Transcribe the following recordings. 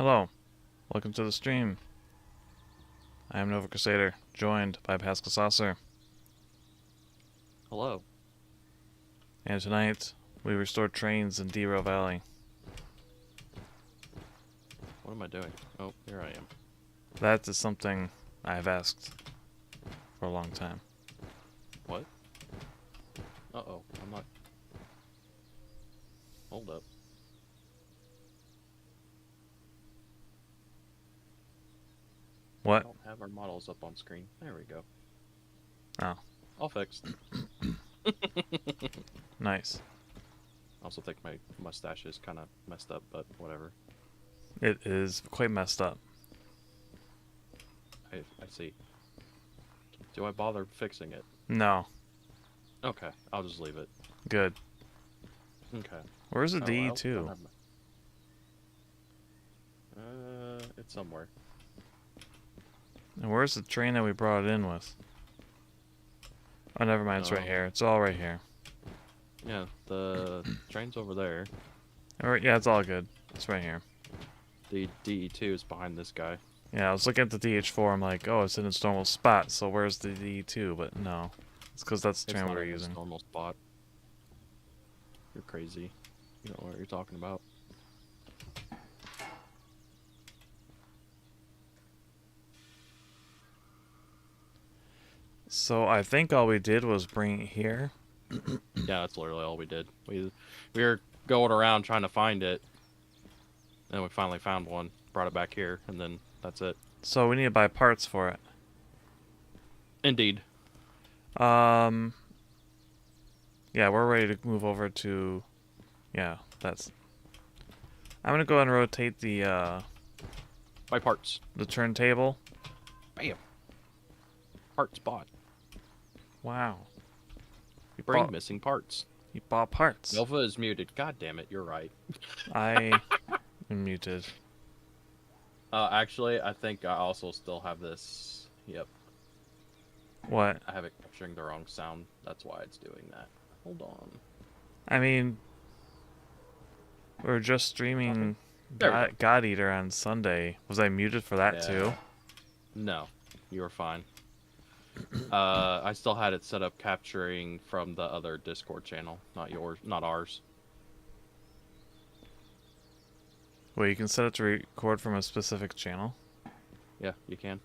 Hello, welcome to the stream. I am Nova Crusader, joined by PascalSaucer. Hello. And tonight, we restore trains in Derail Valley. What am I doing? Oh, here I am. That is something I have asked for a long time. What? Uh-oh, I'm not... Hold up. I What? don't have our models up on screen. There we go. Oh. All fixed. Nice. I also think my mustache is kind of messed up, but whatever. It is quite messed up. I see. Do I bother fixing it? No. Okay, I'll just leave it. Good. Okay. Where's the I DE2? don't have it's somewhere. And where's the train that we brought it in with? Oh, never mind, it's right here. It's all right here. Yeah, the train's over there. Alright, yeah, it's all good. It's right here. The DE2 is behind this guy. Yeah, I was looking at the DH4, I'm like, oh, it's in its normal spot, so where's the DE2? But no. It's because that's the train we were using. It's not in its normal spot. You're crazy. You don't know what you're talking about. So I think all we did was bring it here. Yeah, that's literally all we did. We were going around trying to find it, and we finally found one, brought it back here, and then that's it. So we need to buy parts for it. Indeed. Yeah, we're ready to move over to... Yeah, that's... I'm gonna go ahead and rotate the, Buy parts. the turntable. Bam. Parts bought. Wow. You Bring bought, missing parts. you bought parts. Nova is muted. God damn it, you're right. I am muted. Actually, I think I also still have this. Yep. What? I have it capturing the wrong sound. That's why it's doing that. Hold on. I mean... We're just streaming There God Eater on Sunday. Was I muted for that too? No, you were fine. I still had it set up capturing from the other Discord channel, not yours, not ours. Well, you can set it to record from a specific channel. Yeah, you can.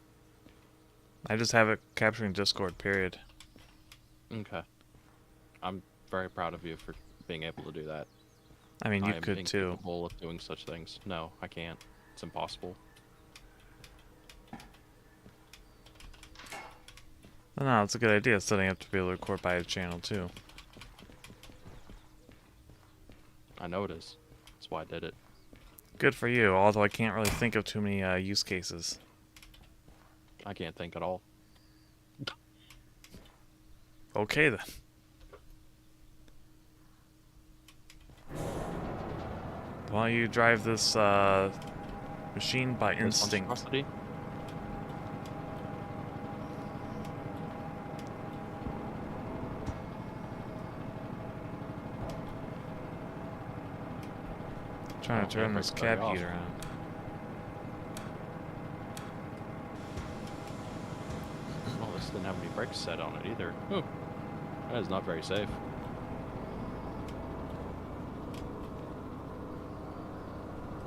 I just have it capturing Discord, period. Okay. I'm very proud of you for being able to do that. I mean, you I am could too. incapable of doing such things. No, I can't. It's impossible. No, it's a good idea setting up to be able to record by a channel too. I know it is. That's why I did it. Good for you, although I can't really think of too many use cases. I can't think at all. Okay then. Why don't you drive this machine by instinct? Monstrosity? Trying to turn this cab off. heat around. Oh, this didn't have any brakes set on it either. Whew. That is not very safe.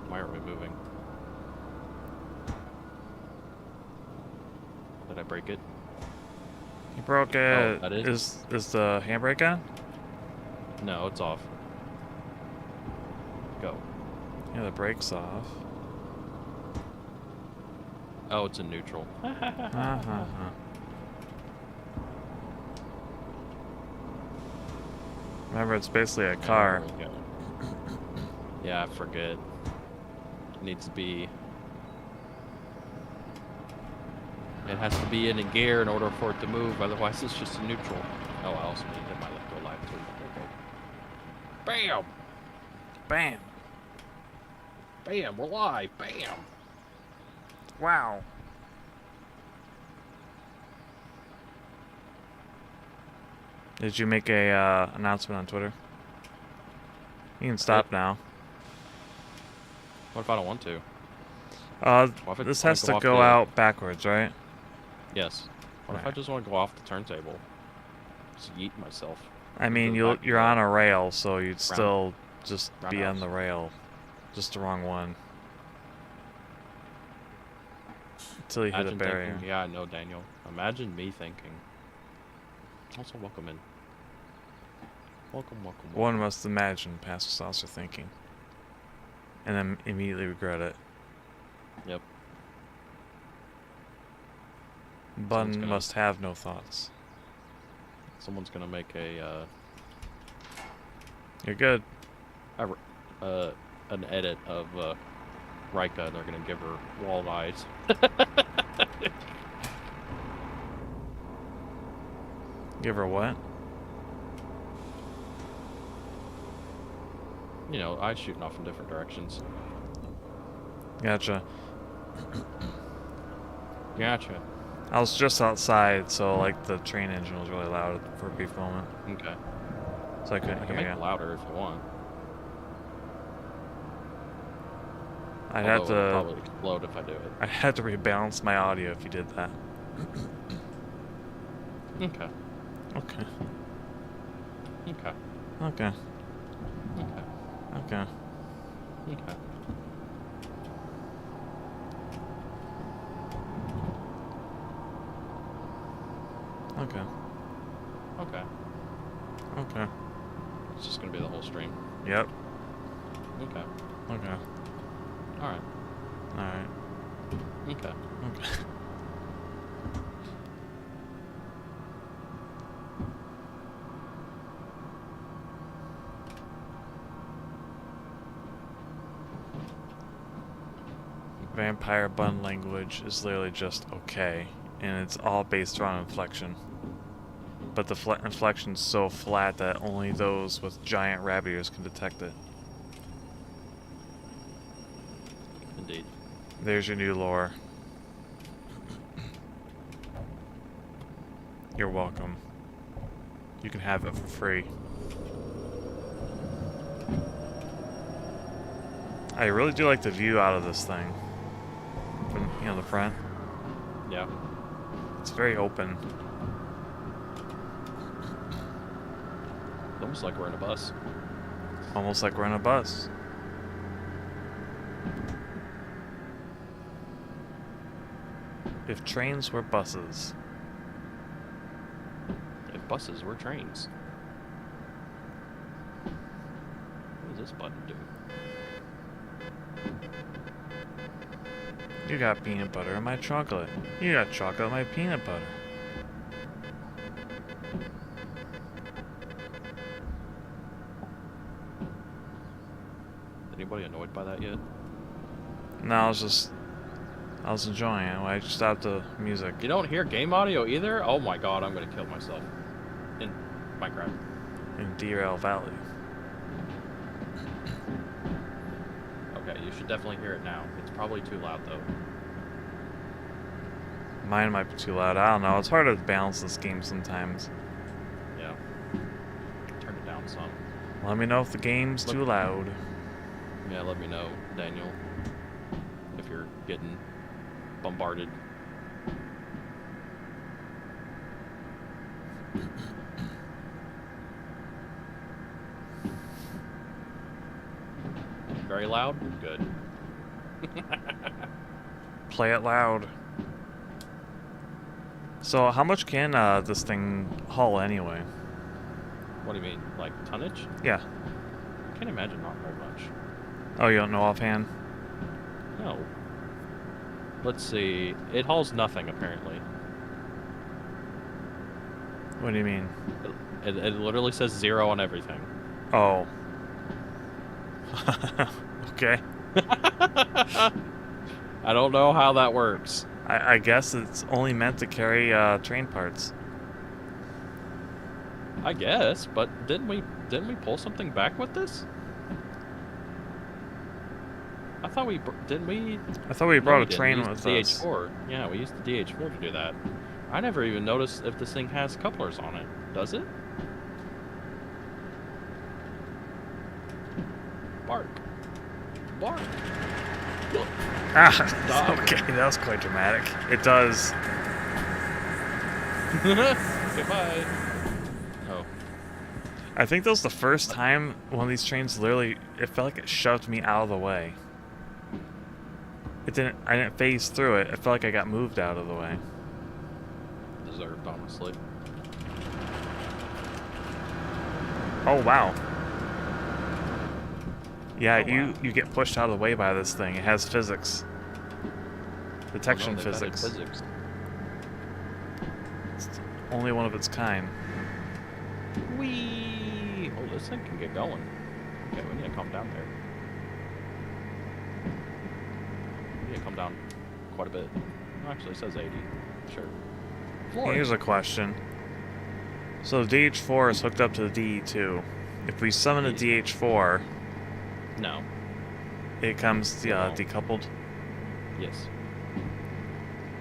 Why aren't we moving? Did I break it? You broke it. Oh, that is the handbrake on? No, it's off. Go. Yeah, the brake's off. Oh, it's in neutral. Remember, it's basically a car. There we go. Yeah, I forget. It needs to be... It has to be in a gear in order for it to move, otherwise it's just a neutral. Oh, I also need to hit my left go live too. There we go. Bam! Bam! Bam, we're live! Bam! Wow. Did you make a announcement on Twitter? You can stop now. What if I don't want to? What if I This just wanna has to off go the- out backwards, right? Yes. What if I Alright. just want to go off the turntable? Just yeet myself. I mean, Into the back of you're the on a rail, so you'd still just be on roundhouse. the rail. Just the wrong one. Until you hit a Imagine barrier. thinking, yeah, I know, Daniel. Imagine me thinking. Also, welcome in. Welcome, welcome, welcome. One must imagine PascalSaucer thinking. And then immediately regret it. Yep. Bun gonna- must have no thoughts. Someone's gonna make a, You're good. an edit of, Rika, and they're gonna give her walled eyes. Give her what? You know, eyes shooting off in different directions. Gotcha. Gotcha. I was just outside, so like the train engine was really loud for a brief moment. Okay. So I couldn't I can hear make you. it louder if you want. I'd have Although it'll to probably explode if I do it. I'd have to rebalance my audio if you did that. Okay. Okay. Okay. Okay. Okay. Okay. Okay. Okay. Okay. Okay. It's just gonna be the whole stream. Yep. Okay. Okay. Alright. Alright. Okay. Okay. Vampire bun language is literally just okay, and it's all based around inflection. But the inflection's so flat that only those with giant rabbit ears can detect it. Indeed. There's your new lore. You're welcome. You can have it for free. I really do like the view out of this thing. From, you know, the front. Yeah. It's very open. It's almost like we're in a bus. Almost like we're on a bus. If trains were buses. If buses were trains. What does this button do? You got peanut butter in my chocolate. You got chocolate in my peanut butter. Anybody annoyed by that yet? No, I was enjoying it. I just stopped the music. You don't hear game audio either? Oh my god, I'm gonna kill myself. In Minecraft. In Derail Valley. Okay, you should definitely hear it now. It's probably too loud though. Mine might be too loud. I don't know. It's hard to balance this game sometimes. Yeah. Turn it down some. Let me know if the game's too loud. Yeah, let me know, Daniel. If you're getting bombarded. Very loud? Good. Play it loud. So how much can this thing haul anyway? What do you mean? Like tonnage? Yeah. I can't imagine not very much. Oh, you don't know offhand? No. Let's see. It hauls nothing, apparently. What do you mean? It literally says 0 on everything. Oh. Okay. I don't know how that works. I guess it's only meant to carry train parts. I guess, but didn't we pull something back with this? I thought we didn't we? I thought we No, brought we a didn't. train We with used us. the DH4. Yeah, we used the DH4 to do that. I never even noticed if this thing has couplers on it. Does it? Bark. Bark. Ah, okay, that was quite dramatic. It does. Goodbye. Oh. I think that was the first time one of these trains literally, it felt like it shoved me out of the way. I didn't phase through it. I felt like I got moved out of the way. Deserved, honestly. Oh, wow. Yeah, Oh, wow. you get pushed out of the way by this thing. It has physics. Detection Oh, no, they've added physics. physics. It's only one of its kind. Whee! Oh, this thing can get going. Okay, we need to calm down there. We need to calm down quite a bit. Oh, actually, it says 80. Sure. Here's a question. So the DH4 is hooked up to the DE2. If we summon a DH4, No. it comes decoupled? Yes.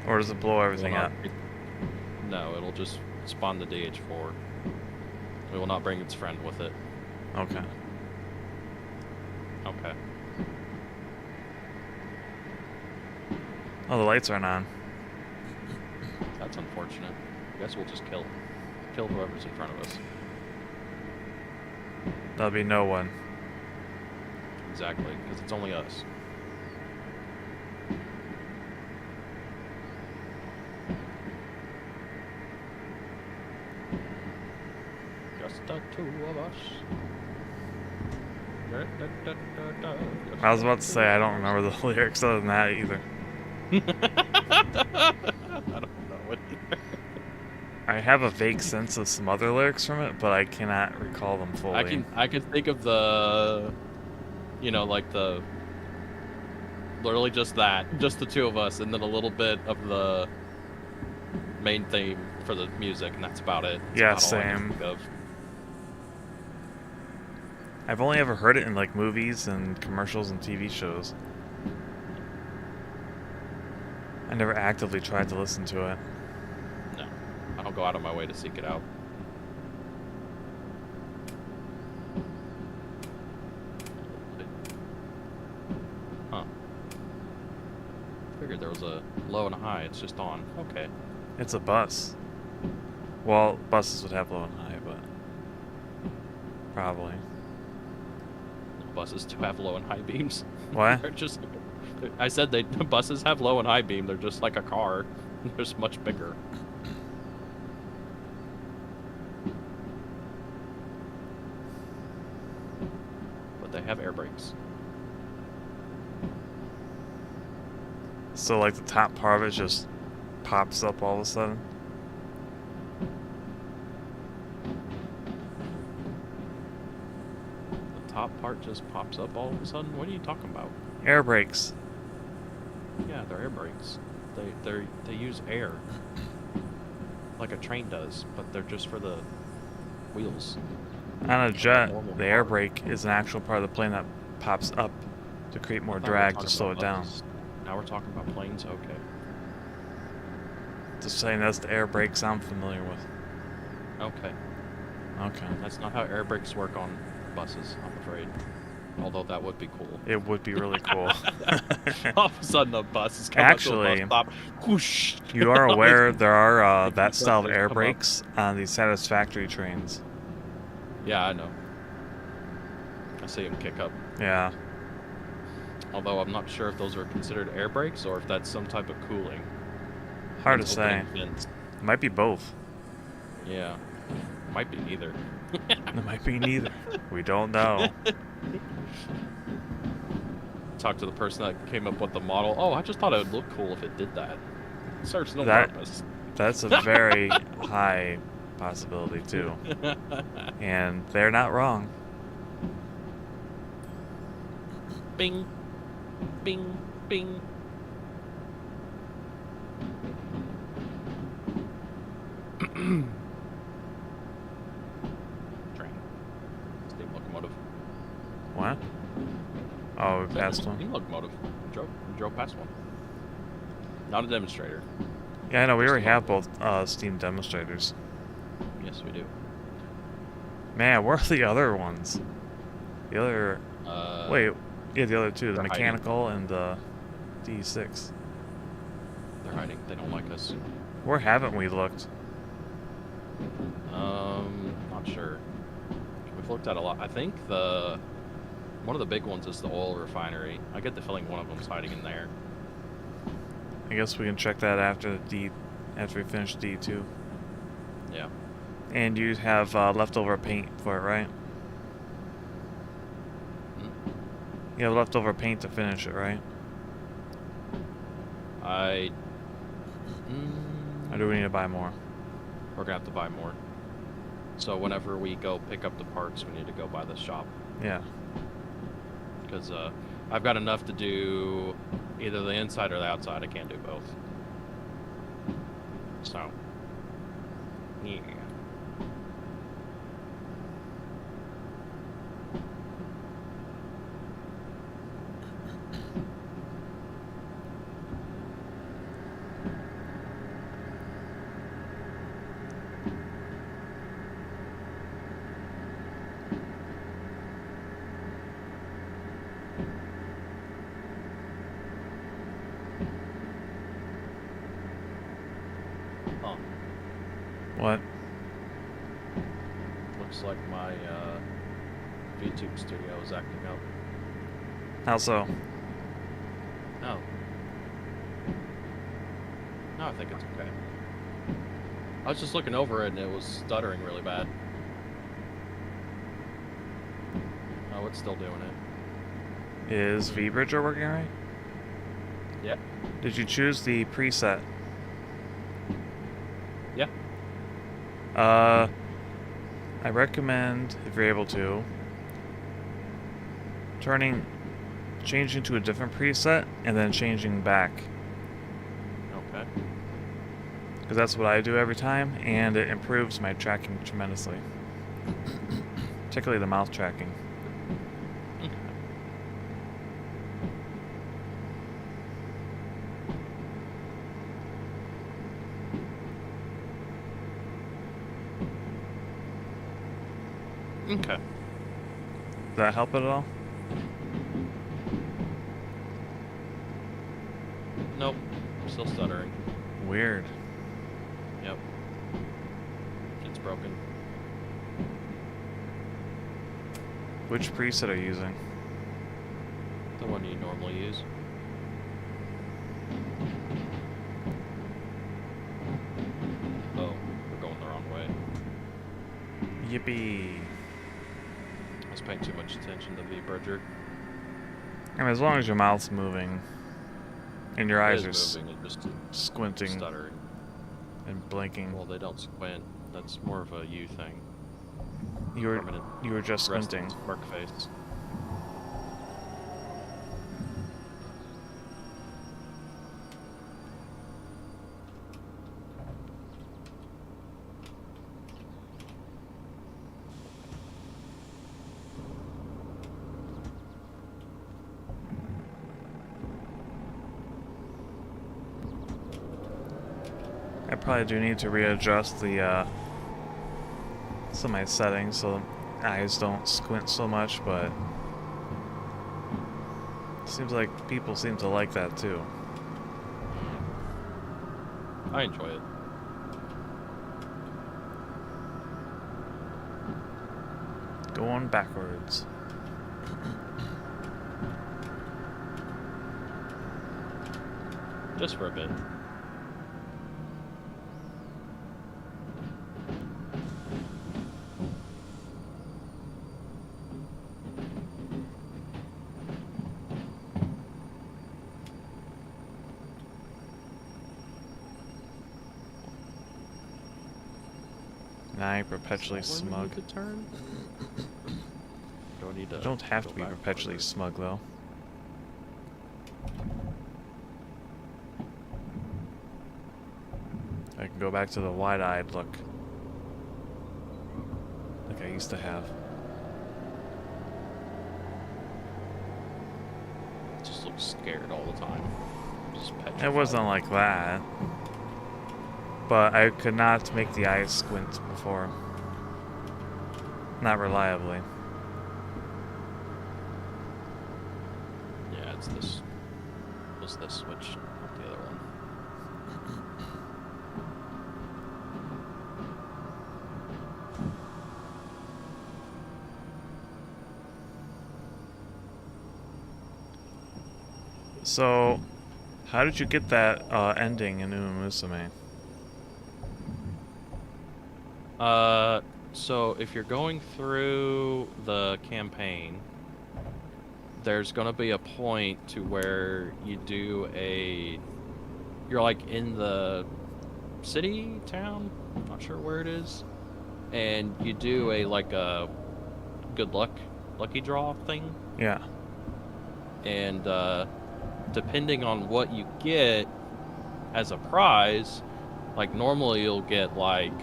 Or does it blow everything Will up? not- No, it'll just spawn the DH4. It will not bring its friend with it. Okay. Okay. Oh, the lights aren't on. That's unfortunate. I guess we'll just kill whoever's in front of us. That'll be no one. Exactly, because it's only us. Just the two of us. I was about to say I don't remember the lyrics other than that either. I don't know it either. I have a vague sense of some other lyrics from it, but I cannot recall them fully. I can think of the, like the, literally just that, just the two of us, and then a little bit of the main theme for the music, and that's about it. That's Yeah, about all I can same. think of. I've only ever heard it in like movies and commercials and TV shows. I never actively tried to listen to it. No, I don't go out of my way to seek it out. Huh. Figured there was a low and a high. It's just on. Okay. It's a bus. Well, buses would have low and high, but probably. Buses do have low and high beams. What? They're just. I said buses have low and high beam. They're just like a car. They're just much bigger. But they have air brakes. So like the top part of it just pops up all of a sudden? The top part just pops up all of a sudden? What are you talking about? Air brakes. Yeah, they're air brakes. They use air. Like a train does, but they're just for the wheels. On a jet, Normal the air car. brake is an actual part of the plane that pops up to create more I thought we were drag to talking slow it about down. buses. Now we're talking about planes? Okay. Just saying that's the air brakes I'm familiar with. Okay. Okay. That's not how air brakes work on buses, I'm afraid. Although that would be cool. It would be really cool. All of a sudden the bus is coming Actually, to a bus stop. Whoosh! You are aware there are that Because style of they air come up. brakes on the Satisfactory trains. Yeah, I know. I see them kick up. Yeah. Although I'm not sure if those are considered air brakes or if that's some type of cooling. Hard to It's say. opening vents. It might be both. Yeah. Might be neither. It might be neither. We don't know. Talk to the person that came up with the model. Oh, I just thought it would look cool if it did that. It serves no That- purpose. That's a very high possibility, too. And they're not wrong. Bing. Bing. Bing. Train. Steam locomotive. What? Oh, we passed one? Steam locomotive. We drove past one. Not a demonstrator. Yeah, I know. We Just already a have both steam demonstrators. Yes, we do. Man, where are the other ones? The other... Wait, yeah, the other two. The they're hiding. mechanical and the DE6. They're hiding. They don't like us. Where haven't we looked? Not sure. We've looked at a lot. I think one of the big ones is the oil refinery. I get the feeling one of them's hiding in there. I guess we can check that after after we finish D2. Yeah. And you have leftover paint for it, right? Hmm? You have leftover paint to finish it, right? Or do we need to buy more? We're gonna have to buy more. So whenever we go pick up the parts, we need to go by the shop. Yeah. Because I've got enough to do either the inside or the outside. I can't do both. So, yeah. What? Looks like my VTube studio is acting up. How so? No. No, I think it's okay. I was just looking over it and it was stuttering really bad. Oh, it's still doing it. Is VBridger working right? Yeah. Did you choose the preset? Yeah. I recommend, if you're able to, changing to a different preset and then changing back. Okay. Because that's what I do every time, and it improves my tracking tremendously. Particularly the mouth tracking. Okay. Does that help at all? Nope. Still stuttering. Weird. Yep. It's broken. Which preset are you using? The one you normally use. Oh, we're going the wrong way. Yippee. I was paying too much attention to VBridger. I mean, as long as your mouth's moving and your eyes are moving, it just squinting stuttering. and blinking. Well, they don't squint. That's more of a you thing. You were just squinting. Smirk face. I probably do need to readjust the some of my settings so eyes don't squint so much, but it seems like people seem to like that too. I enjoy it. Going backwards. Just for a bit. Now I'm perpetually smug. Do I need to You don't have go to be back perpetually further? smug though. I can go back to the wide-eyed look like I used to have. Just look scared all the time. Just petrified. It wasn't like that. But I could not make the eyes squint before. Not reliably. Yeah, it's this was this switch, not the other one. So, how did you get that ending in Uma Musume? So if you're going through the campaign, there's gonna be a point to where you do you're like in the city, town, not sure where it is, and you do like a good lucky draw thing. Yeah. And depending on what you get as a prize, like normally you'll get like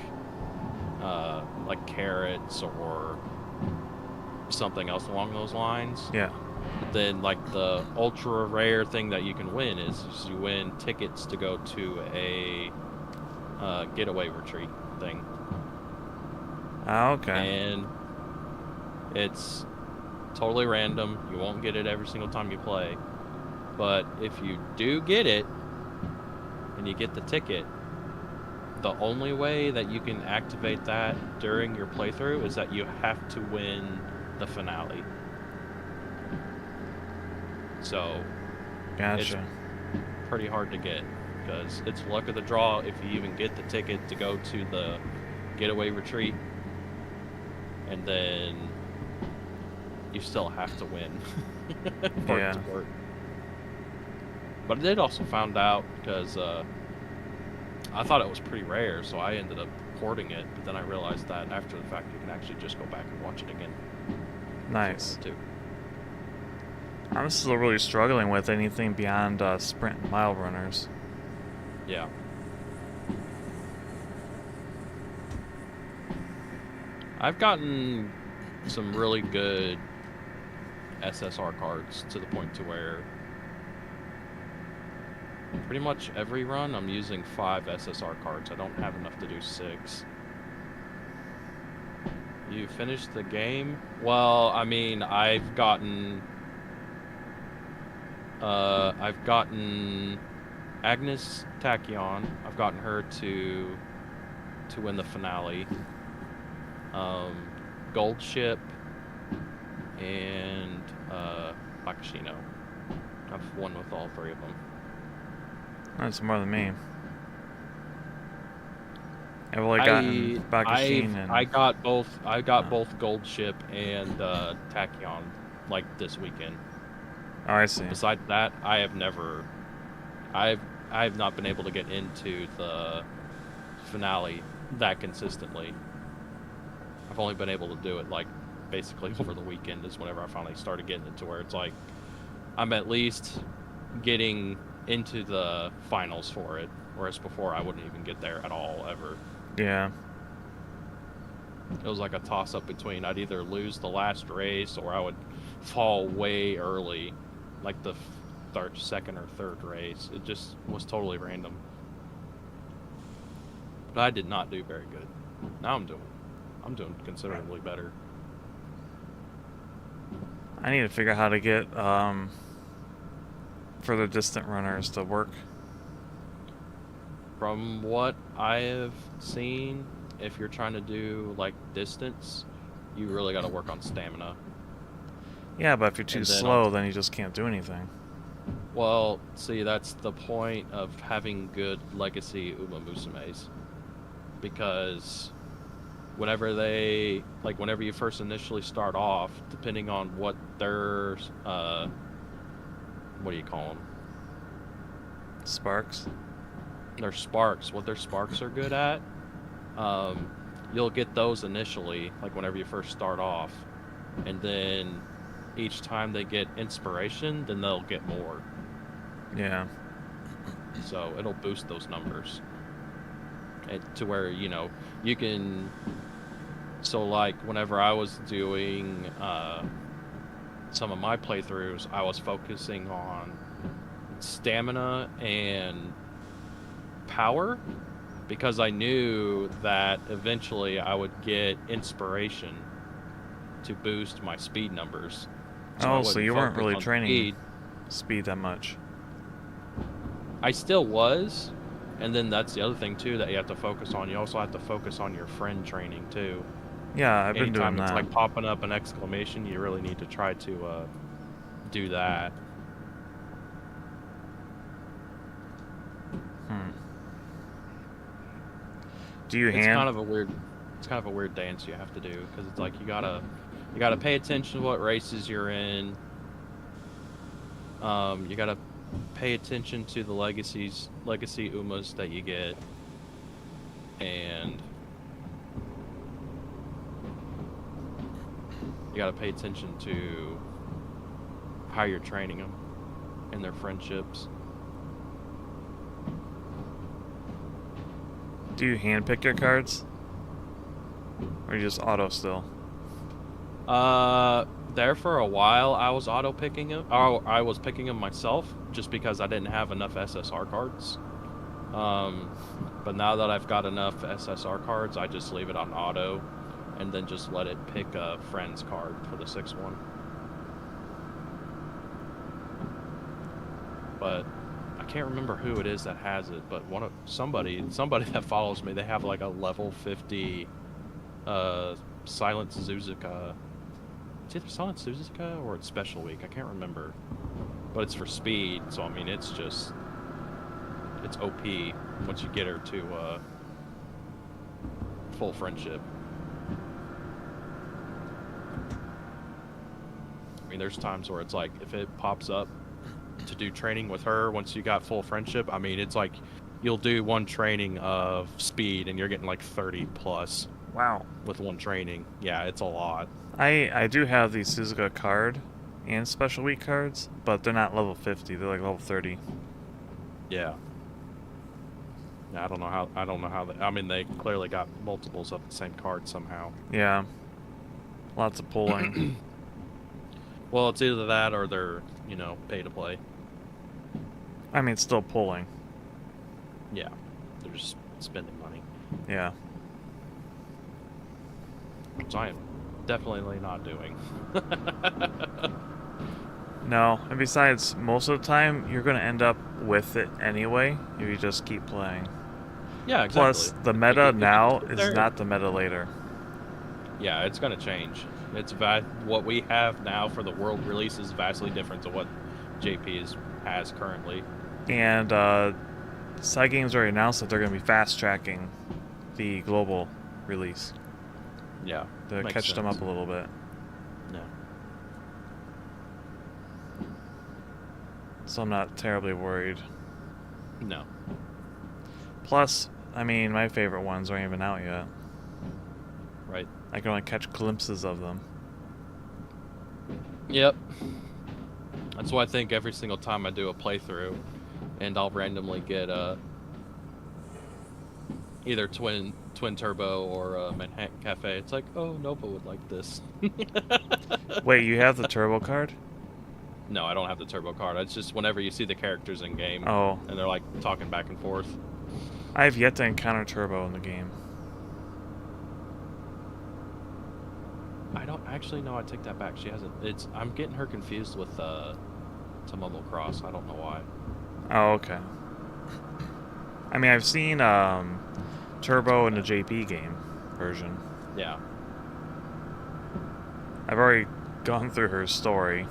carrots or something else along those lines. Yeah. But then like the ultra rare thing that you can win is you win tickets to go to a getaway retreat thing. Oh, okay. And it's totally random. You won't get it every single time you play. But if you do get it and you get the ticket, the only way that you can activate that during your playthrough is that you have to win the finale. So Gotcha. it's pretty hard to get because it's luck of the draw if you even get the ticket to go to the getaway retreat, and then you still have to win for it to work. But I did also found out because I thought it was pretty rare, so I ended up porting it, but then I realized that after the fact you can actually just go back and watch it again. Nice. Too. I'm still really struggling with anything beyond sprint and mile runners. Yeah. I've gotten some really good SSR cards to the point to where pretty much every run I'm using 5 SSR cards. I don't have enough to do 6. You finished the game? Well, I mean, I've gotten Agnes Tachyon. I've gotten her to win the finale. Gold Ship and Bakashino. I've won with all 3 of them. That's more than me. I've only gotten Bakashin and... I got both Gold Ship and Tachyon like this weekend. Oh, I see. Besides that, I've not been able to get into the finale that consistently. I've only been able to do it like basically over the weekend is whenever I finally started getting it to where it's like I'm at least getting into the finals for it, whereas before I wouldn't even get there at all ever. Yeah. It was like a toss-up between I'd either lose the last race or I would fall way early, like the second or third race. It just was totally random. But I did not do very good. Now I'm doing considerably better. I need to figure out how to get further distant runners to work. From what I have seen, if you're trying to do like distance, you really got to work on stamina. Yeah, but if you're too slow, then you just can't do anything. Well, see, that's the point of having good legacy Uma Musumes. Because whenever you first initially start off, depending on what their, what do you call them? Sparks? Their sparks. What their sparks are good at, you'll get those initially, like whenever you first start off. And then each time they get inspiration, then they'll get more. Yeah. So it'll boost those numbers. To where, you can... So, like, whenever I was doing some of my playthroughs, I was focusing on stamina and power, because I knew that eventually I would get inspiration to boost my speed numbers. So you weren't really training speed that much. I still was, and then that's the other thing too that you have to focus on. You also have to focus on your friend training too. Yeah, I've been Anytime doing it's that. like popping up an exclamation, you really need to try to do that. Do you It's hand? kind of a weird dance you have to do because it's like you gotta pay attention to what races you're in. You gotta pay attention to the legacy UMAs that you get, and you gotta pay attention to how you're training them and their friendships. Do you hand pick your cards? Or you just auto still? There for a while I was auto picking them. Or I was picking them myself just because I didn't have enough SSR cards. But now that I've got enough SSR cards, I just leave it on auto and then just let it pick a friend's card for the 6-1. But I can't remember who it is that has it, but somebody that follows me, they have like a level 50 Silent Suzuka. It's either Silent Suzuka or it's Special Week, I can't remember. But it's for speed, so I mean it's OP once you get her to full friendship. I mean there's times where it's like if it pops up to do training with her once you got full friendship, I mean it's like you'll do one training of speed and you're getting like 30 plus. Wow. With one training. Yeah, it's a lot. I do have the Suzuka card and Special Week cards, but they're not level 50, they're like level 30. Yeah. I don't know how I mean they clearly got multiples of the same card somehow. Yeah. Lots of pulling. Well, it's either that or they're, pay to play. I mean, still pulling. Yeah. They're just spending money. Yeah. Which I am definitely not doing. No, and besides, most of the time, you're going to end up with it anyway if you just keep playing. Yeah, exactly. Plus, the meta now is not the meta later. Yeah, it's going to change. What we have now for the world release is vastly different to what JP has currently. And Side Games already announced that they're going to be fast-tracking the global release. Yeah. To catch them up a little bit. Yeah. So I'm not terribly worried. No. Plus, I mean, my favorite ones aren't even out yet. Right. I can only catch glimpses of them. Yep. That's why I think every single time I do a playthrough, and I'll randomly get either twin turbo or Manhattan Cafe. It's like, oh, Nova would like this. Wait, you have the turbo card? No, I don't have the turbo card. It's just whenever you see the characters in game, oh, and they're like talking back and forth. I have yet to encounter turbo in the game. I don't actually know. I take that back. She hasn't. I'm getting her confused with Tomomo Cross. I don't know why. Oh, okay. I mean, I've seen turbo in the JP game version. Yeah. I've already gone through her story.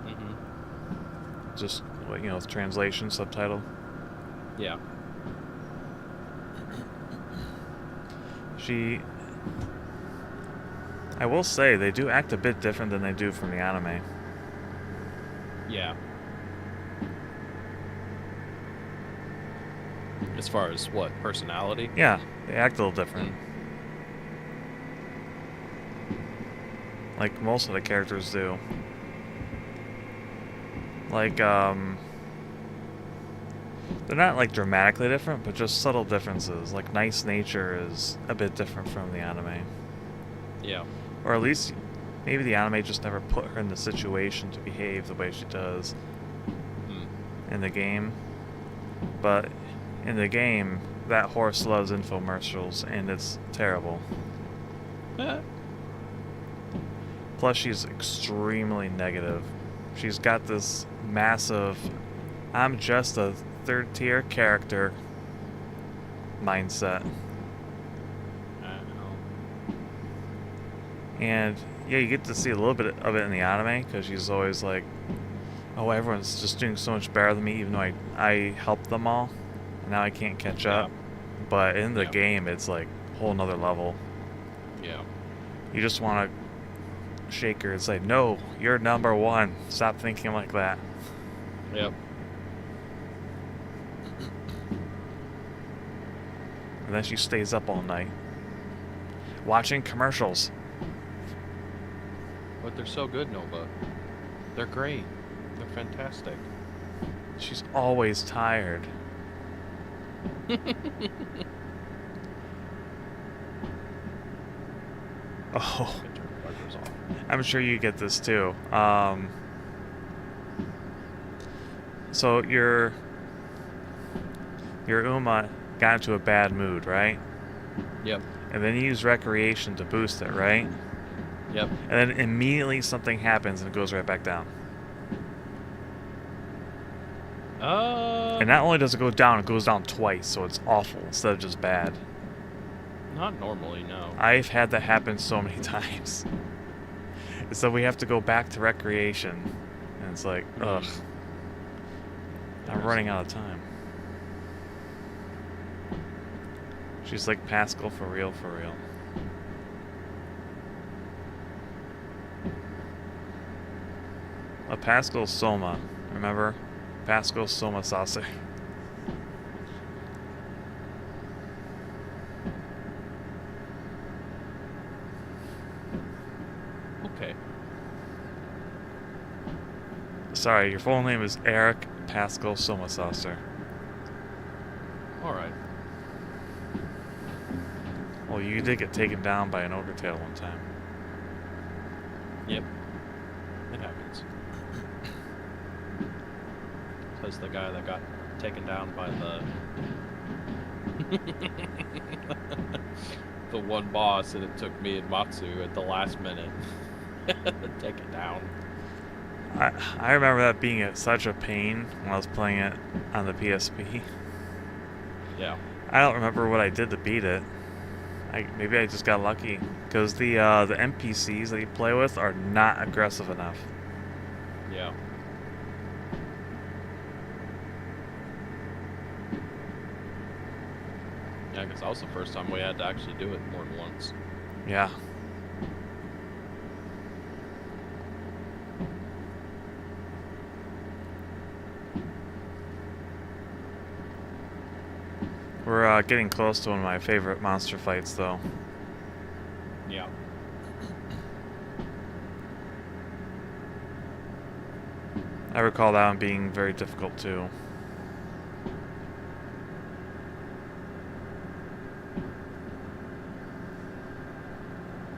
Mm-hmm. Just, with translation, subtitle. Yeah. I will say, they do act a bit different than they do from the anime. Yeah. As far as what, personality? Yeah, they act a little different. Like most of the characters do. Like, they're not like dramatically different, but just subtle differences. Like Nice Nature is a bit different from the anime. Yeah. Or at least, maybe the anime just never put her in the situation to behave the way she does in the game. But in the game, that horse loves infomercials, and it's terrible. Plus, she's extremely negative. She's got this massive, I'm just a third tier character mindset. I know. And yeah, you get to see a little bit of it in the anime because she's always like, oh, everyone's just doing so much better than me, even though I helped them all. And now I can't catch up. But in the game, it's like a whole nother level. Yeah. You just want to shake her and say, no, you're number one. Stop thinking like that. Yep. And then she stays up all night watching commercials. But they're so good, Nova. They're great. They're fantastic. She's always tired. Oh, I'm sure you get this too. So your Uma got into a bad mood, right? Yep. And then you use recreation to boost it, right? Yep. And then immediately something happens and it goes right back down. And not only does it go down, it goes down twice, so it's awful instead of just bad. Not normally, no. I've had that happen so many times. So we have to go back to recreation. And it's like, ugh. I'm running out of time. She's like Pascal for real, for real. A Pascal Soma, remember? PascalSaucer. Okay. Sorry, your full name is Eric PascalSaucer. Alright. Well, you did get taken down by an ogre tail one time. Yep. It happens. Says the guy that got taken down by the one boss, and it took me and Matsu at the last minute to take it down. I remember that being such a pain when I was playing it on the PSP. Yeah. I don't remember what I did to beat it. Maybe I just got lucky, because the NPCs that you play with are not aggressive enough. Yeah. Yeah, because that was the first time we had to actually do it more than once. Yeah. We're getting close to one of my favorite monster fights, though. Yeah. I recall that one being very difficult, too.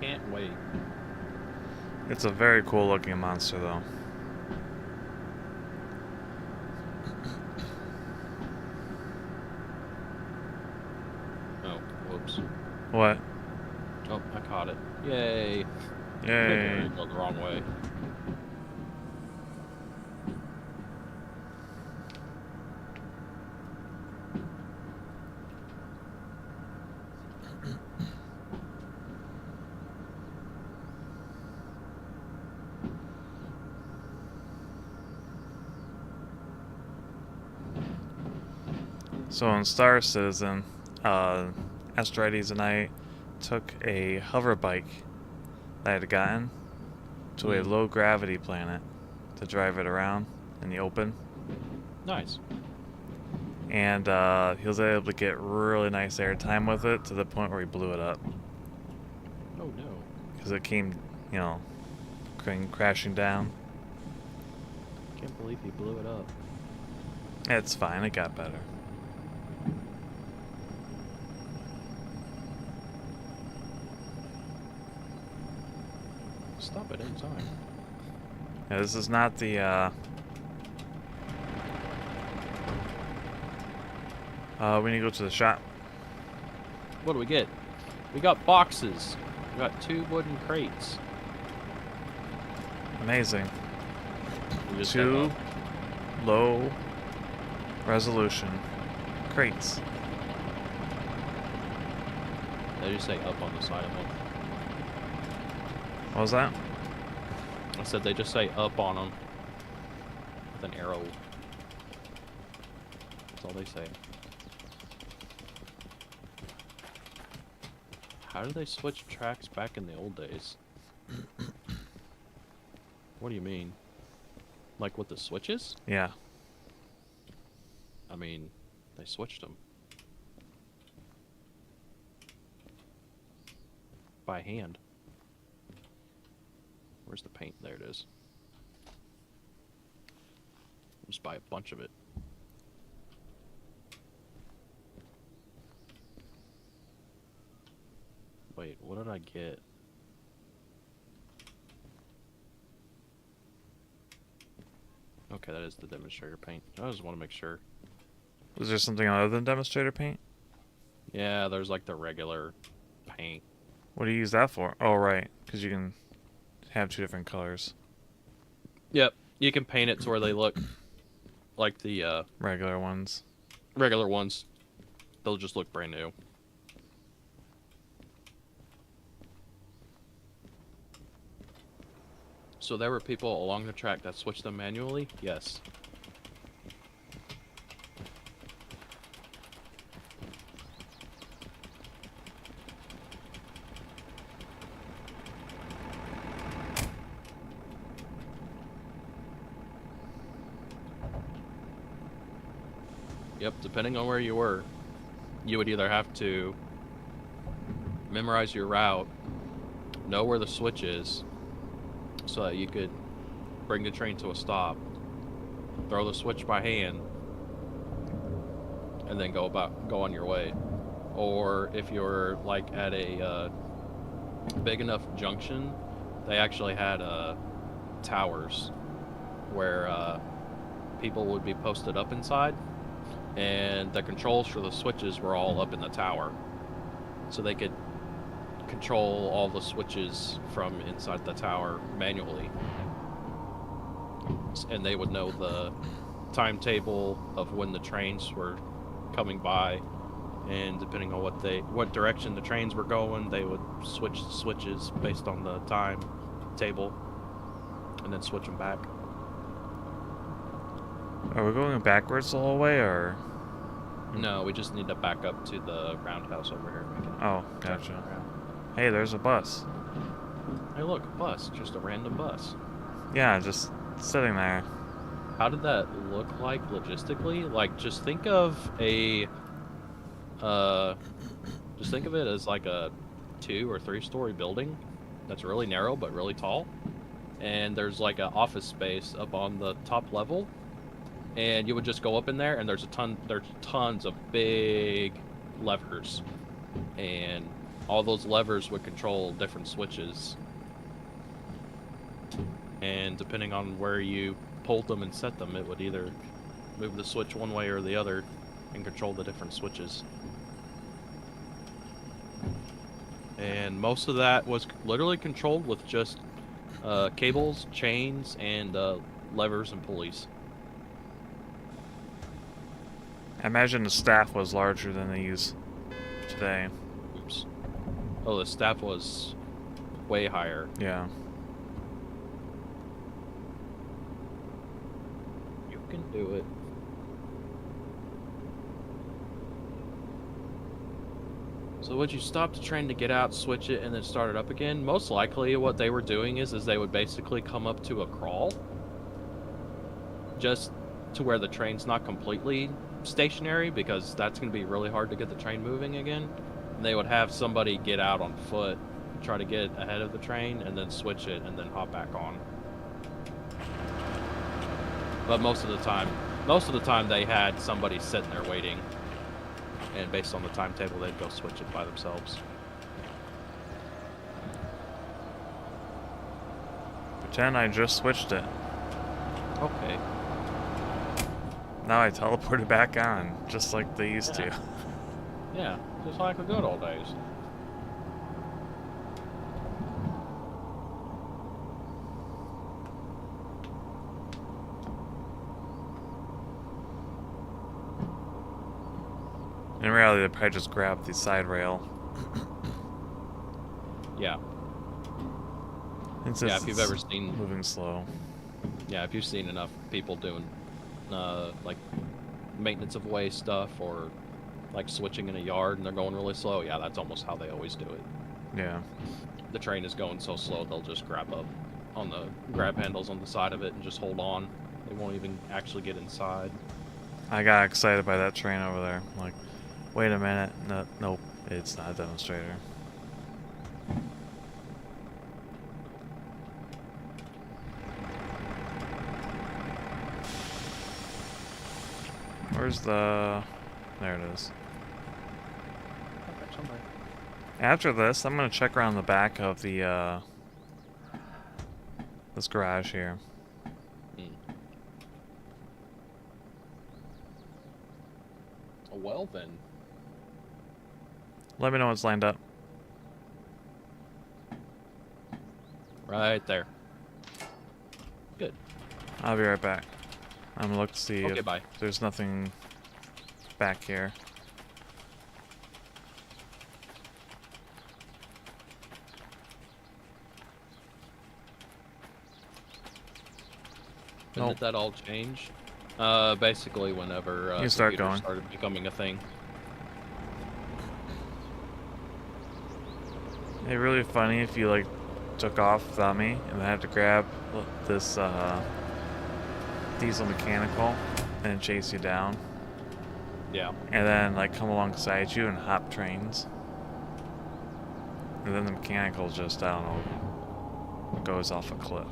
Can't wait. It's a very cool looking monster, though. Oh, whoops. What? Oh, I caught it. Yay. Yay. Go the wrong way. So in Star Citizen, Astrides and I took a hover bike that I had gotten to a low gravity planet to drive it around in the open. Nice. And he was able to get really nice airtime with it to the point where he blew it up. Oh no. Because it came, crashing down. Can't believe he blew it up. It's fine, it got better. Stop it in time. Yeah, this is not the, we need to go to the shop. What do we get? We got boxes. We got 2 wooden crates. Amazing. We just 2 low Resolution. Crates. They just say up on the side of them. What was that? I said they just say up on them with an arrow. That's all they say. How did they switch tracks back in the old days? What do you mean? Like with the switches? Yeah. I mean, they switched them. By hand. Where's the paint? There it is. Just buy a bunch of it. Wait, what did I get? Okay, that is the demonstrator paint. I just want to make sure. Was there something other than demonstrator paint? Yeah, there's like the regular paint. What do you use that for? Oh, right. Because you can have 2 different colors. Yep, you can paint it to where they look like the Regular ones. regular ones. They'll just look brand new. So there were people along the track that switched them manually? Yes. Yep, depending on where you were, you would either have to memorize your route, know where the switch is, so that you could bring the train to a stop, throw the switch by hand, and then go on your way. Or if you're like at a big enough junction, they actually had towers where people would be posted up inside, and the controls for the switches were all up in the tower, so they could control all the switches from inside the tower manually, and they would know the timetable of when the trains were coming by, and depending on what direction the trains were going, they would switch the switches based on the timetable, and then switch them back. Are we going backwards the whole way, or? No, we just need to back up to the roundhouse over here. Oh, gotcha. Hey, there's a bus. Hey, look, a bus. Just a random bus. Yeah, just sitting there. How did that look like logistically? Like, just think of a, just think of it as like a 2 or 3 story building that's really narrow but really tall, and there's like an office space up on the top level, and you would just go up in there, and there's tons of big levers, and all those levers would control different switches, and depending on where you pulled them and set them, it would either move the switch one way or the other and control the different switches. And most of that was literally controlled with just cables, chains, and levers and pulleys. I imagine the staff was larger than they use today. Oops. Oh, the staff was way higher. Yeah. You can do it. So would you stop the train to get out, switch it, and then start it up again? Most likely what they were doing is they would basically come up to a crawl, just to where the train's not completely stationary, because that's going to be really hard to get the train moving again. And they would have somebody get out on foot, try to get ahead of the train, and then switch it, and then hop back on. But most of the time they had somebody sitting there waiting, and based on the timetable, they'd go switch it by themselves. Pretend I just switched it. Okay. Now I teleported back on, just like they used to. Yeah, just like the good old days. In reality, they probably just grab the side rail. Yeah. And Yeah, if you've ever seen... moving slow. Yeah, if you've seen enough people doing, like, maintenance of way stuff or, like, switching in a yard and they're going really slow, yeah, that's almost how they always do it. Yeah. The train is going so slow, they'll just grab up on the grab handles on the side of it and just hold on. They won't even actually get inside. I got excited by that train over there. I'm like, wait a minute. No, nope, it's not a demonstrator. Where's the... There it is. After this, I'm going to check around the back of the, this garage here. Well, then. Let me know when it's lined up. Right there. Good. I'll be right back. I'm going to look to see if bye. there's nothing back here. When did that all change? Basically whenever you start computers going. started becoming a thing. It'd be really funny if you like took off without me and I had to grab this diesel mechanical and chase you down. Yeah. And then like come alongside you and hop trains. And then the mechanical just, I don't know, goes off a cliff.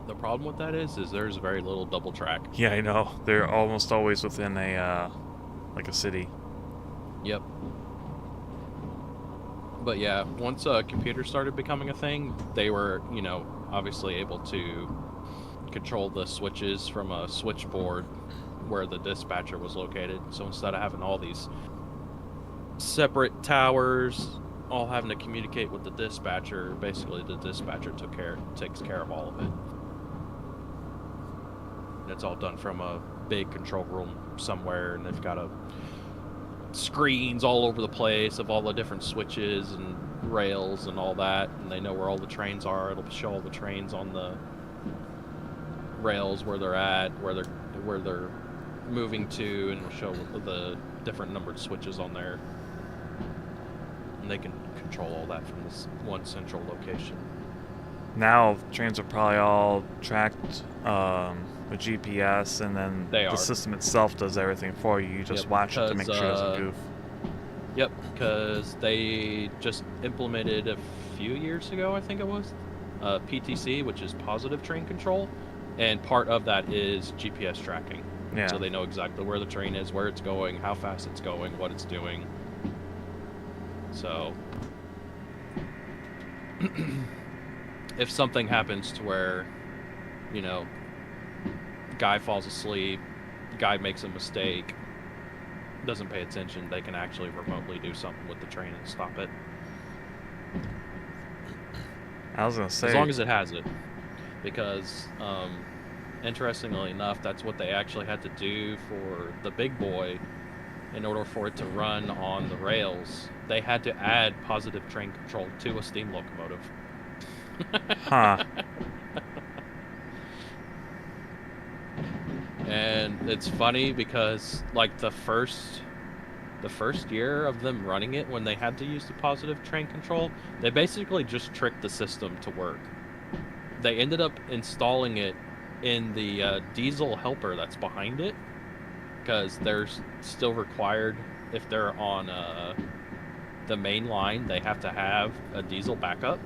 The problem with that is there's very little double track. Yeah, I know. They're almost always within a, like a city. Yep. But yeah, once computers started becoming a thing, they were, you know, obviously able to control the switches from a switchboard where the dispatcher was located. So instead of having all these separate towers all having to communicate with the dispatcher, basically the dispatcher takes care of all of it. And it's all done from a big control room somewhere, and they've got screens all over the place of all the different switches and rails and all that, and they know where all the trains are. It'll show all the trains on the rails where they're at, where they're moving to, and it'll show the different numbered switches on there. And they can control all that from this one central location. Now trains are probably all tracked with GPS, and then the system itself does everything for you. You just watch it to make sure it doesn't goof. Yep, because they just implemented a few years ago, I think it was, PTC, which is positive train control, and part of that is GPS tracking. Yeah. So they know exactly where the train is, where it's going, how fast it's going, what it's doing. So if something happens to where, you know, guy falls asleep, guy makes a mistake, doesn't pay attention, they can actually remotely do something with the train and stop it. I was gonna say, as long as it has it, because interestingly enough, that's what they actually had to do for the big boy. In order for it to run on the rails, they had to add positive train control to a steam locomotive. Huh. And it's funny because, like, the first year of them running it, when they had to use the positive train control, they basically just tricked the system to work. They ended up installing it in the diesel helper that's behind it, because they're still required, if they're on the main line, they have to have a diesel backup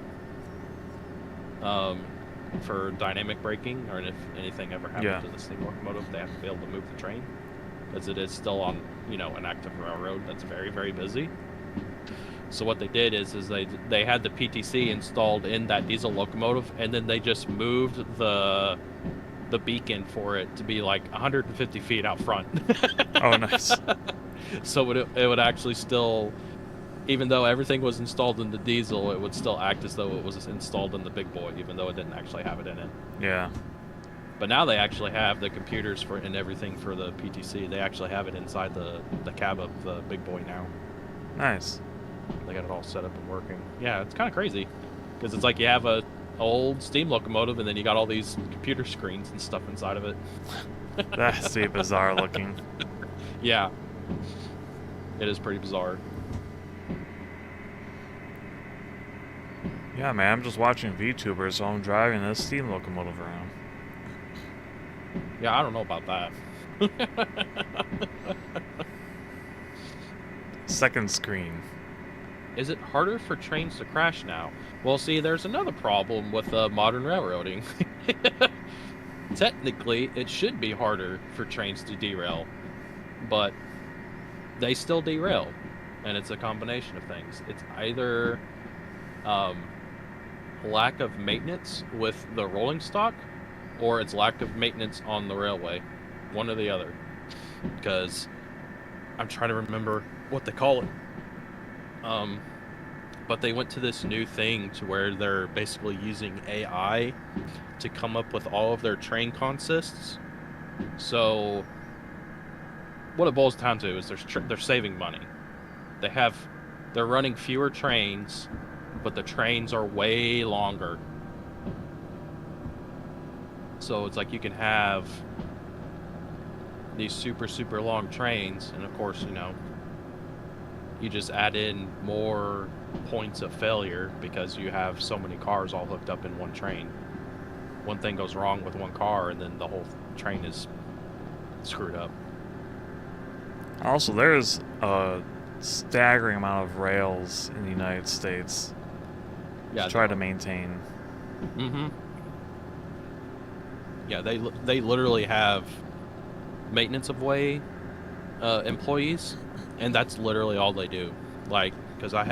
for dynamic braking, or if anything ever happens to the steam locomotive, they have to be able to move the train, because it is still on, you know, an active railroad that's very, very busy. So what they did is they had the PTC installed in that diesel locomotive, and then they just moved the beacon for it to be like 150 feet out front. Oh, nice. So it would actually still even though everything was installed in the diesel, it would still act as though it was installed in the big boy, even though it didn't actually have it in it. Yeah. But now they actually have the computers for and everything for the PTC. They actually have it inside the cab of the big boy now. Nice. They got it all set up and working. Yeah, it's kind of crazy because it's like you have a old steam locomotive and then you got all these computer screens and stuff inside of it. That's be bizarre looking. Yeah, it is pretty bizarre. Yeah, man, I'm just watching VTubers while I'm driving this steam locomotive around. Yeah, I don't know about that. Second screen. Is it harder for trains to crash now? Well, see, there's another problem with modern railroading. Technically, it should be harder for trains to derail, but they still derail, and it's a combination of things. It's either lack of maintenance with the rolling stock, or it's lack of maintenance on the railway. One or the other. Because I'm trying to remember what they call it. But they went to this new thing to where they're basically using AI to come up with all of their train consists. So what it boils down to is they're saving money. They're running fewer trains, but the trains are way longer. So it's like you can have these super, super long trains, and of course, you know, you just add in more points of failure because you have so many cars all hooked up in one train. One thing goes wrong with one car, and then the whole train is screwed up. Also, there's a staggering amount of rails in the United States to try to maintain. Mm-hmm. Yeah, they literally have maintenance of way employees, and that's literally all they do. Like, because I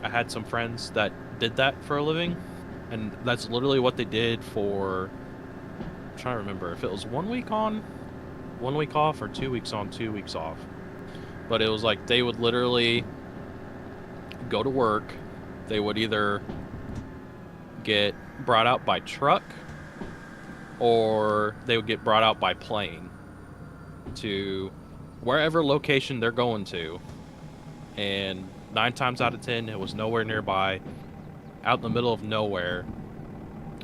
had some friends that did that for a living, and that's literally what they did for, I'm trying to remember if it was 1 week on, 1 week off, or 2 weeks on, 2 weeks off. But it was like they would literally go to work. They would either get brought out by truck, or they would get brought out by plane to wherever location they're going to. And 9 times out of 10, it was nowhere nearby, out in the middle of nowhere.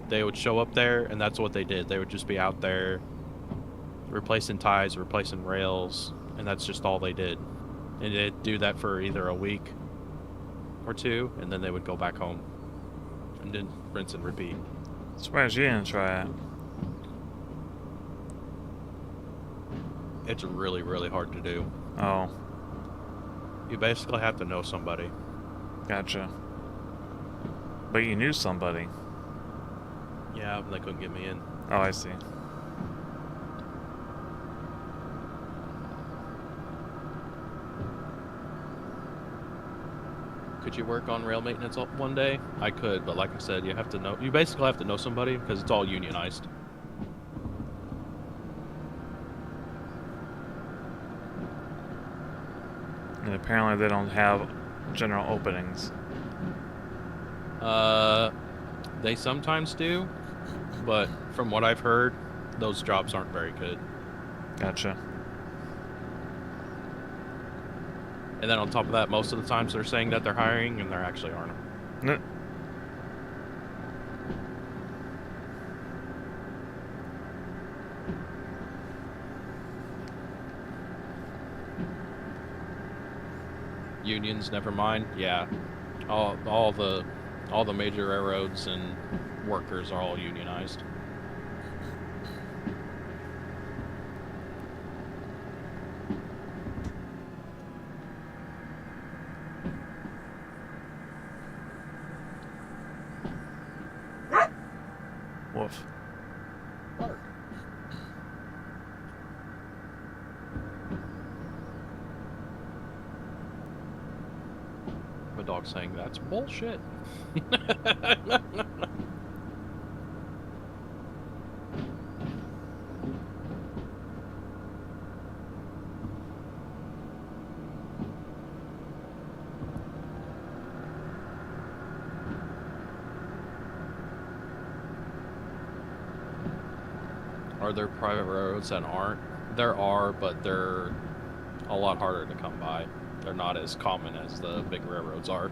They would show up there, and that's what they did. They would just be out there replacing ties, replacing rails, and that's just all they did. And they'd do that for either a week or two, and then they would go back home and then rinse and repeat. Surprised you didn't try it. It's really, really hard to do. Oh. You basically have to know somebody. Gotcha. But you knew somebody. Yeah, they couldn't get me in. Oh, I see. Could you work on rail maintenance one day? I could, but like I said, you basically have to know somebody because it's all unionized. And apparently they don't have general openings. They sometimes do, but from what I've heard, those jobs aren't very good. Gotcha. And then on top of that, most of the times they're saying that they're hiring, and they actually aren't. No. Unions, never mind. Yeah, all the major railroads and workers are all unionized. Woof. My dog's saying that's bullshit. Are there private roads that aren't? There are, but they're a lot harder to come by. They're not as common as the big railroads are.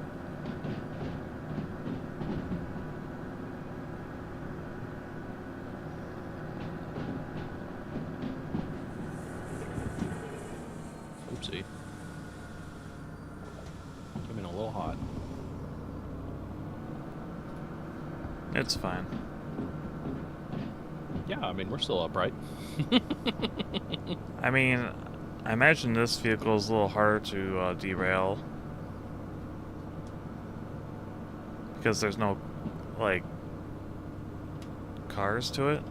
Oopsie. Coming a little hot. It's fine. Yeah, I mean, we're still upright. I mean, I imagine this vehicle is a little harder to derail. Because there's no, like, cars to it.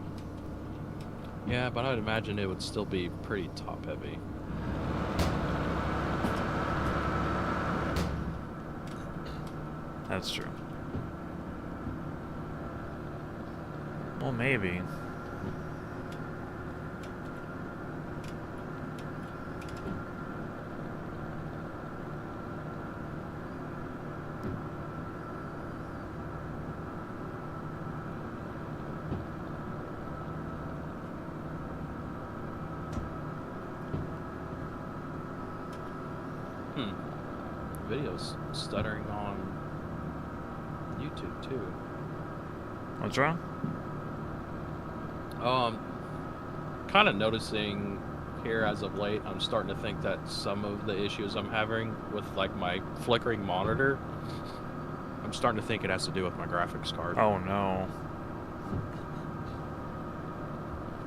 Yeah, but I'd imagine it would still be pretty top heavy. That's true. Well, maybe. Video's stuttering on YouTube too. What's wrong? Kind of noticing here as of late, I'm starting to think that some of the issues I'm having with like my flickering monitor, I'm starting to think it has to do with my graphics card. Oh no.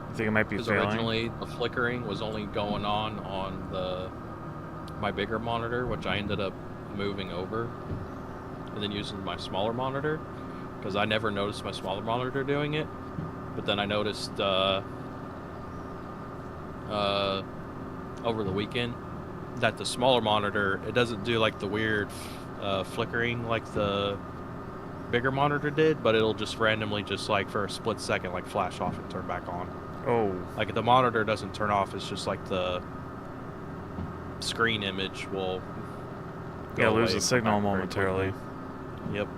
I think it might be Because failing. originally the flickering was only going on my bigger monitor, which I ended up moving over and then using my smaller monitor because I never noticed my smaller monitor doing it. But then I noticed over the weekend that the smaller monitor, it doesn't do like the weird flickering like the bigger monitor did, but it'll just randomly, just like for a split second, like flash off and turn back on. Oh. Like the monitor doesn't turn off, it's just like the screen image will Yeah, lose away the and signal come back very momentarily. quickly. Yep.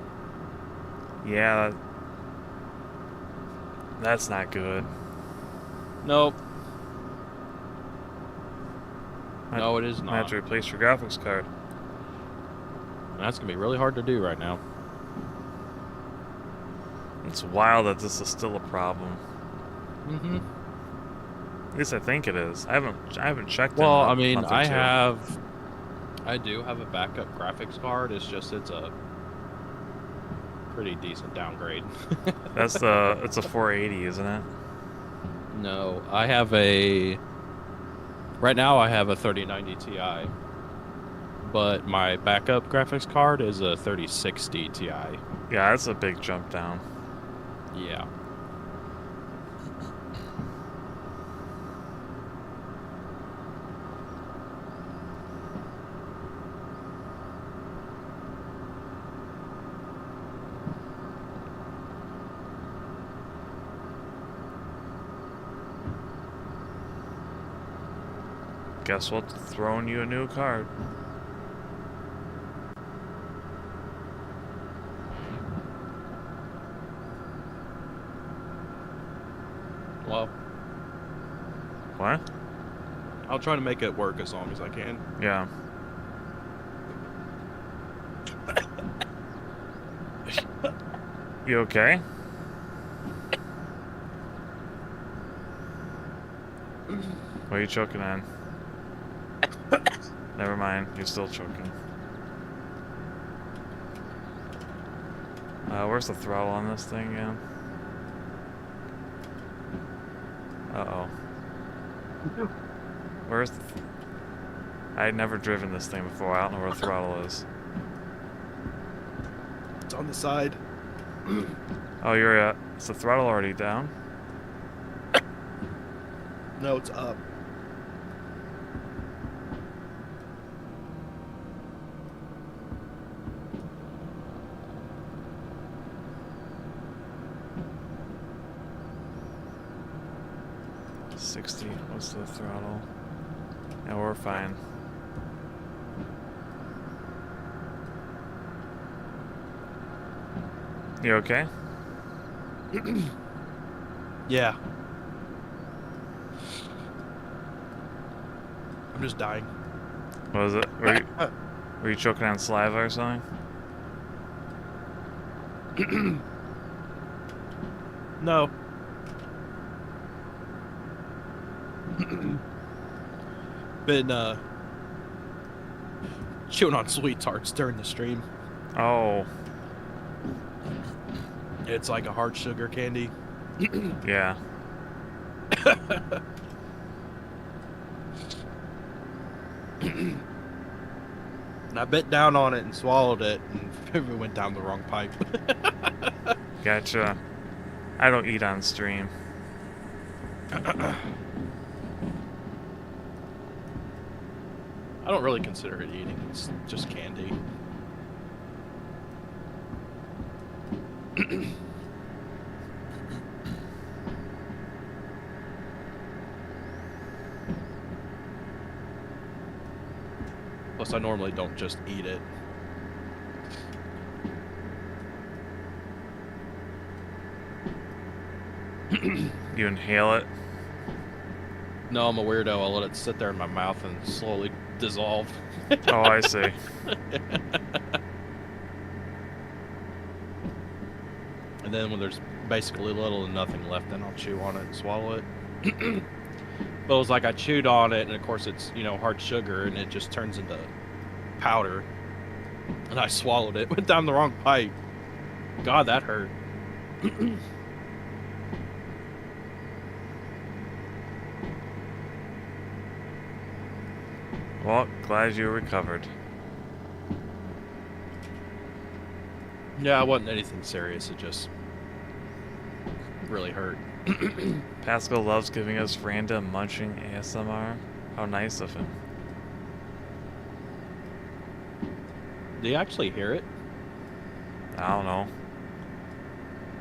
Yeah. That's not good. Nope. No, it is I have not. to replace your graphics card. That's gonna be really hard to do right now. It's wild that this is still a problem. Mm-hmm. At least I think it is. I haven't checked. Well, in a I mean, month or two. I do have a backup graphics card. It's just it's a pretty decent downgrade. It's a 480, isn't it? No, right now I have a 3090 Ti, but my backup graphics card is a 3060 Ti. Yeah, that's a big jump down. Yeah. Guess we'll throwing you a new card. Well, What? I'll try to make it work as long as I can. Yeah. You okay? What are you choking on? Never mind, you're still choking. Where's the throttle on this thing again? Uh-oh. Where's the... I had never driven this thing before. I don't know where the throttle is. It's on the side. Oh, is the throttle already down? No, it's up. What's the throttle? Yeah, we're fine. You okay? Yeah. I'm just dying. What was it? Were you choking on saliva or something? No. Been chewing on sweet tarts during the stream. Oh, It's like a hard sugar candy. yeah. And I bit down on it and swallowed it, and it went down the wrong pipe. Gotcha. I don't eat on stream. I don't really consider it eating. It's just candy. Plus, I normally don't just eat it. You inhale it. No, I'm a weirdo. I'll let it sit there in my mouth and slowly dissolve. Oh, I see. And then when there's basically little to nothing left, then I'll chew on it and swallow it. But it was like I chewed on it, and of course it's, you know, hard sugar, and it just turns into powder. And I swallowed it. Went down the wrong pipe. God, that hurt. Well, glad you recovered. Yeah, it wasn't anything serious. It just really hurt. Pascal loves giving us random munching ASMR. How nice of him. Do you actually hear it? I don't know.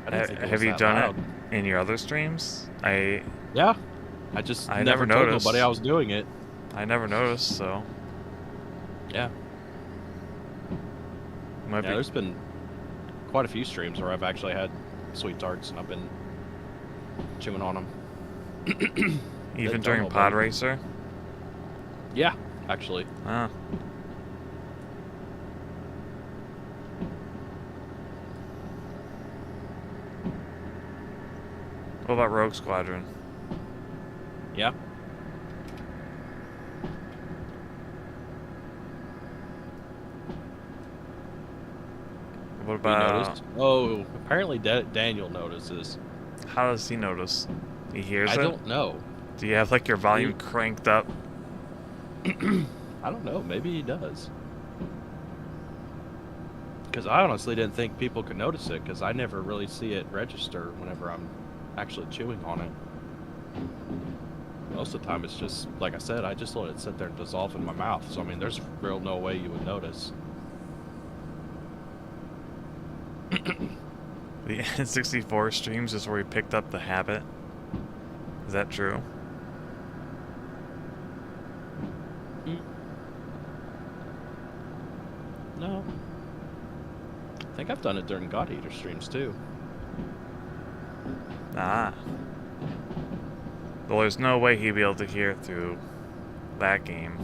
I didn't think it was Have you that done loud. it in your other streams? Yeah. I just I never never told noticed. nobody I was doing it. I never noticed, so Yeah. might Yeah, be. there's been quite a few streams where I've actually had sweet tarts and I've been chewing on them. Even don't during know Pod about it. Racer. Yeah, actually. Ah. What about Rogue Squadron? Yeah. What We about? noticed. Oh, apparently Daniel notices. How does he notice? He hears I it. don't know. Do you have like your volume cranked up? I don't know. Maybe he does. Because I honestly didn't think people could notice it, because I never really see it register whenever I'm actually chewing on it. Most of the time it's just, like I said, I just let it sit there and dissolve in my mouth. So, I mean, there's real no way you would notice. The N64 streams is where he picked up the habit. Is that true? No. I think I've done it during God Eater streams, too. Ah. Well, there's no way he'd be able to hear it through that game.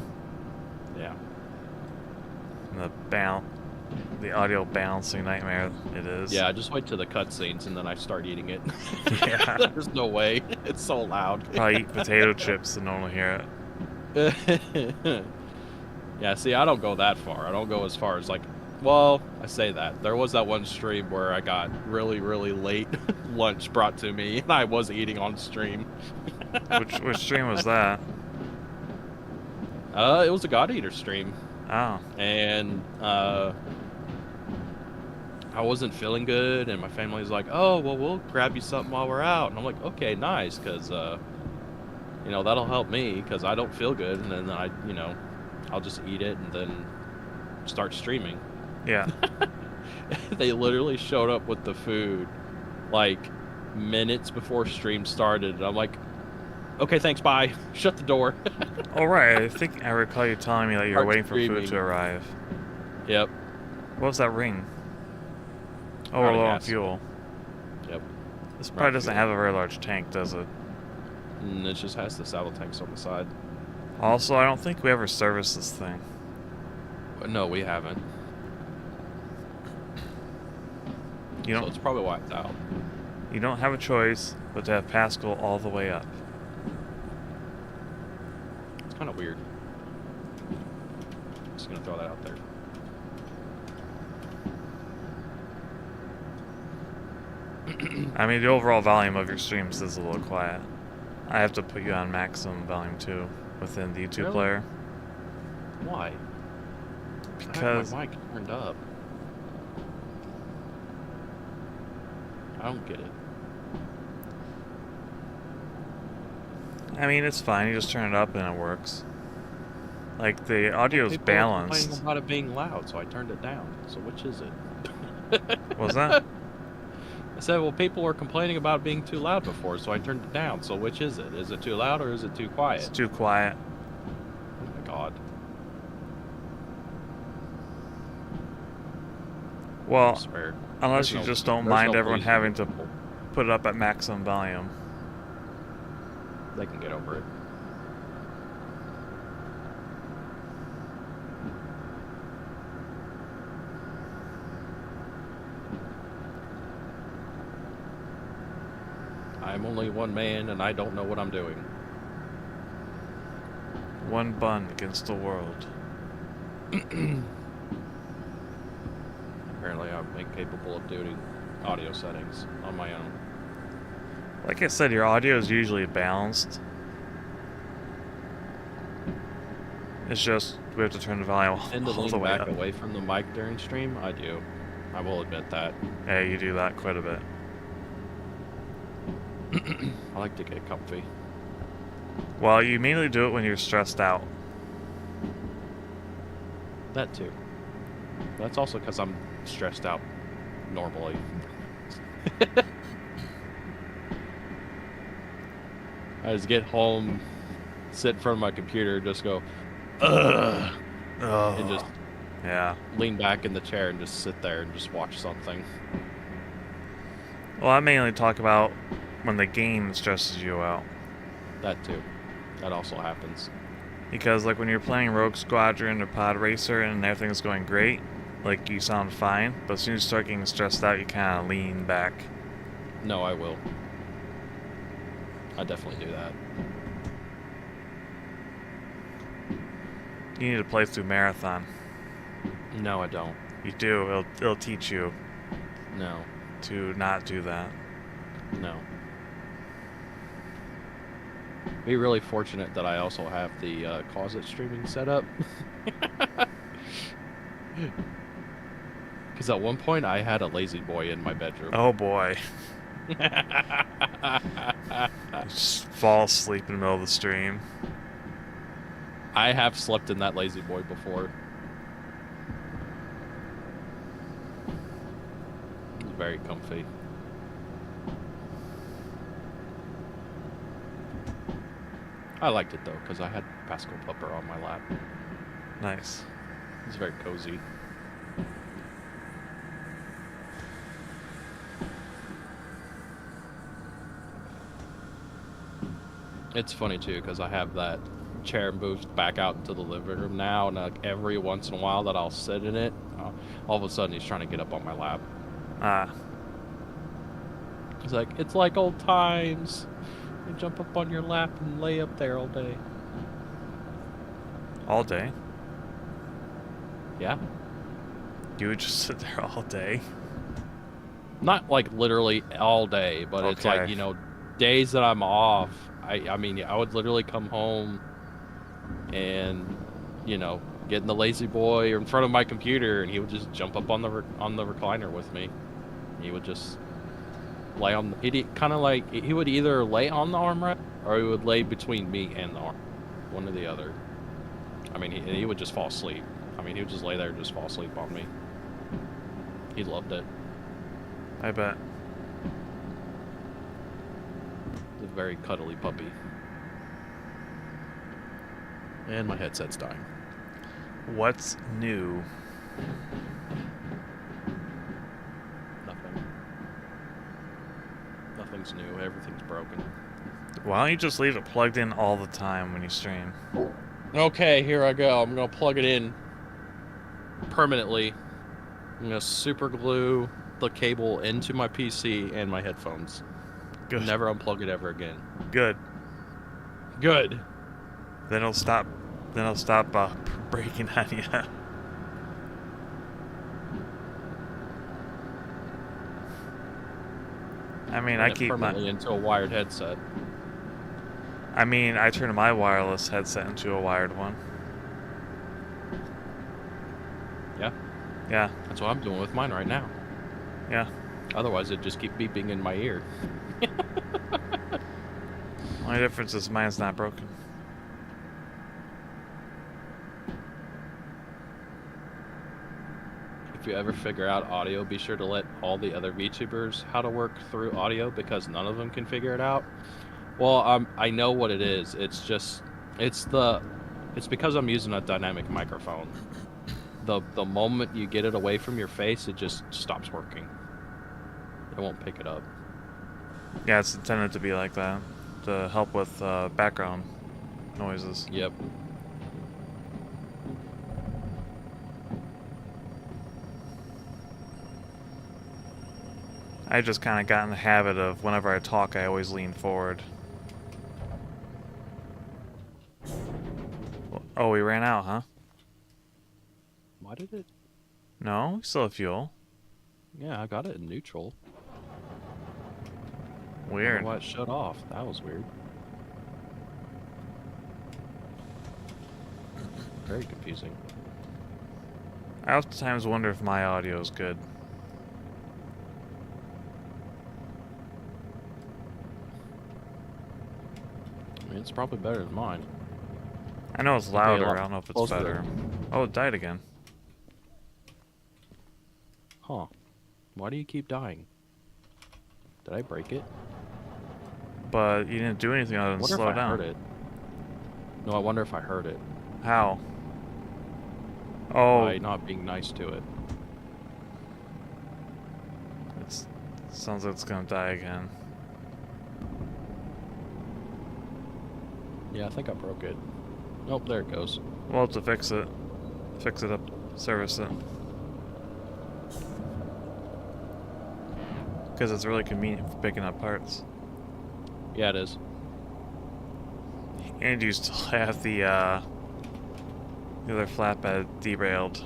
Yeah. And the audio balancing nightmare it is. Yeah, I just wait till the cutscenes and then I start eating it. Yeah. There's no way. It's so loud. Probably eat potato chips and no one will hear it. Yeah, see, I don't go that far. I don't go as far as, like, well, I say that. There was that one stream where I got really, really late lunch brought to me, and I was eating on stream. Which stream was that? It was a God Eater stream, Oh. and I wasn't feeling good, and my family was like, oh, well, we'll grab you something while we're out. And I'm like, okay, nice, because, you know, that'll help me, because I don't feel good, and then I'll just eat it and then start streaming. Yeah. They literally showed up with the food like minutes before stream started. And I'm like, okay, thanks, bye. Shut the door. All right. I think I recall you telling me that you were Start waiting for food streaming. to arrive. Yep. What was that ring? Oh, Out we're of low on gas. fuel. Yep. This Out probably of doesn't fuel. have a very large tank, does it? And it just has the saddle tanks on the side. Also, I don't think we ever serviced this thing. No, we haven't. You So don't. it's probably wiped out. You don't have a choice but to have Pascal all the way up. It's kind of weird. Just gonna throw that out there. I mean, the overall volume of your streams is a little quiet. I have to put you on maximum volume too within the DE2 Really? player. Why? Because I have my mic turned up. I don't get it. I mean, it's fine. You just turn it up and it works. Like, the audio's People were balanced. complaining about it being loud, so I turned it down. So which is it? What was that? I said, well, people were complaining about it being too loud before, so I turned it down. So which is it? Is it too loud or is it too quiet? It's too quiet. Oh my god. I Well, swear. unless There's you no- just don't there's mind no everyone pleasing having to people. put it up at maximum volume. They can get over it. I'm only one man and I don't know what I'm doing. One bun against the world. Apparently I'm incapable of doing audio settings on my own. Like I said, your audio is usually balanced. It's just we have to turn the volume Tend to all the lean way back up. away from the mic during stream? I do. I will admit that. Yeah, you do that quite a bit. I like to get comfy. Well, you mainly do it when you're stressed out. That too. That's also because I'm stressed out normally. I just get home, sit in front of my computer, just go, ugh, and just Yeah. lean back in the chair and just sit there and just watch something. Well, I mainly talk about when the game stresses you out. That too. That also happens. Because, like, when you're playing Rogue Squadron or Pod Racer and everything's going great, like, you sound fine, but as soon as you start getting stressed out, you kind of lean back. No, I will. I definitely do that. You need to play through Marathon. No, I don't. You do. It'll teach you No. to not do that. No. Be really fortunate that I also have the closet streaming set up. Because at one point I had a lazy boy in my bedroom. Oh boy. Just fall asleep in the middle of the stream. I have slept in that lazy boy before. It's very comfy. I liked it though, because I had Pascal Pupper on my lap. Nice. It's very cozy. It's funny too, because I have that chair moved back out into the living room now, and like every once in a while that I'll sit in it, all of a sudden he's trying to get up on my lap. Ah. He's like, it's like old times. You jump up on your lap and lay up there all day. All day? Yeah. You would just sit there all day? Not like literally all day, but it's like, Okay. you know, days that I'm off. I mean, I would literally come home and, you know, get in the lazy boy or in front of my computer, and he would just jump up on the recliner with me. He would just lay on. He'd kind of like he would either lay on the armrest or he would lay between me and the arm, one or the other. I mean, he would just fall asleep. I mean, he would just lay there and just fall asleep on me. He loved it. I bet. He's a very cuddly puppy. And my headset's dying. What's new? Nothing. Nothing's new. Everything's broken. Why don't you just leave it plugged in all the time when you stream? Okay, here I go. I'm gonna plug it in permanently. I'm gonna super glue the cable into my PC and my headphones. Good. Never unplug it ever again. Good. Good. Then it'll stop. Then it'll stop breaking on you. I mean, I keep permanently into a wired headset. I mean, I turned my wireless headset into a wired one. Yeah. Yeah. That's what I'm doing with mine right now. Yeah. Otherwise, it'd just keep beeping in my ear. Only difference is mine's not broken. If you ever figure out audio, be sure to let all the other VTubers how to work through audio because none of them can figure it out. Well, I know what it is. It's because I'm using a dynamic microphone. The moment you get it away from your face, it just stops working. It won't pick it up. Yeah, it's intended to be like that, to help with background noises. Yep. I just kind of got in the habit of whenever I talk, I always lean forward. Oh, we ran out, huh? Why did it? No, we still have fuel. Yeah, I got it in neutral. I Weird. don't know why it shut off. That was weird. Very confusing. I oftentimes wonder if my audio is good. I mean, it's probably better than mine. I know it's Okay, a louder, lot I don't know if it's closer. better. Oh, it died again. Huh. Why do you keep dying? Did I break it? But you didn't do anything other I than wonder slow if I down. heard it. No, I wonder if I heard it. How? Oh, By not being nice to it. it sounds like it's gonna die again. Yeah, I think I broke it. Nope, there it goes. We'll have to fix it. Fix it up. Service it. Because it's really convenient for picking up parts. Yeah, it is. And you still have the other flatbed derailed.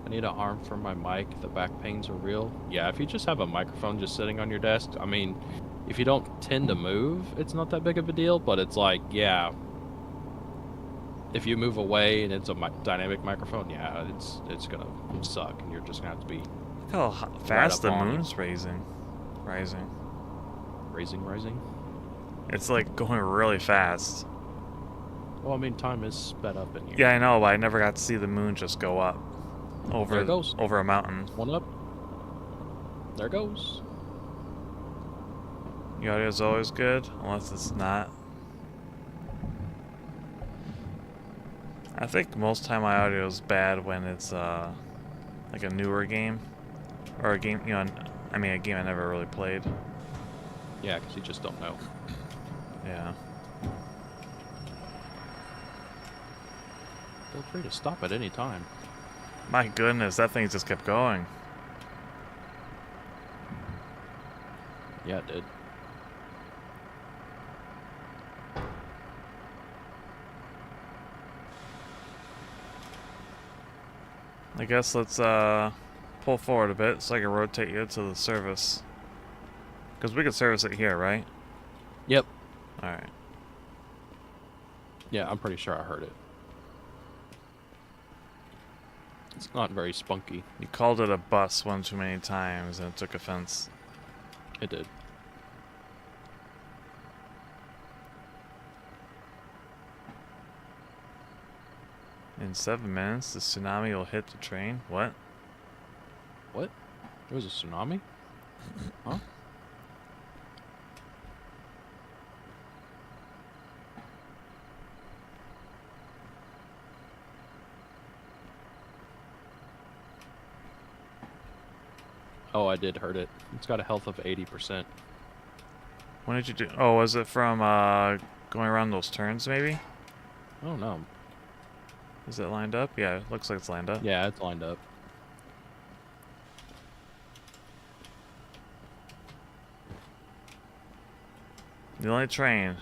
I need an arm for my mic. The back pains are real. Yeah, if you just have a microphone just sitting on your desk, I mean, if you don't tend to move, it's not that big of a deal, but it's like, yeah. If you move away and it's a dynamic microphone, yeah, it's gonna suck, and you're just gonna have to be Look how fast the up on it. moon's rising. rising. It's like going really fast. Well, I mean, time is sped up in here. Yeah, I know, but I never got to see the moon just go up over There it goes. over a mountain. One up. There it goes. The audio's always good, unless it's not. I think most time my audio is bad when it's like a newer game, or a game, I mean a game I never really played. Yeah, because you just don't know. Yeah. Feel free to stop at any time. My goodness, that thing just kept going. Yeah, it did. I guess let's pull forward a bit so I can rotate you to the service. Because we could service it here, right? Yep. Alright. Yeah, I'm pretty sure I heard it. It's not very spunky. You called it a bus one too many times and it took offense. It did. In 7 minutes, the tsunami will hit the train. What? What? There was a tsunami? Huh? Oh, I did hurt it. It's got a health of 80%. When did you do? Oh, was it from going around those turns? Maybe. I don't know. Is it lined up? Yeah, it looks like it's lined up. Yeah, it's lined up. The only train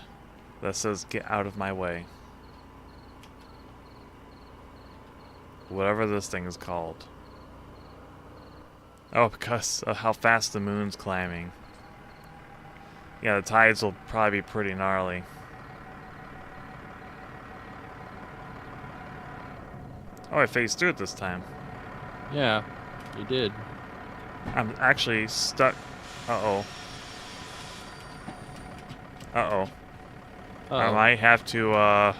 that says "Get out of my way." Whatever this thing is called. Oh, because of how fast the moon's climbing. Yeah, the tides will probably be pretty gnarly. Oh, I phased through it this time. Yeah, you did. I'm actually stuck. Uh-oh. Uh-oh. I might have to, I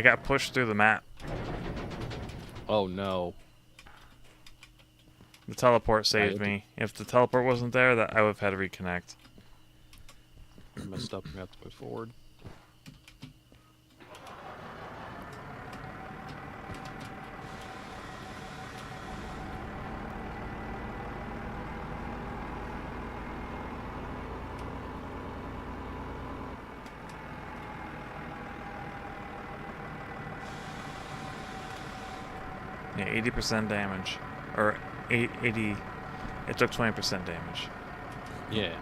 got pushed through the map. Oh no. The teleport saved me. If the teleport wasn't there, that I would have had to reconnect. Messed up and got to move forward. Yeah, 80% damage. Or 80... It took 20% damage. Yeah.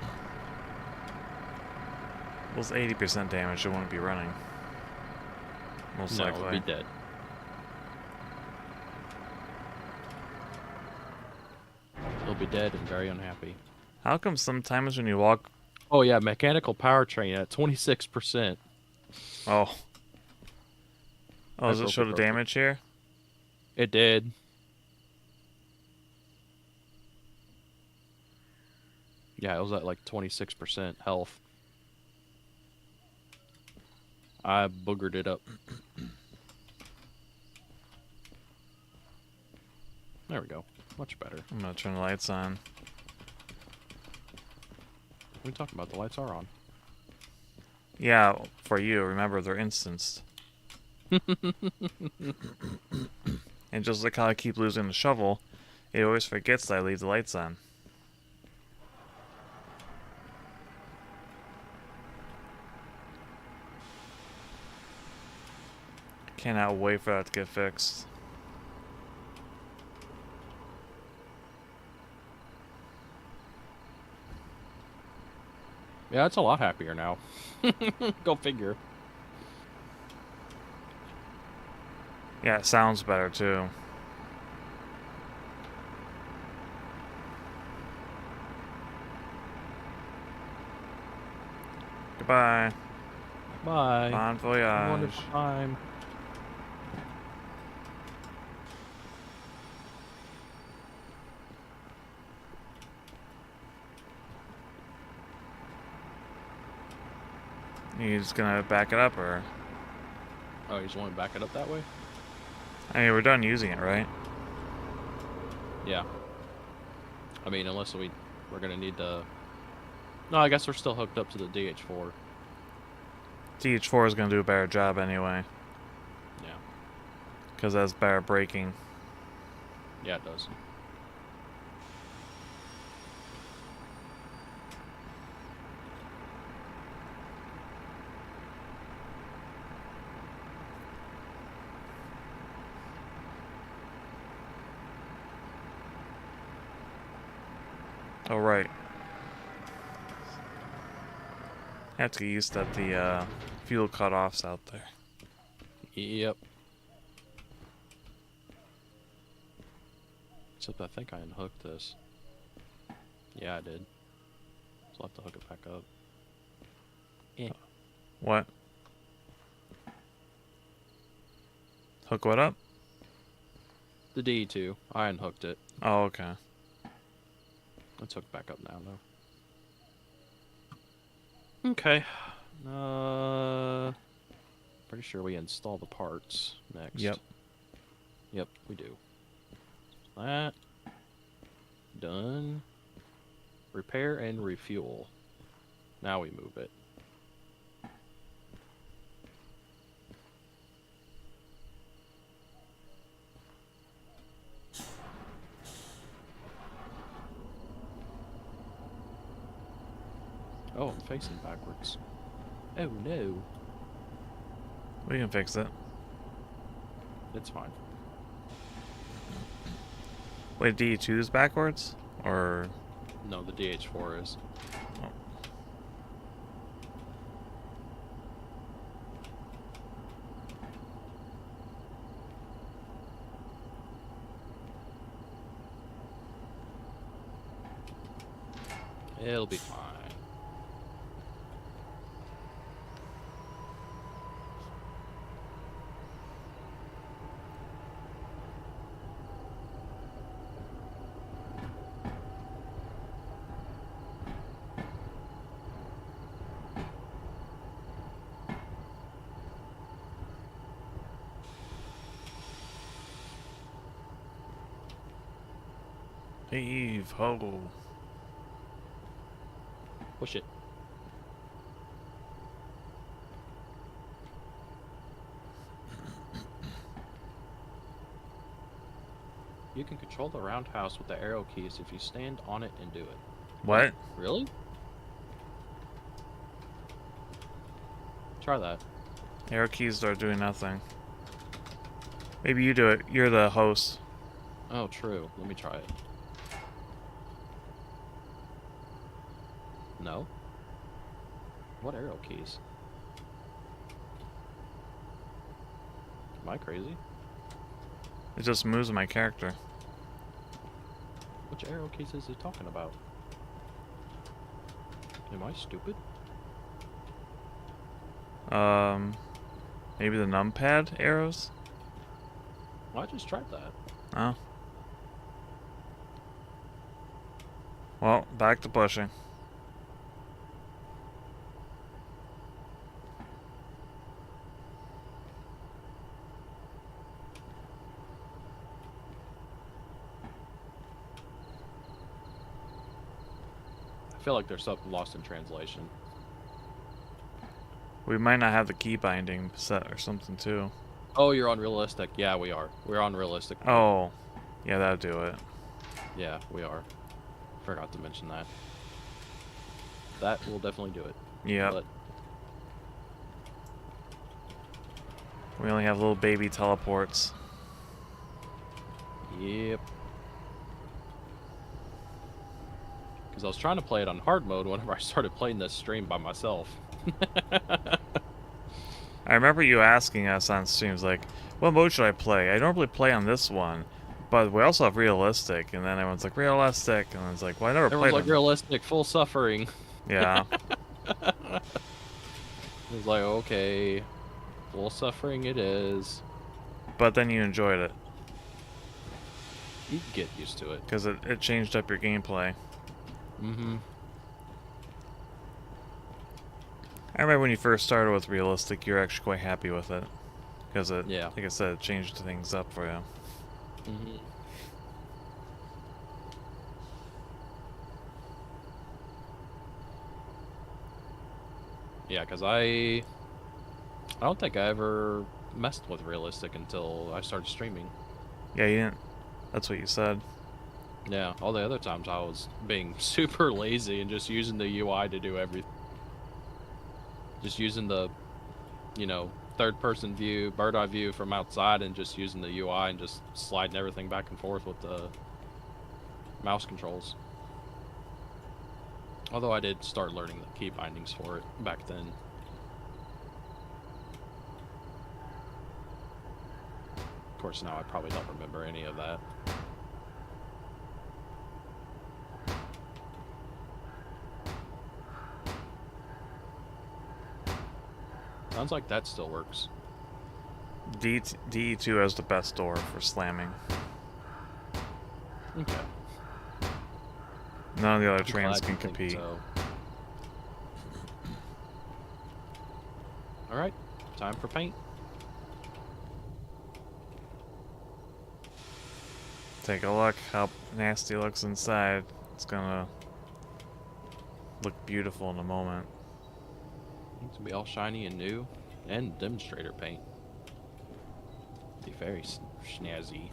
If it was 80% damage, it wouldn't be running. Most No, likely. it'd be dead. It'll be dead and very unhappy. How come sometimes when you walk... Oh yeah, mechanical powertrain at 26%. Oh. Oh, does it broke show it, the broke it. damage here? It did. Yeah, it was at like 26% health. I boogered it up. There we go. Much better. I'm gonna turn the lights on. What are we talking about? The lights are on. Yeah, for you. Remember, they're instanced. And just like how I keep losing the shovel, it always forgets that I leave the lights on. Cannot wait for that to get fixed. Yeah, it's a lot happier now. Go figure. Yeah, it sounds better too. Goodbye. Bye. Bon Have a voyage. wonderful time. You just gonna back it up, or? Oh, you just want to back it up that way? I mean, we're done using it, right? Yeah. I mean, unless we're gonna need to... No, I guess we're still hooked up to the DH4. DH4 is gonna do a better job anyway, Yeah. because that's better braking. Yeah, it does. Oh, right. I have to get used to the fuel cutoffs out there. Yep. Except I think I unhooked this. Yeah, I did. So I'll have to hook it back up. Yeah. What? Hook what up? The DE2. I unhooked it. Oh, okay. Let's hook back up now, though. Okay. Pretty sure we install the parts next. Yep. Yep, we do. That. Done. Repair and refuel. Now we move it. facing backwards. Oh no. We can fix it. It's fine. Wait, DE2 is backwards? Or... No, the DH4 is. Oh. It'll be fine. Heave ho. Push it. You can control the roundhouse with the arrow keys if you stand on it and do it. What? Really? Try that. Arrow keys are doing nothing. Maybe you do it. You're the host. Oh, true. Let me try it. No? What arrow keys? Am I crazy? It just moves my character. Which arrow keys is he talking about? Am I stupid? Maybe the numpad arrows? Well, I just tried that. Oh. Well, back to pushing. I feel like there's something lost in translation. We might not have the key binding set or something too. Oh, you're on realistic. Yeah, we are. We're on realistic. Oh. Yeah, that'll do it. Yeah, we are. Forgot to mention that. That will definitely do it. Yep. But We only have little baby teleports. yep. Because I was trying to play it on hard mode whenever I started playing this stream by myself. I remember you asking us on streams, like, what mode should I play? I normally play on this one, but we also have realistic, and then everyone's like, realistic, and it's like, well, I never Everyone's played like them. realistic, full suffering. Yeah. It's like, okay, full suffering it is. But then you enjoyed it, You can get used to it. because it changed up your gameplay. Mm-hmm. I remember when you first started with realistic, you were actually quite happy with it. Because it, Yeah. like I said, it changed things up for you. Mm-hmm. Yeah, because I don't think I ever messed with realistic until I started streaming. Yeah, you didn't. That's what you said. Yeah, all the other times I was being super lazy and just using the UI to do everything. Just using the, third-person view, bird-eye view from outside, and just using the UI and just sliding everything back and forth with the mouse controls. Although I did start learning the key bindings for it back then. Of course, now I probably don't remember any of that. Sounds like that still works. DE2 has the best door for slamming. Okay. None of the other I'm trains glad can you think compete. so. Alright, time for paint. Take a look how nasty it looks inside. It's gonna look beautiful in a moment. It's gonna be all shiny and new, and demonstrator paint. Be very snazzy.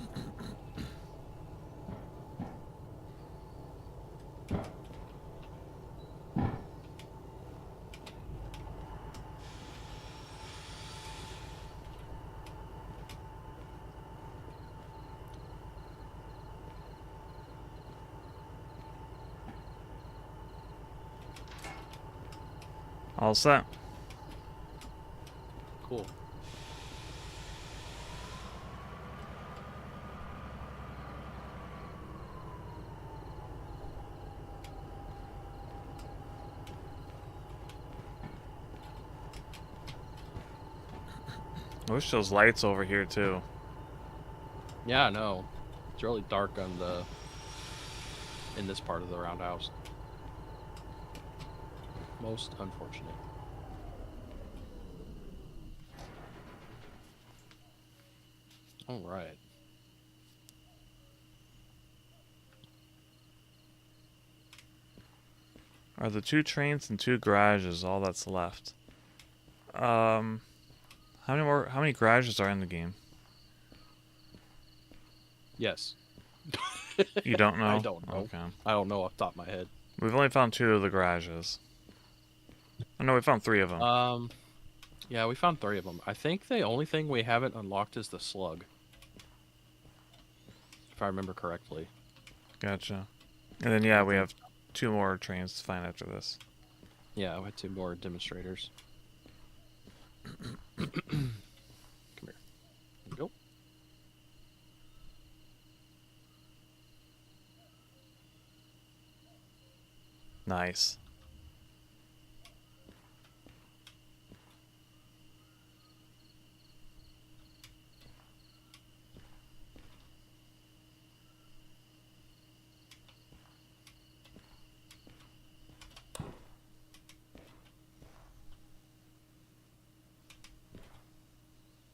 All set. Cool. I wish those lights over here too. Yeah, I know. It's really dark on in this part of the roundhouse. Most unfortunate. All right. Are the 2 trains and 2 garages all that's left? How many garages are in the game? Yes. You don't know? I don't know. Okay. I don't know off the top of my head. We've only found 2 of the garages. Oh no, we found 3 of them. Yeah, we found 3 of them. I think the only thing we haven't unlocked is the slug. If I remember correctly. Gotcha. And then yeah, we have 2 more trains to find after this. Yeah, we had 2 more demonstrators. Come here. There we go. Nice.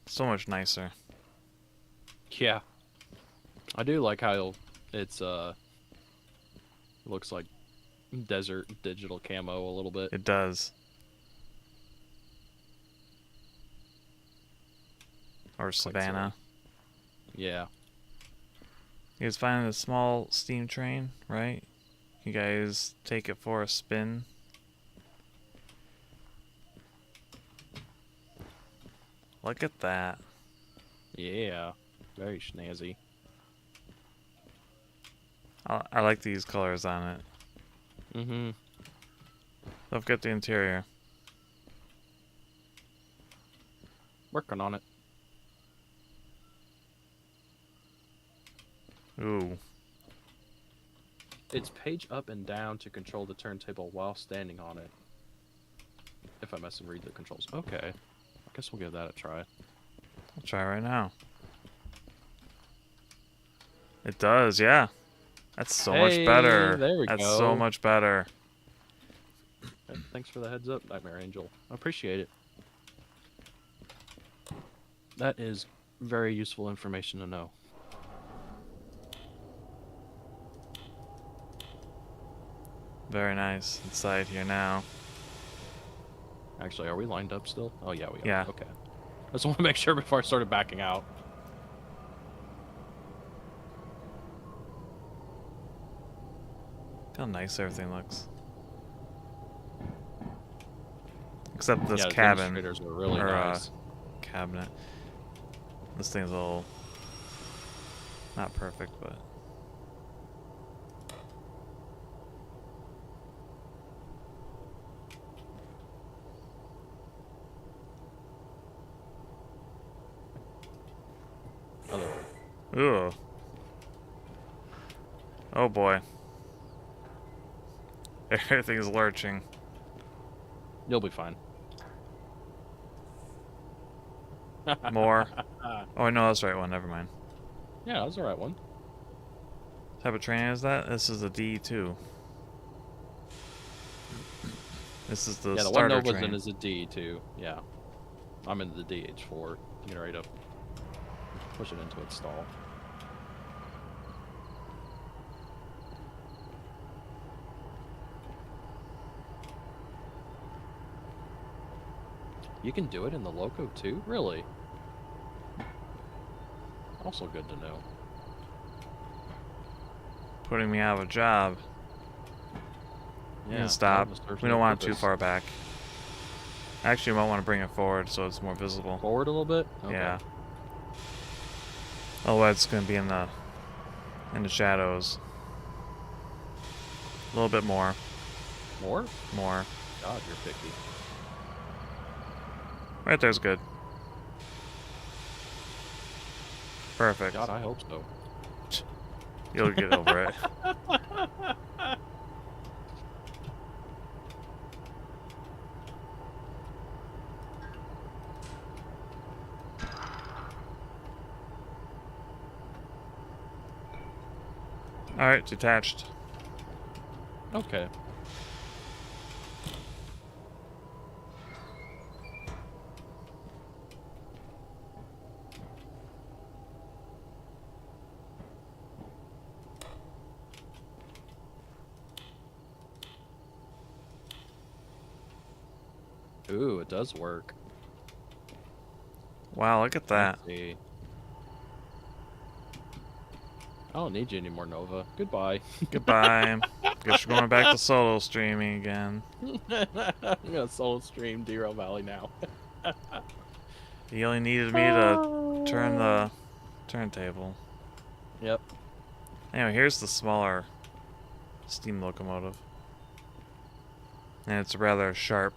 So much nicer. Yeah. I do like how it's looks like desert digital camo a little bit. It does. Or Savannah. Yeah. You guys finding a small steam train, right? You guys take it for a spin. Look at that. Yeah. Very snazzy. I like these colors on it. Mm-hmm. Don't forget the interior. Working on it. Ooh. It's page up and down to control the turntable while standing on it. If I mess and read the controls. Okay. I guess we'll give that a try. I'll try right now. It does, yeah. That's so much better. There we That's go. so much better. Thanks for the heads up, Nightmare Angel. I appreciate it. That is very useful information to know. Very nice. Inside here now. Actually, are we lined up still? Oh, yeah, we are. Yeah. Okay. I just want to make sure before I started backing out. Look how nice everything looks. Except this Yeah, the cabin. demonstrators are really or, nice. Cabinet. This thing's a little... not perfect, but... Ugh. Oh boy. Everything's lurching. You'll be fine. More. Oh, no, that's the right one. Never mind. Yeah, that's the right one. What type of train is that? This is the DE2. This is the Yeah, the one starter Nova's train. in is a DE2. Yeah. I'm in the DH4. Getting ready to push it into its stall. You can do it in the Loco too? Really? Also good to know. Putting me out of a job. You Yeah, can stop. well, serves We no don't want it too purpose. far back. Actually, you might want to bring it forward so it's more visible. Forward a little bit? Okay. Yeah. Otherwise, it's going to be in the shadows. A little bit more. More? More. God, you're picky. Right there's good. Perfect. God, I hope so. You'll get over it. Alright, detached. Okay. Ooh, it does work. Wow, look at that. Let's see. I don't need you anymore, Nova. Goodbye. Goodbye. Guess you're going back to solo streaming again. I'm gonna solo stream Derail Valley now. He only needed me to turn the turntable. Yep. Anyway, here's the smaller steam locomotive. And it's a rather sharp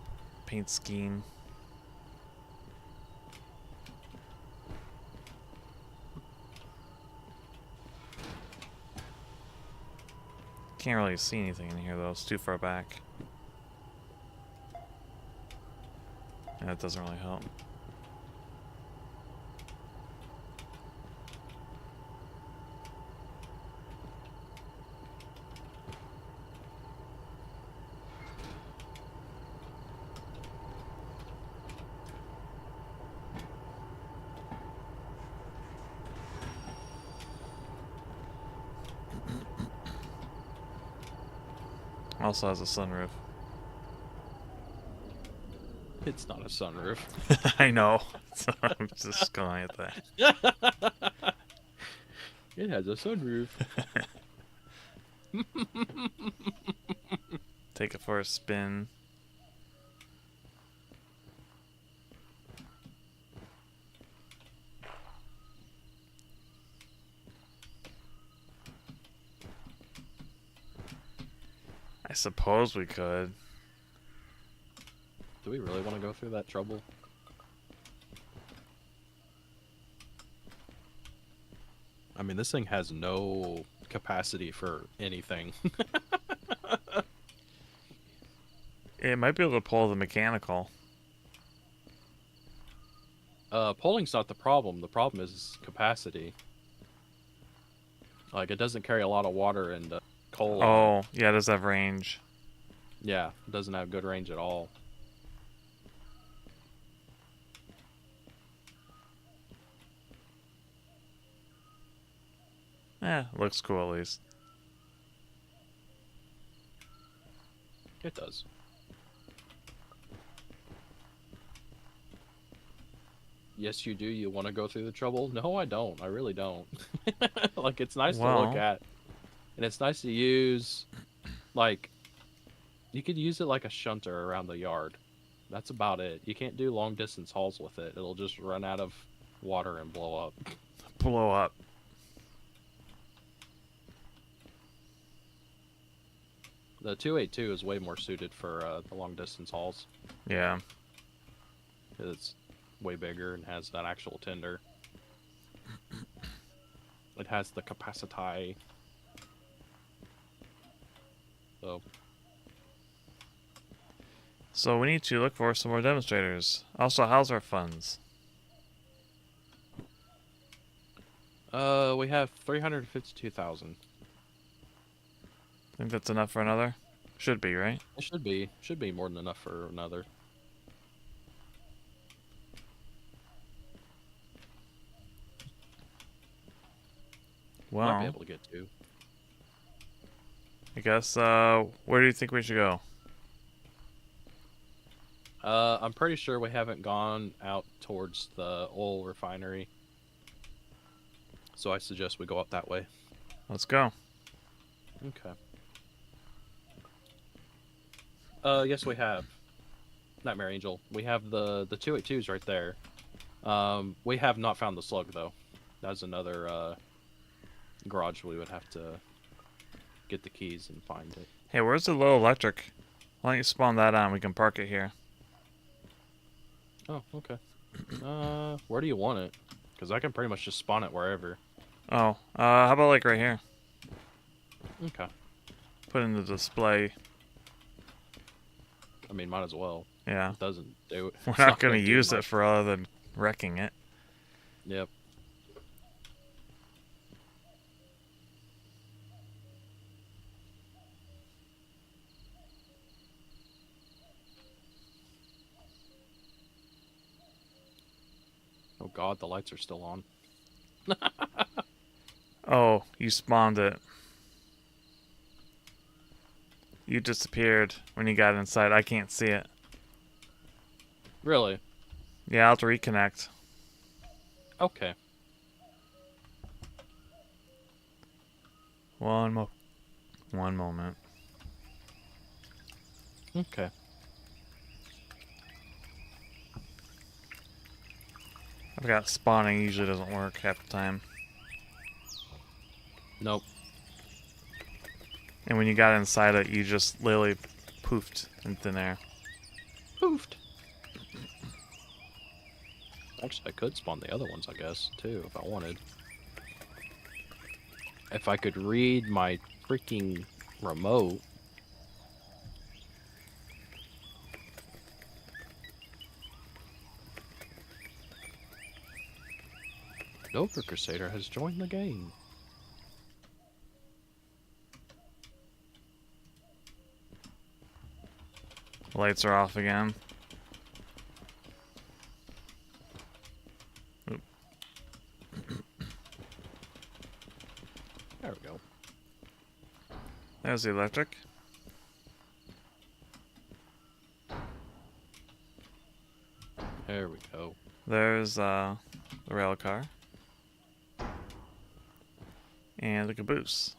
paint scheme. Can't really see anything in here though, it's too far back. And that doesn't really help. Also has a sunroof. It's not a sunroof. I know. So I'm just going at that. It has a sunroof. Take it for a spin. I suppose we could. Do we really want to go through that trouble? I mean, this thing has no capacity for anything. It might be able to pull the mechanical. Pulling's not the problem. The problem is capacity. Like, it doesn't carry a lot of water and coal. Oh, yeah, it does have range. Yeah, it doesn't have good range at all. Looks cool at least. It does. Yes, you do. You want to go through the trouble? No, I don't. I really don't. Like, it's nice to look Well. at. And it's nice to use, like, you could use it like a shunter around the yard. That's about it. You can't do long distance hauls with it. It'll just run out of water and blow up. Blow up. The 282 is way more suited for the long distance hauls. Yeah. It's way bigger and has that actual tender. It has the capacity. So we need to look for some more demonstrators. Also, how's our funds? We have 352,000. Think that's enough for another? Should be, right? It should be more than enough for another. Well, Might be able to get two. I guess, where do you think we should go? I'm pretty sure we haven't gone out towards the oil refinery. So I suggest we go up that way. Let's go. Okay. Yes, we have. Nightmare Angel. We have the 282s right there. We have not found the slug, though. That's another, garage we would have to get the keys and find it. Hey, where's the low electric? Why don't you spawn that on? We can park it here. Oh, okay. Where do you want it? Because I can pretty much just spawn it wherever. Oh, how about like right here? Okay. Put in the display. I mean, might as well. Yeah. It doesn't do it. We're It's not going to do use it much. for other than wrecking it. Yep. Oh god, the lights are still on. Oh, you spawned it. You disappeared when you got inside. I can't see it. Really? Yeah, I'll have to reconnect. Okay. One moment. Okay. I forgot spawning usually doesn't work half the time. Nope. And when you got inside it, you just literally poofed in thin air. Poofed. Actually, I could spawn the other ones, I guess, too, if I wanted. If I could read my freaking remote. Nova Crusader has joined the game. Lights are off again. Oop. There we go. There's the electric. There we go. There's the rail car. And the caboose.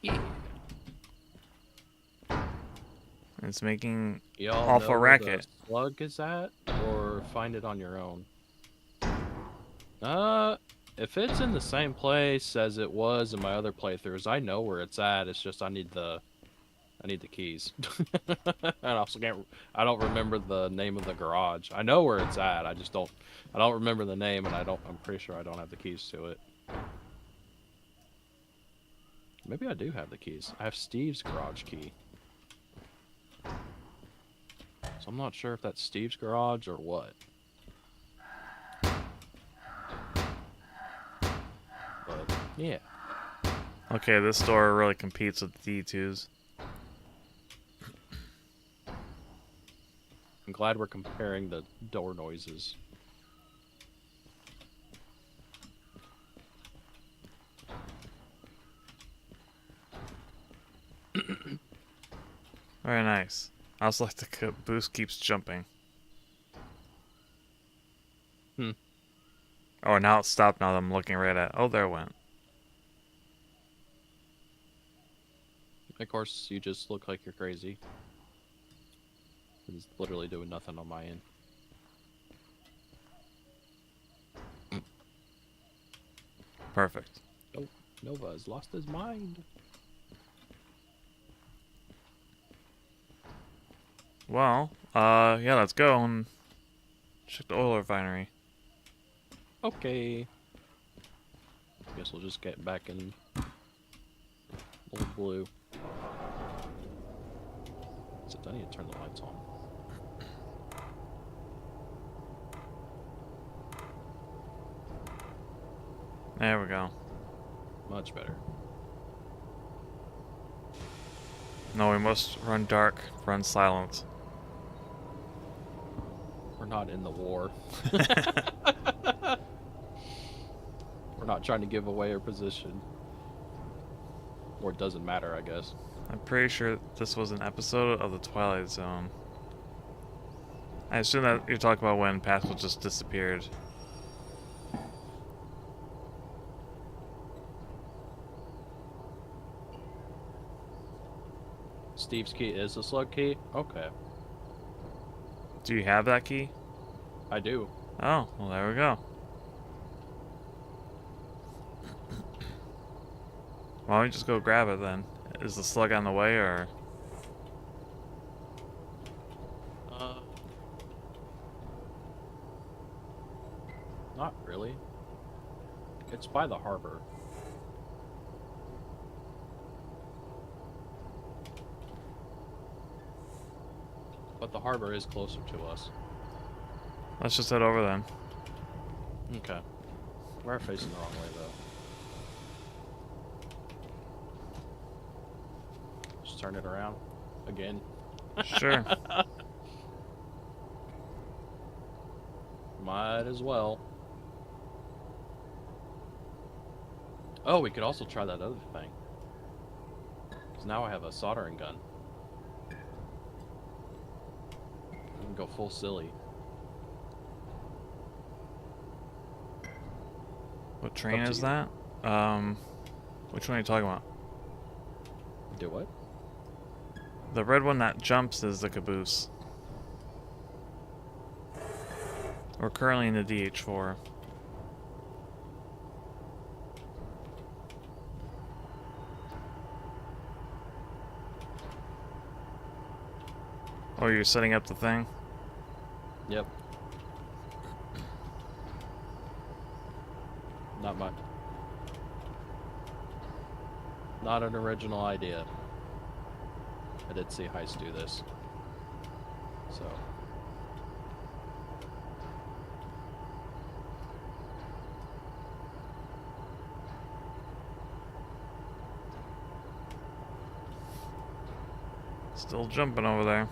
Yeah. It's making Y'all awful know where racket. the slug is at, or find it on your own? If it's in the same place as it was in my other playthroughs, I know where it's at. It's just I need the keys. And I also I don't remember the name of the garage. I know where it's at. I don't remember the name, and I'm pretty sure I don't have the keys to it. Maybe I do have the keys. I have Steve's garage key. So I'm not sure if that's Steve's garage or what. But, yeah. Okay, this store really competes with the DE2s. I'm glad we're comparing the door noises. Very nice. I also like the caboose keeps jumping. Hmm. Oh, now it's stopped now that I'm looking right at. Oh, there it went. Of course, you just look like you're crazy. It's literally doing nothing on my end. Perfect. Oh, Nova has lost his mind. Well, yeah, let's go and check the oil refinery. Okay. Guess we'll just get back in Old Blue. Except I need to turn the lights on. There we go. Much better. No, we must run dark, run silent. We're not in the war. We're not trying to give away our position. Or it doesn't matter, I guess. I'm pretty sure this was an episode of the Twilight Zone. I assume that you're talking about when Pascal just disappeared. Steve's key is the slug key? Okay. Do you have that key? I do. Oh, well, there we go. Why don't we just go grab it then? Is the slug on the way, or? Not really. It's by the harbor. But the harbor is closer to us. Let's just head over then. Okay. We're facing the wrong way, though. Just turn it around. Again. Sure. Might as well. Oh, we could also try that other thing. Because now I have a soldering gun. I can go full silly. What train Up to is you. that? Which one are you talking about? Do what? The red one that jumps is the caboose. We're currently in the DH4. Oh, you're setting up the thing? Yep. Not much. Not an original idea. I did see Heist do this. So. Still jumping over there.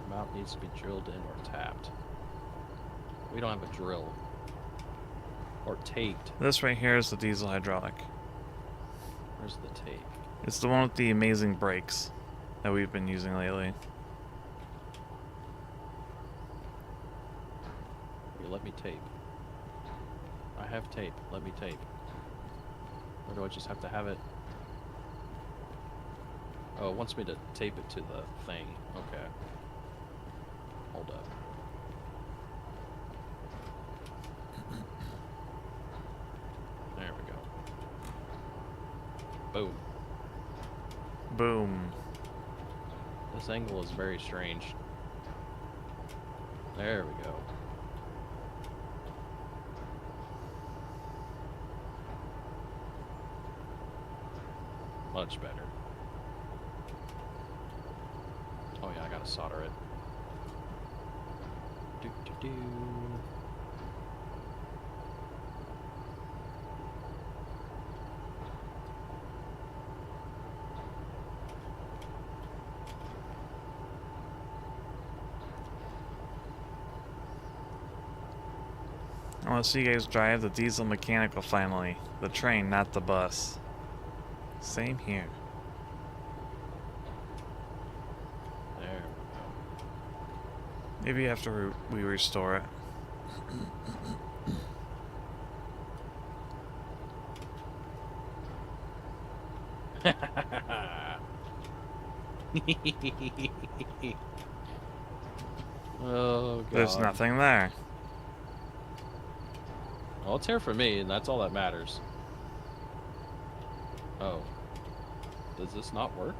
Mount needs to be drilled in or tapped. We don't have a drill. Or taped. This right here is the diesel hydraulic. Where's the tape? It's the one with the amazing brakes that we've been using lately. You let me tape. I have tape. Let me tape. Or do I just have to have it? Oh, it wants me to tape it to the thing. Okay. Hold up. There we go. Boom. Boom. This angle is very strange. There we go. Much better. Oh yeah, I gotta solder it. Do do do. I want to see you guys drive the diesel mechanical finally. The train, not the bus. Same here. There Maybe after we restore it. we go. Oh god. There's nothing there. Well, it's here for me, and that's all that matters. Oh. Does this not work?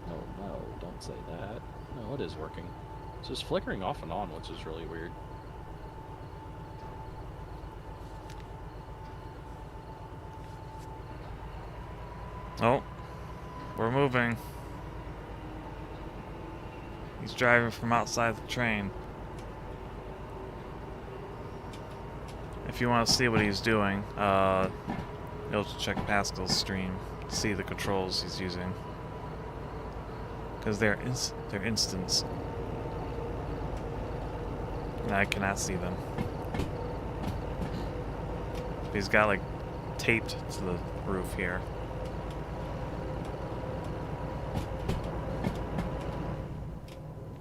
Oh no, don't say that. No, it is working. It's just flickering off and on, which is really weird. Oh, we're moving. He's driving from outside the train. If you want to see what he's doing, you'll have to check Pascal's stream to see the controls he's using. Because they're instants. And I cannot see them. He's got like taped to the roof here.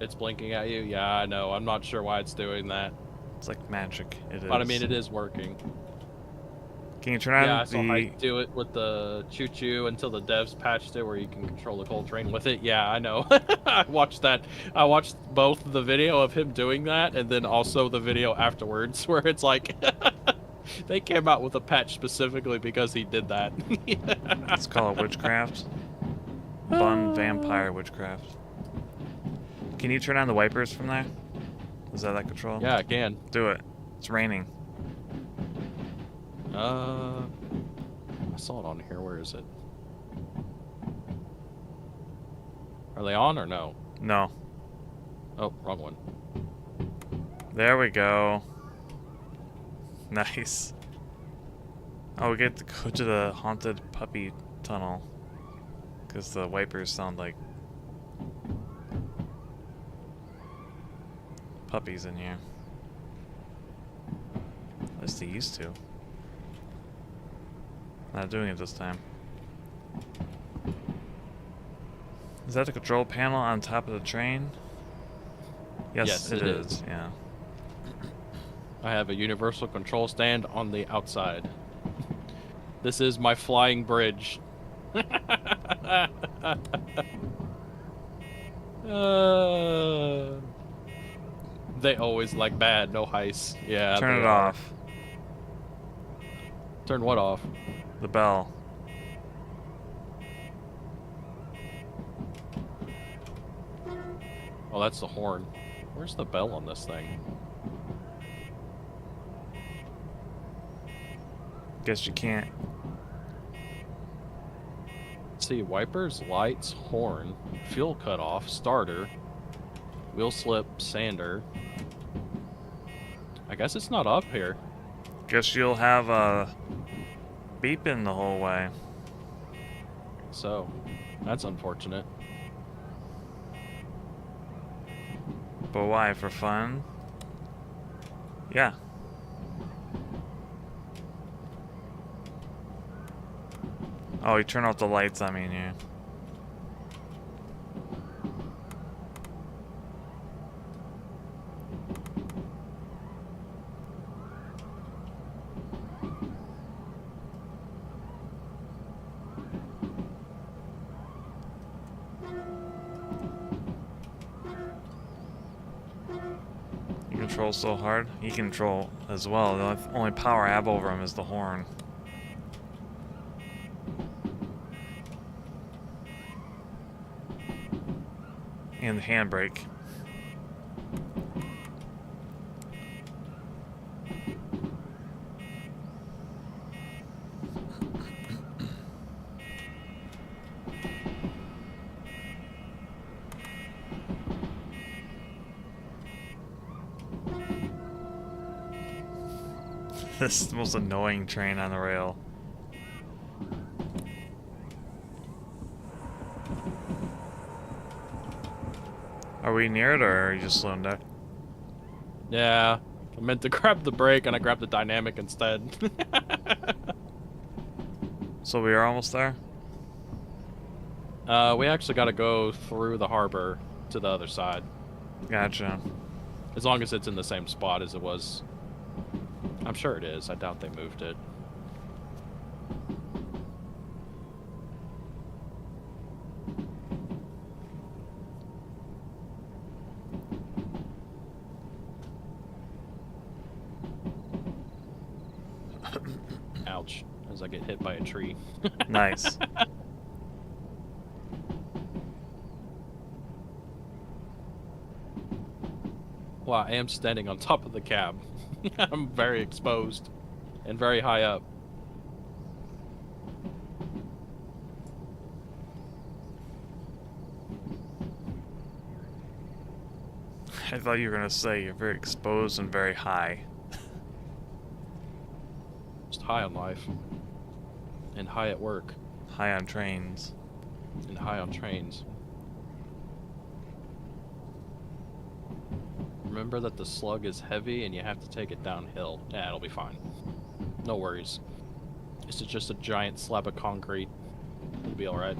It's blinking at you? Yeah, I know. I'm not sure why it's doing that. It's like magic. It is. But I mean, it is working. Can you turn on Yeah, so the... I do it with the choo-choo until the devs patched it where you can control the coal train with it. Yeah, I know. I watched that. I watched both the video of him doing that and then also the video afterwards where it's like they came out with a patch specifically because he did that. Let's call it witchcraft. Bun vampire witchcraft. Can you turn on the wipers from there? Is that control? Yeah, I can. Do it. It's raining. I saw it on here. Where is it? Are they on or no? No. Oh, wrong one. There we go. Nice. Oh, we get to go to the haunted puppy tunnel. Because the wipers sound like puppies in here. At least they used to. Not doing it this time. Is that the control panel on top of the train? Yes, it is. Yeah. I have a universal control stand on the outside. This is my flying bridge. They always like bad, no heist. Yeah. Turn it are. off. Turn what off? The bell. Oh, that's the horn. Where's the bell on this thing? Guess you can't. Let's see, wipers, lights, horn, fuel cutoff, starter, wheel slip, sander. I guess it's not up here. Guess you'll have a beeping the whole way. So, that's unfortunate. But why? For fun? Yeah. Oh, you turn off the lights, I mean, yeah. You control so hard. He control as well. The only power I have over him is the horn. And the handbrake. This is the most annoying train on the rail. Are we near it, or are you just slowing down? Yeah, I meant to grab the brake and I grabbed the dynamic instead. So we are almost there? We actually got to go through the harbor to the other side. Gotcha. As long as it's in the same spot as it was. I'm sure it is. I doubt they moved it. Ouch. As I get hit by a tree. Nice. Well, I am standing on top of the cab. I'm very exposed and very high up. I thought you were gonna say you're very exposed and very high. Just high on life. And high at work. High on trains. And high on trains. Remember that the slug is heavy and you have to take it downhill. Yeah, it'll be fine. No worries. This is just a giant slab of concrete. It'll be alright.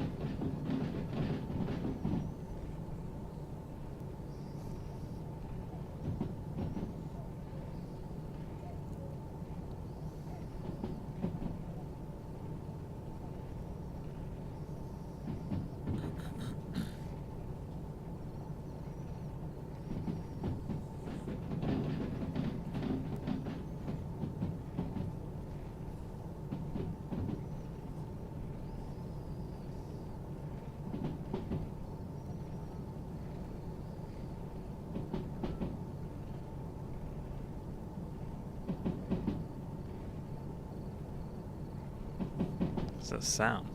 What's that sound?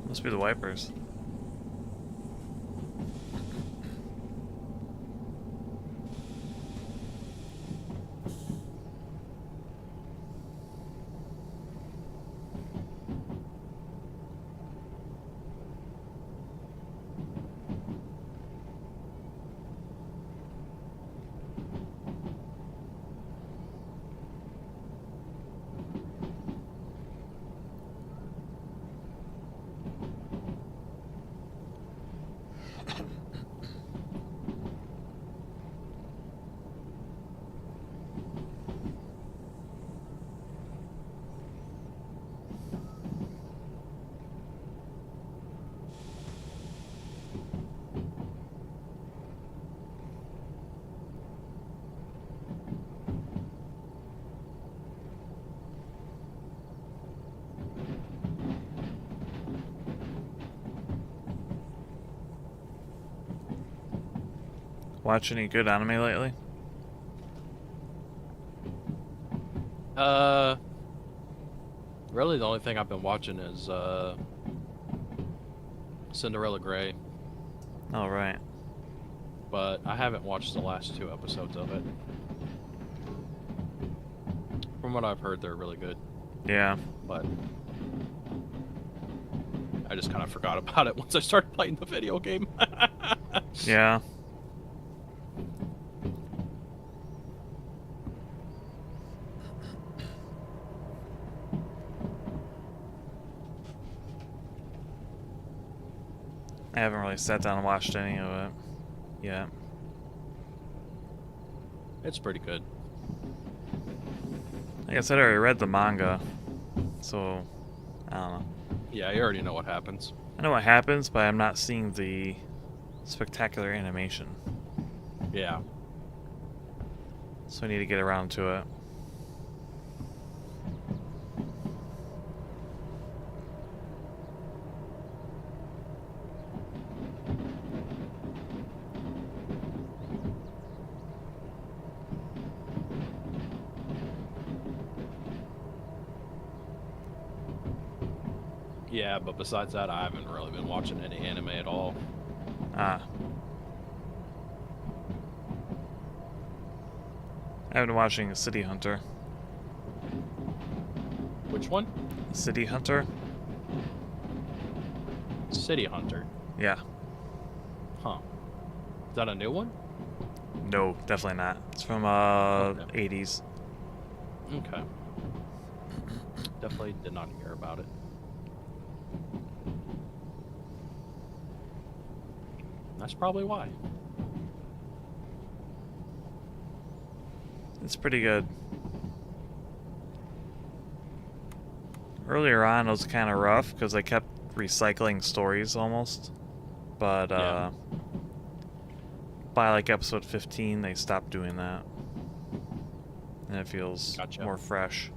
Must be the wipers. Watch any good anime lately? Really the only thing I've been watching is Cinderella Grey, Oh, right. but I haven't watched the last 2 episodes of it. From what I've heard, they're really good, Yeah. but I just kind of forgot about it once I started playing the video game. Yeah. I haven't really sat down and watched any of it yet. It's pretty good. Like I said, I already read the manga, so I don't know. Yeah, you already know what happens. I know what happens, but I'm not seeing the spectacular animation, Yeah. so I need to get around to it. Yeah, but besides that, I haven't really been watching any anime at all. Ah. I've been watching City Hunter. Which one? City Hunter? City Hunter. Yeah. Huh. Is that a new one? No, definitely not. It's from Okay. 80s. Okay. Definitely did not hear about it. That's probably why. It's pretty good. Earlier on, it was kind of rough because I kept recycling stories almost. But Yeah. by like episode 15, they stopped doing that. And it feels Gotcha. more fresh.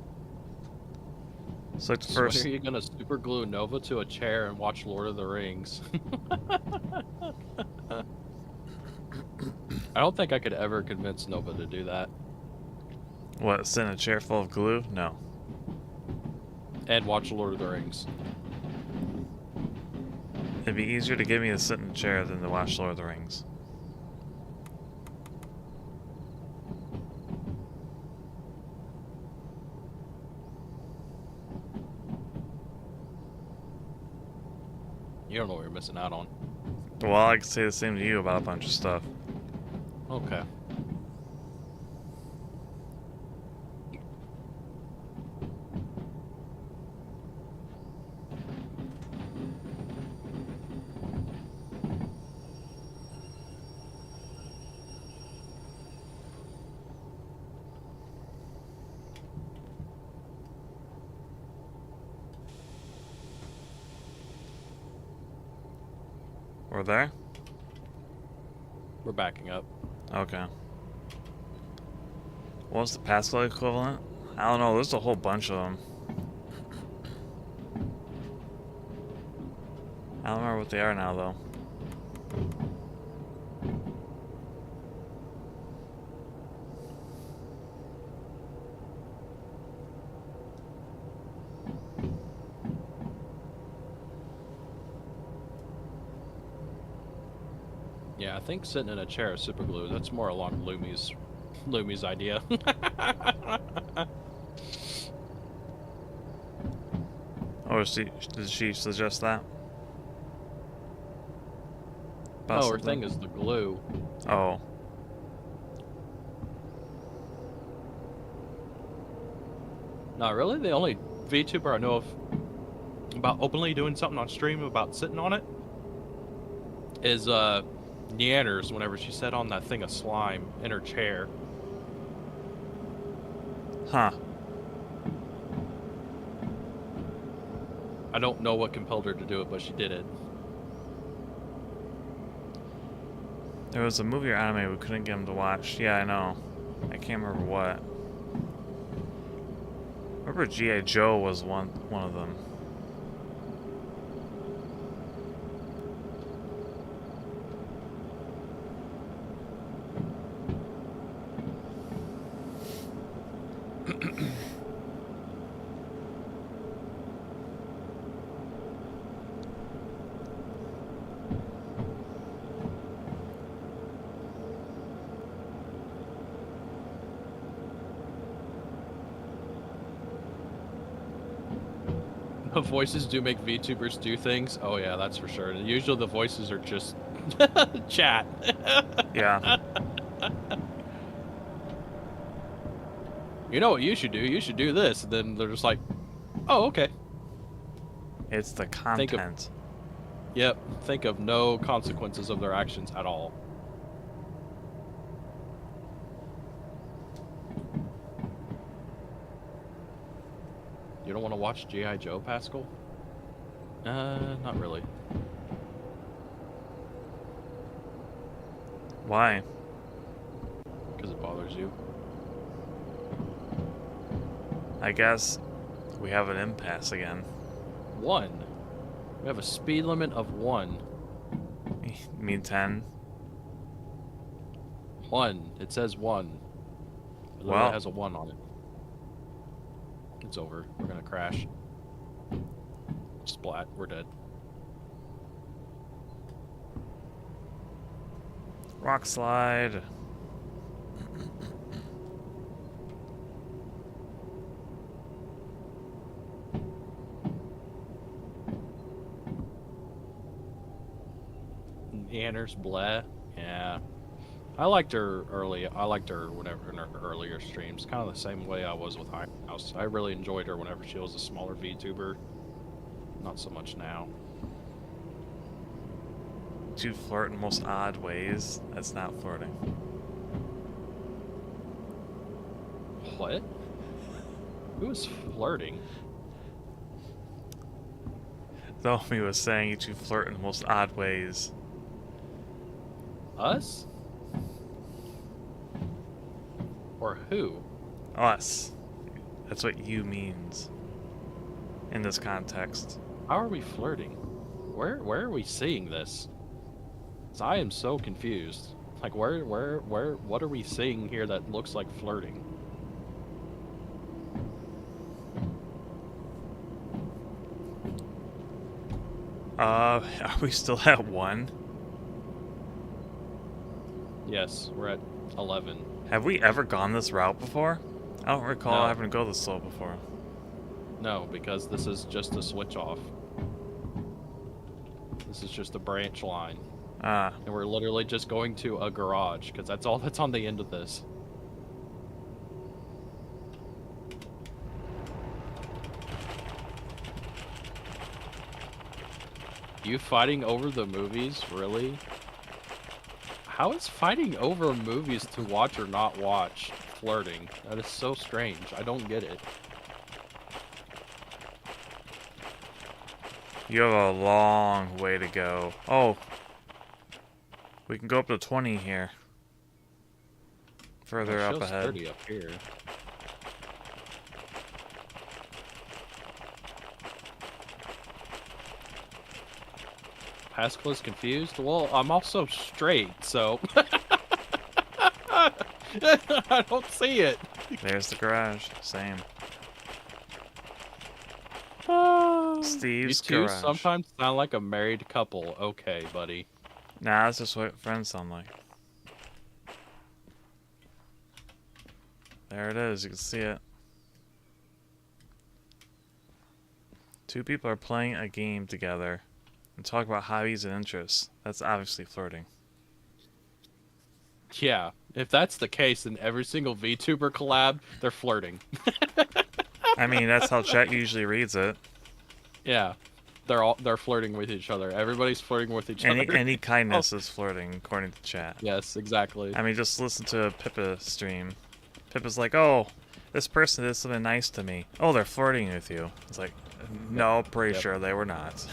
So like the So when first, are you gonna super glue Nova to a chair and watch Lord of the Rings? I don't think I could ever convince Nova to do that. what, sit in a chair full of glue? No. And watch Lord of the Rings. It'd be easier to get me to sit in a chair than to watch Lord of the Rings. You don't know what you're missing out on. Well, I could say the same to you about a bunch of stuff. Okay. We're there? We're backing up. Okay. What's the Pascal equivalent? I don't know, there's a whole bunch of them. I don't remember what they are now, though. Yeah, I think sitting in a chair is super glue. That's more along Lumi's idea. Oh, did she suggest that? No, her Possibly. thing is the glue. Oh. Not really. The only VTuber I know of about openly doing something on stream about sitting on it is Neanders whenever she sat on that thing of slime in her chair. Huh. I don't know what compelled her to do it, but she did it. There was a movie or anime we couldn't get him to watch. Yeah, I know. I can't remember what. I remember G.I. Joe was one of them. The voices do make VTubers do things. Oh yeah, that's for sure. Usually the voices are just chat. Yeah. You know what you should do? You should do this. And then they're just like, oh, okay. It's the Think of- content. Yep. Think of no consequences of their actions at all. You don't want to watch G.I. Joe, Pascal? Not really. Why? Because it bothers you. I guess we have an impasse again. 1. We have a speed limit of 1. You mean 10? 1. It says 1. It literally Well. has a 1 on it. It's over. We're gonna crash. Splat. We're dead. Rock slide. Anders bleh. Yeah. I liked her early. I liked her whenever in her earlier streams. Kind of the same way I was with House. I really enjoyed her whenever she was a smaller VTuber. Not so much now. To flirt in most odd ways. That's not flirting. What? Who was flirting? Thomi was saying you two flirt in the most odd ways. Us? Or who? Us. That's what you means. In this context. How are we flirting? Where are we seeing this? 'Cause I am so confused. Like what are we seeing here that looks like flirting? Are we still at 1? Yes, we're at 11. Have we ever gone this route before? I don't recall No. having to go this slow before. No, because this is just a switch off. This is just a branch line. Ah, And we're literally just going to a garage, because that's all that's on the end of this. You fighting over the movies? Really? How is fighting over movies to watch or not watch flirting? That is so strange. I don't get it. you have a long way to go. Oh. We can go up to 20 here. Further It up shows ahead. 30 up here. Pascal is confused. Well, I'm also straight, so I don't see it. There's the garage. Same. You Steve's two garage. sometimes sound like a married couple. Okay, buddy. Nah, that's just what friends sound like. There it is, you can see it. Two people are playing a game together and talk about hobbies and interests. That's obviously flirting. Yeah, if that's the case, then every single VTuber collab, they're flirting. I mean, that's how chat usually reads it. Yeah, they're flirting with each other. Everybody's flirting with each other. Any kindness is flirting, according to chat. Yes, exactly. I mean, just listen to a Pippa stream. Pippa's like, oh, this person did something nice to me. Oh, they're flirting with you. It's like, no, pretty sure they were not.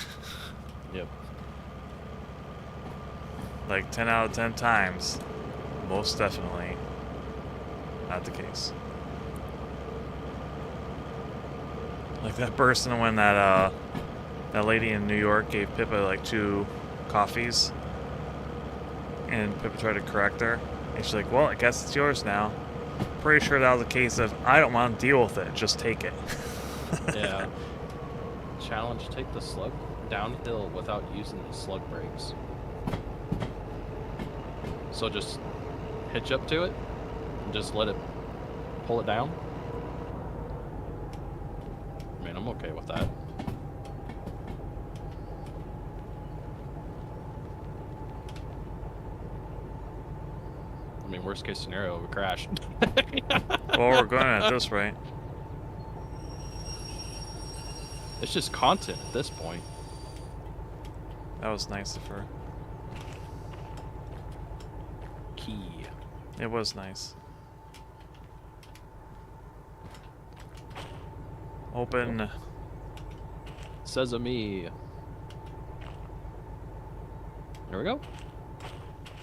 Yep. Like 10 out of 10 times, most definitely not the case. Like that person when that lady in New York gave Pippa like 2 coffees, and Pippa tried to correct her, and she's like, well, I guess it's yours now. Pretty sure that was a case of, I don't want to deal with it, just take it. Yeah. Challenge, take the slug downhill without using the slug brakes. So just hitch up to it and just let it pull it down. I mean, I'm okay with that. I mean, worst case scenario, we crash. Well, we're going at this rate. It's just content at this point. That was nice of her. Key. It was nice. Open. Sesame. There we go.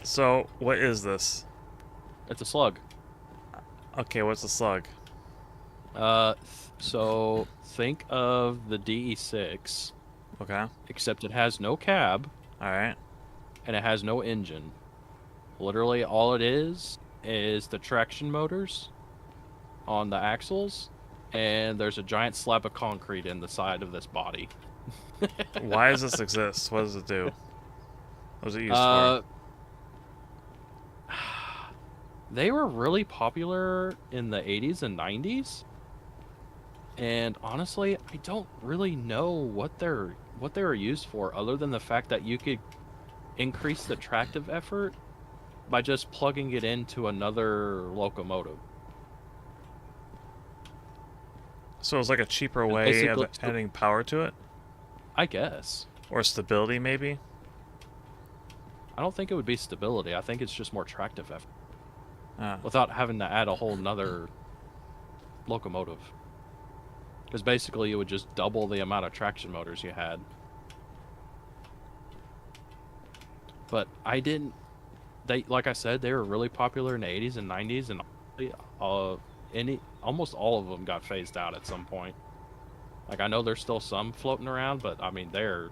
So, what is this? It's a slug. Okay, what's a slug? So think of the DE6, Okay. except it has no cab Alright. and it has no engine. Literally all it is the traction motors on the axles, and there's a giant slab of concrete in the side of this body. Why does this exist? What does it do? What is it used for? They were really popular in the 80s and 90s. And honestly, I don't really know what they were used for, other than the fact that you could increase the tractive effort by just plugging it into another locomotive. So it's like a cheaper way of basically- adding power to it? I guess. Or stability, maybe? I don't think it would be stability. I think it's just more tractive effort Ah. without having to add a whole nother locomotive. Because basically, it would just double the amount of traction motors you had. But I didn't. They, like I said, they were really popular in the 80s and 90s, and almost all of them got phased out at some point. Like, I know there's still some floating around, but I mean, you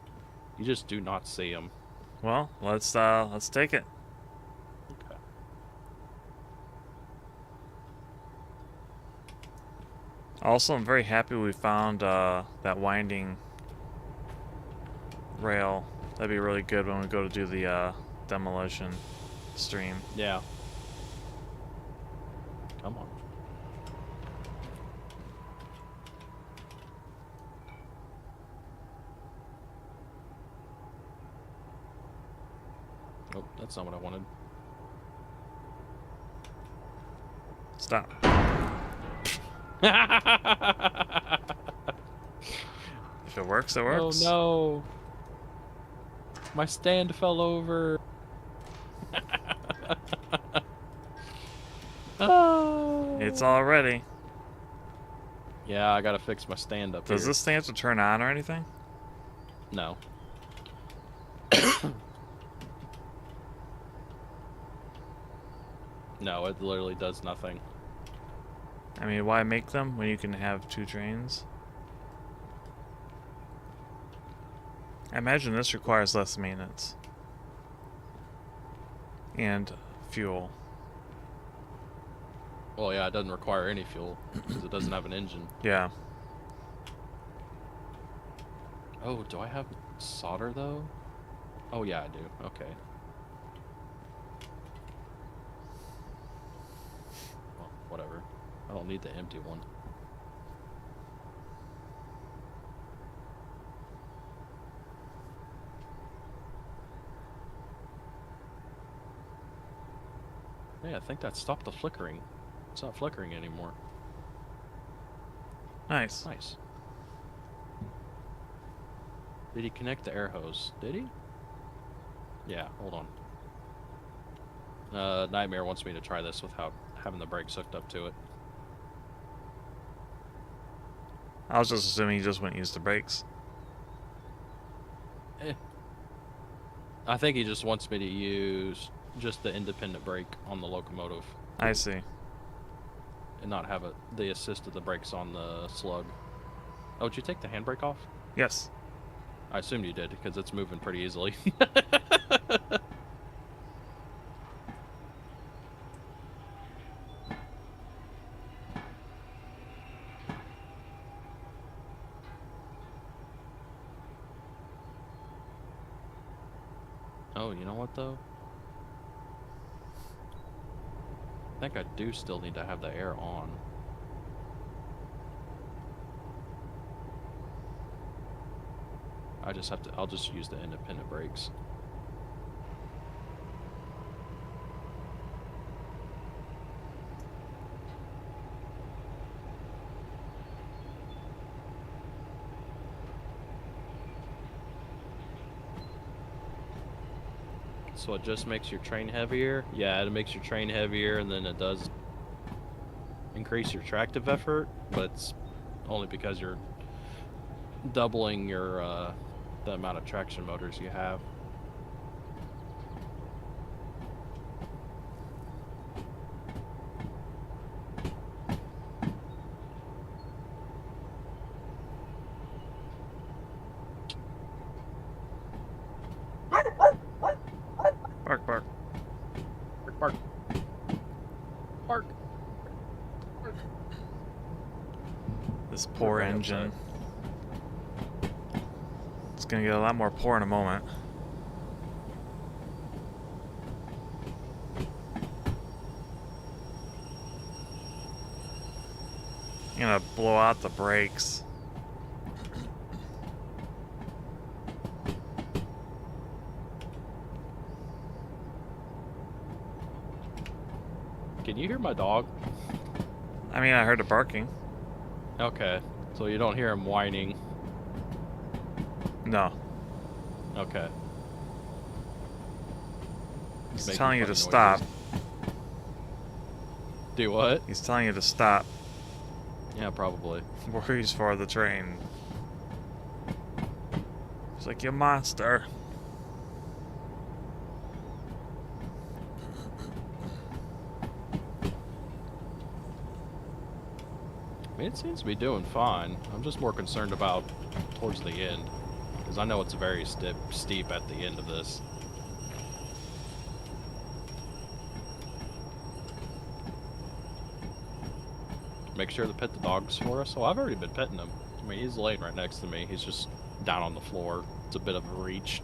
just do not see them. Well, let's take it. Okay. Also, I'm very happy we found that winding rail. That'd be really good when we go to do the demolition stream. Yeah. Come on. Oh, that's not what I wanted. Stop. If it works, it works. Oh no! My stand fell over. Oh. It's all ready. Yeah, I gotta fix my stand up Does here. this thing have to turn on or anything? No. No, it literally does nothing. I mean, why make them when you can have 2 trains? I imagine this requires less maintenance. And fuel. Well, yeah, it doesn't require any fuel because it doesn't have an engine. Yeah. Oh, do I have solder though? Oh yeah, I do. Okay. I don't need the empty one. Yeah, I think that stopped the flickering. It's not flickering anymore. Nice. Nice. Did he connect the air hose? Did he? Yeah, hold on. Nightmare wants me to try this without having the brakes hooked up to it. I was just assuming you just went and used the brakes. I think he just wants me to use just the independent brake on the locomotive. I see. And not have the assist of the brakes on the slug. Oh, did you take the handbrake off? Yes. I assumed you did, because it's moving pretty easily. Oh, you know what, though? I think I do still need to have the air on. I just have to, I'll just use the independent brakes. So it just makes your train heavier? Yeah, it makes your train heavier, and then it does increase your tractive effort, but it's only because you're doubling your the amount of traction motors you have. Bark, bark. Bark. Bark. This poor Right engine. outside. It's gonna get a lot more poor in a moment. I'm gonna blow out the brakes. Can you hear my dog? I mean, I heard it barking. Okay, so you don't hear him whining. No. Okay. He's Making telling you to funny stop. noises. Do what? He's telling you to stop. Yeah, probably. Worries for the train. He's like, you monster. I mean, it seems to be doing fine. I'm just more concerned about towards the end, because I know it's very steep at the end of this. Make sure to pet the dogs for us. Oh, I've already been petting him. I mean, he's laying right next to me. He's just down on the floor. It's a bit of a reach.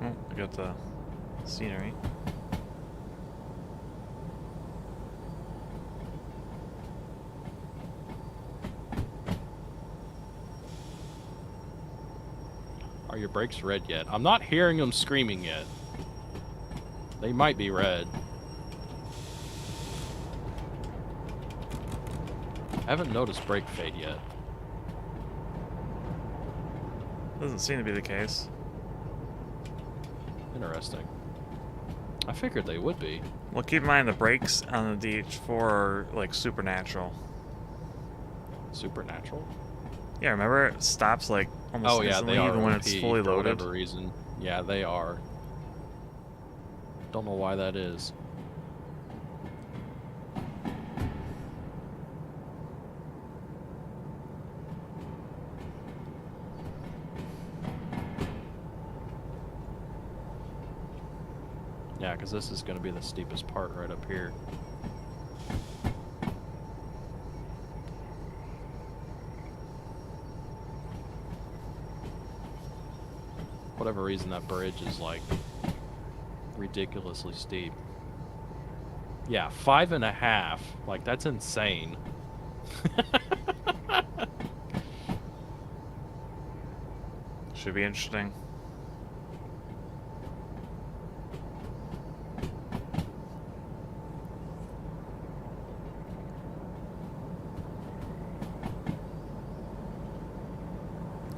Oh, I got the scenery. Are your brakes red yet? I'm not hearing them screaming yet. They might be red. I haven't noticed brake fade yet. Doesn't seem to be the case. Interesting. I figured they would be. Well, keep in mind the brakes on the DH4 are like supernatural. Supernatural? Yeah, remember it stops like almost Oh yeah, instantly they are even when OP it's fully for loaded. whatever reason. Yeah, they are. Don't know why that is. Yeah, because this is going to be the steepest part right up here. whatever reason, that bridge is like ridiculously steep. Yeah, 5.5. Like, that's insane. Should be interesting.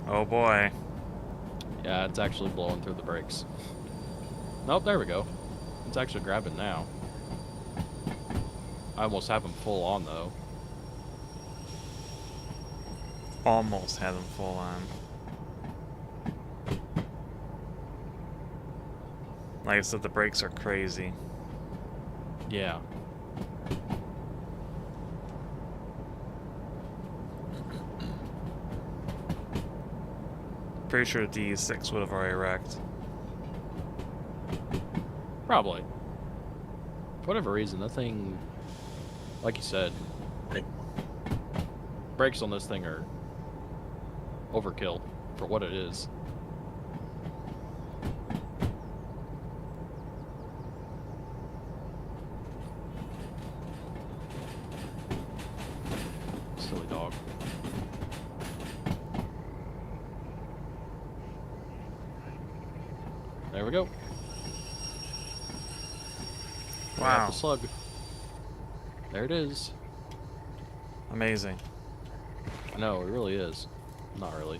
Oh boy. Yeah, it's actually blowing through the brakes. Nope, there we go. It's actually grabbing now. I almost have them full on, though. Almost had them full on. Like I said, the brakes are crazy. Yeah. Pretty sure the DE6 would have already wrecked. Probably. For whatever reason, that thing, like you said, brakes on this thing are overkill for what it is. Silly dog. There we go. Wow. The slug. There it is. Amazing. I know, it really is. Not really.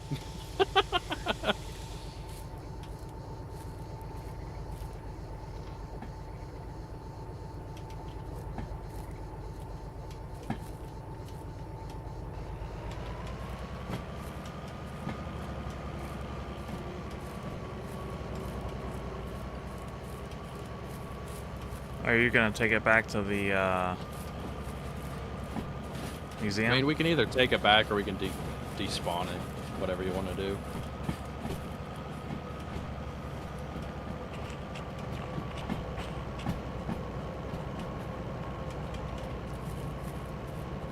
Are you gonna take it back to the museum? I mean, we can either take it back or we can despawn it. Whatever you want to do.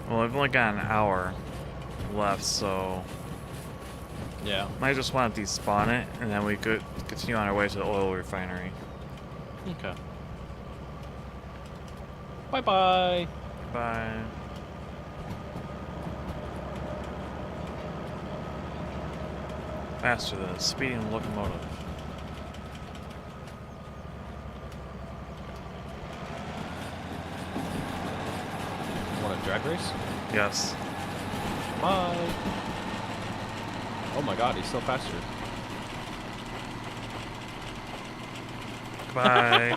Well, I've only got an hour left, so Yeah. might just want to despawn it, and then we could continue on our way to the oil refinery. Okay. Bye-bye. Bye. Faster than a speeding locomotive. Want a drag race? Yes. Bye. Oh my god, he's still faster. Bye.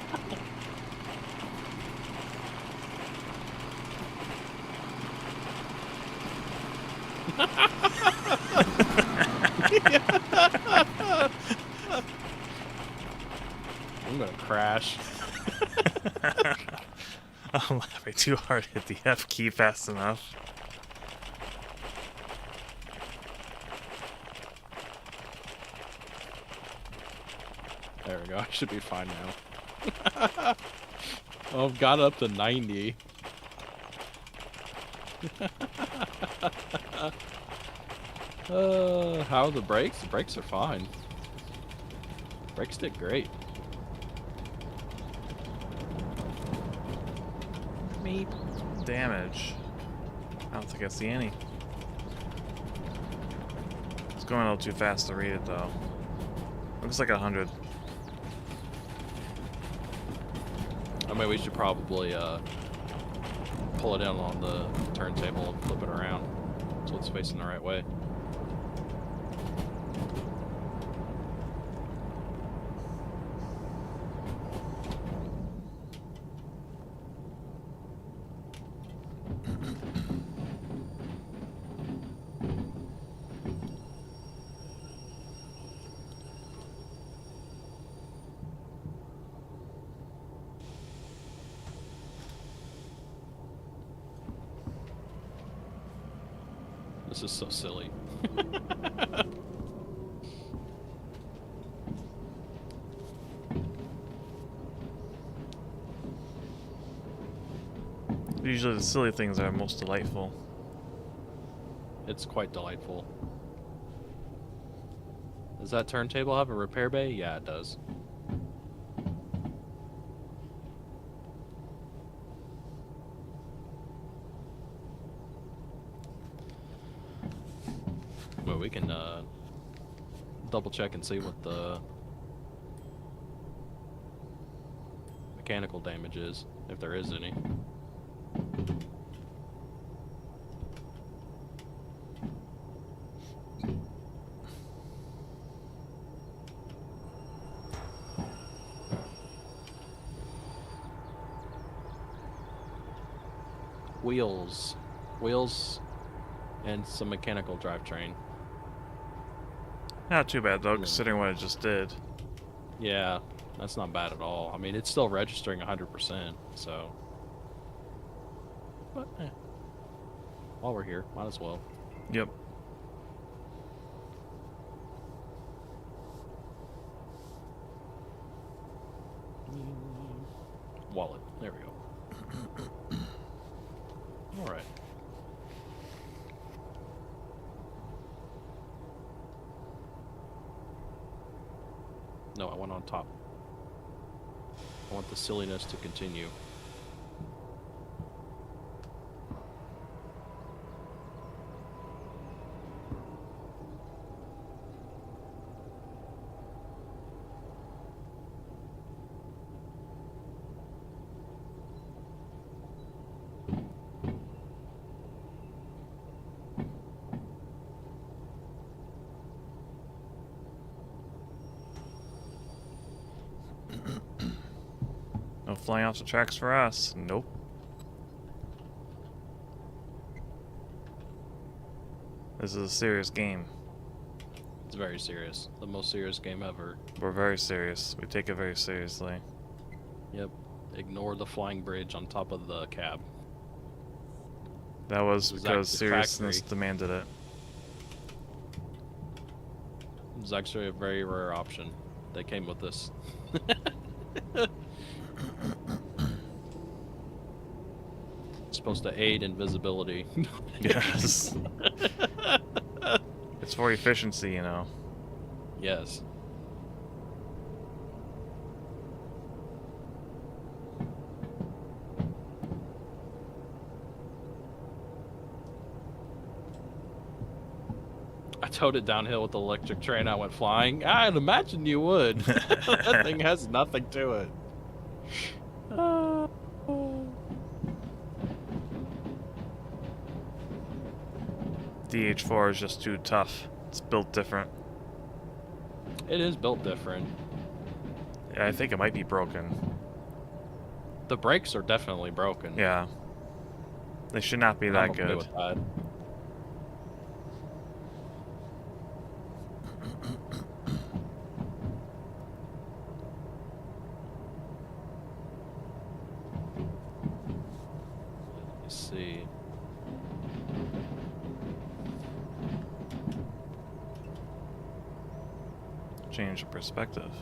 I'm gonna crash. I'm laughing too hard to hit the F key fast enough. There we go. I should be fine now. Oh, I've got up to 90. How are the brakes? The brakes are fine. Brakes did great. Meep. Damage. I don't think I see any. It's going a little too fast to read it though. Looks like 100. I mean, we should probably pull it down on the turntable and flip it around so it's facing the right way. This is so silly. Usually the silly things are most delightful. It's quite delightful. Does that turntable have a repair bay? Yeah, it does. Well, we can double check and see what the mechanical damage is, if there is any. Wheels, and some mechanical drivetrain. Not too bad though, considering what it just did. Yeah, that's not bad at all. I mean, it's still registering 100%, so. But, while we're here, might as well. Yep. Wallet. There we go. All right. No, I went on top. I want the silliness to continue. No flying off the tracks for us. Nope. This is a serious game. It's very serious. The most serious game ever. We're very serious. We take it very seriously. Yep. Ignore the flying bridge on top of the cab. That was This is because actually seriousness factory. demanded it. It's actually a very rare option. They came with this. It's supposed to aid in visibility. Yes. It's for efficiency, you know. Yes. I towed it downhill with the electric train. I went flying. I'd imagine you would. That thing has nothing to it. DH4 is just too tough. It's built different. It is built different. Yeah, I think it might be broken. The brakes are definitely broken. Yeah. They should not be I'm that okay good. with that. Let's see. Change of perspective.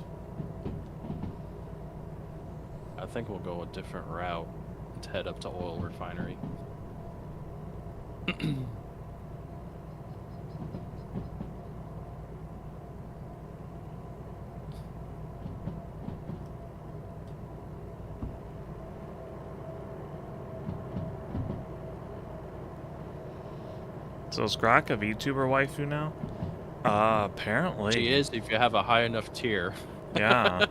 I think we'll go a different route to head up to oil refinery. So is Grok a VTuber waifu now? Apparently. She is if you have a high enough tier. Yeah.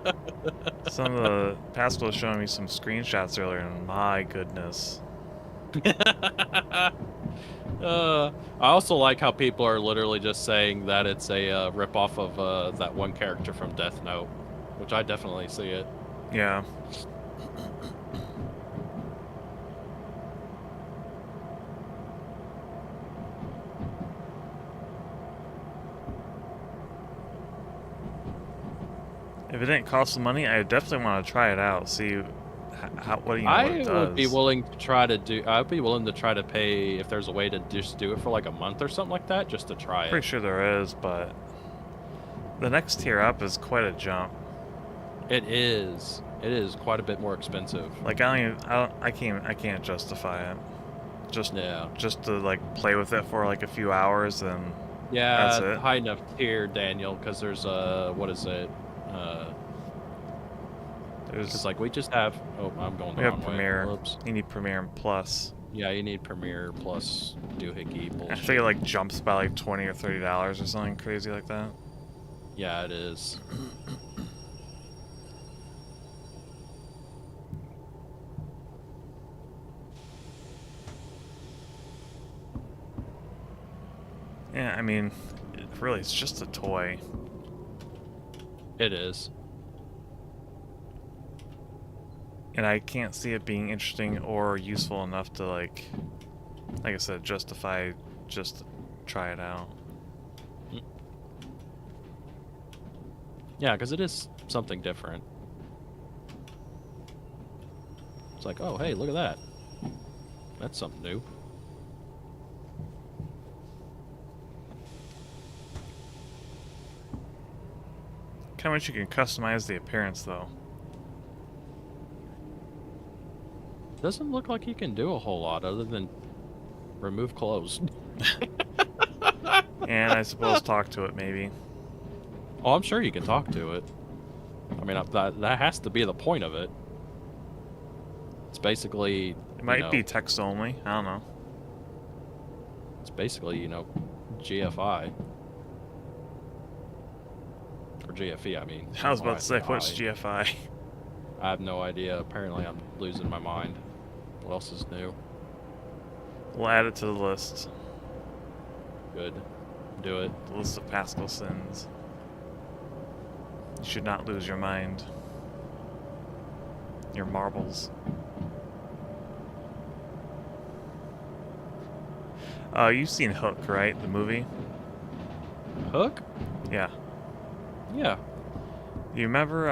Some of the Pascal was showing me some screenshots earlier, and my goodness. I also like how people are literally just saying that it's a ripoff of that one character from Death Note, which I definitely see it. Yeah. If it didn't cost some money, I definitely want to try it out. See what it does. Would be willing to try to do. I'd be willing to try to pay if there's a way to just do it for like a month or something like that, just to try it. Pretty sure there is, but the next tier up is quite a jump. It is. It is quite a bit more expensive. Like I can't justify it. Just Yeah. just to like play with it for like a few hours and Yeah, it. high enough tier, Daniel, because there's what is it? Because There's like we just have. Oh, I'm going the we have wrong way. Premiere. Whoops. You need Premiere and Plus. Yeah, you need Premiere plus doohickey I bullshit. think it like jumps by like $20 or $30 or something crazy like that. Yeah, it is. Yeah, I mean, really, it's just a toy. It is. And I can't see it being interesting or useful enough to like I said, justify just to try it out. Yeah, because it is something different. It's like, oh, hey, look at that. That's something new. Kind of wish you can customize the appearance though. Doesn't look like you can do a whole lot other than remove clothes. And I suppose talk to it maybe. Oh, I'm sure you can talk to it. I mean, that has to be the point of it. It's basically... It might be text only. I don't know. It's basically, GFI. Or GFE, I mean. I was about to say, GFI. what's GFI? I have no idea. Apparently, I'm losing my mind. What else is new? We'll add it to the list. Good. Do it. The list of Pascal sins. You should not lose your mind. Your marbles. You've seen Hook, right? The movie? Hook? Yeah. Yeah. You remember,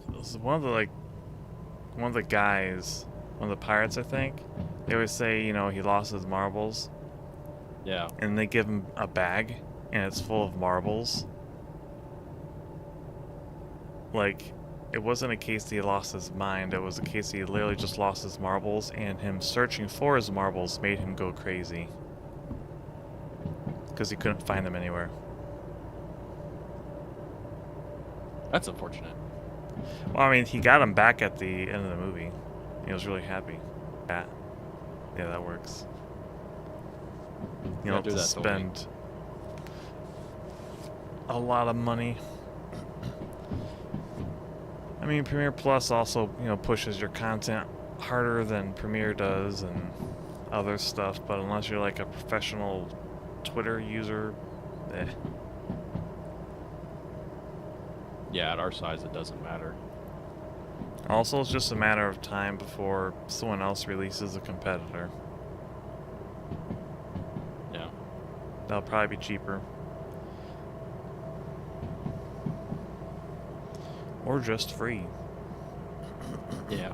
it was one of the guys, one of the pirates, I think. They always say, he lost his marbles. Yeah. And they give him a bag, and it's full of marbles. Like, it wasn't a case that he lost his mind, it was a case that he literally just lost his marbles, and him searching for his marbles made him go crazy. Because he couldn't find them anywhere. That's unfortunate. Well, I mean, he got them back at the end of the movie. He was really happy. Yeah, that works. You don't have to spend a lot of money. I mean, Premiere Plus also, pushes your content harder than Premiere does and other stuff, but unless you're like a professional Twitter user, eh. Yeah, at our size, it doesn't matter. Also, it's just a matter of time before someone else releases a competitor. Yeah. That'll probably be cheaper. Or just free. Yeah.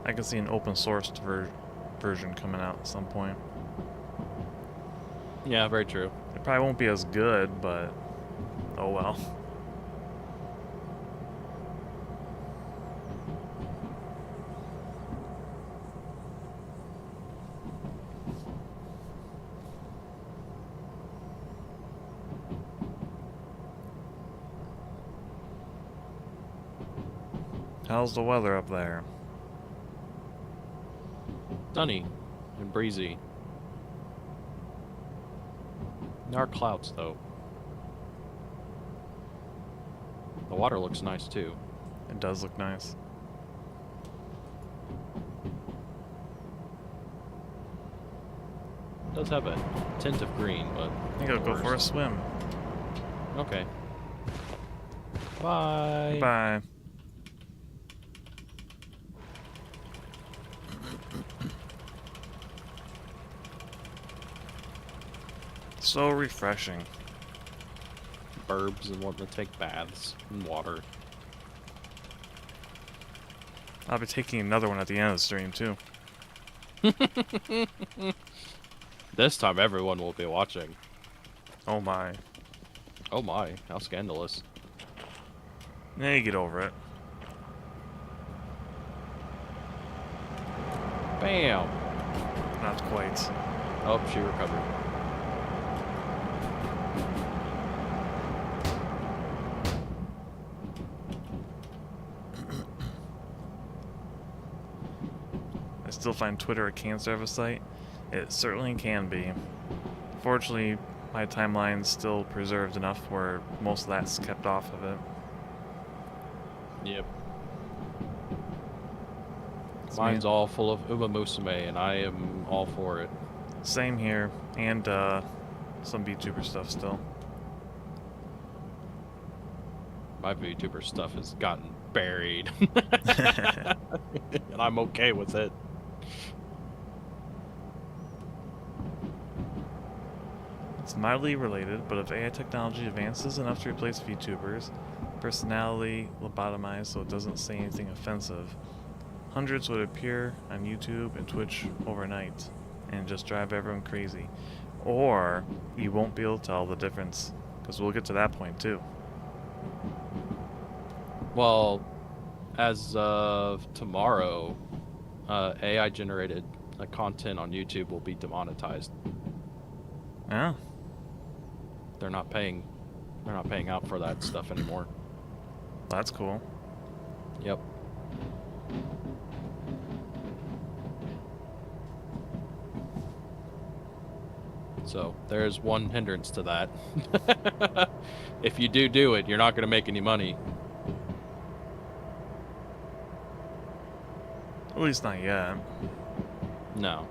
I can see an open sourced version coming out at some point. Yeah, very true. It probably won't be as good, but oh well. How's the weather up there? Sunny and breezy. There are clouds, though. The water looks nice, too. It does look nice. It does have a tint of green, but... I think I'll go for a swim. Okay. Bye. Bye. So refreshing. Burbs and wanting to take baths in water. I'll be taking another one at the end of the stream, too. This time everyone will be watching. Oh my. Oh my, how scandalous. Now you get over it. Bam! not quite. Oh, she recovered. I still find Twitter a cancer of a site. It certainly can be. Fortunately, my timeline's still preserved enough where most of that's kept off of it. Yep. It's Mine's me. all full of Uma Musume, and I am all for it. Same here, and some VTuber stuff still. My VTuber stuff has gotten buried. And I'm okay with it. It's mildly related, but if AI technology advances enough to replace VTubers, personality lobotomized so it doesn't say anything offensive, hundreds would appear on YouTube and Twitch overnight and just drive everyone crazy. Or you won't be able to tell the difference, because we'll get to that point too. Well, as of tomorrow, AI generated content on YouTube will be demonetized. Yeah. They're not paying out for that stuff anymore. That's cool. Yep. So there's one hindrance to that. If you do it, you're not going to make any money. At least not yet. No.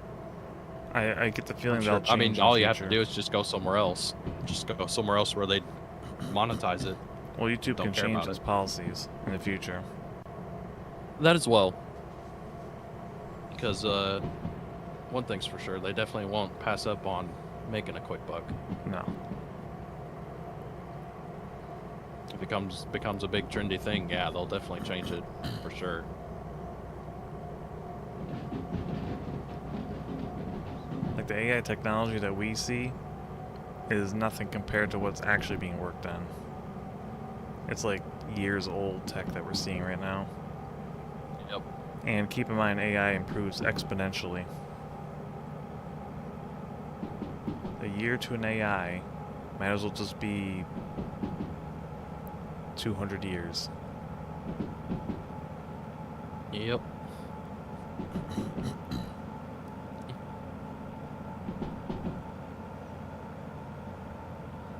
I get the feeling Sure. that'll change I mean, in the all you have to future. do is just go somewhere else. Just go somewhere else where they monetize it. Well, YouTube Don't can care change about its it. policies in the future. That as well. Because one thing's for sure, they definitely won't pass up on making a quick buck. No. If it becomes a big trendy thing, yeah, they'll definitely change it for sure. Like the AI technology that we see is nothing compared to what's actually being worked on. It's like years old tech that we're seeing right now. Yep. And keep in mind, AI improves exponentially. A year to an AI might as well just be 200 years. Yep.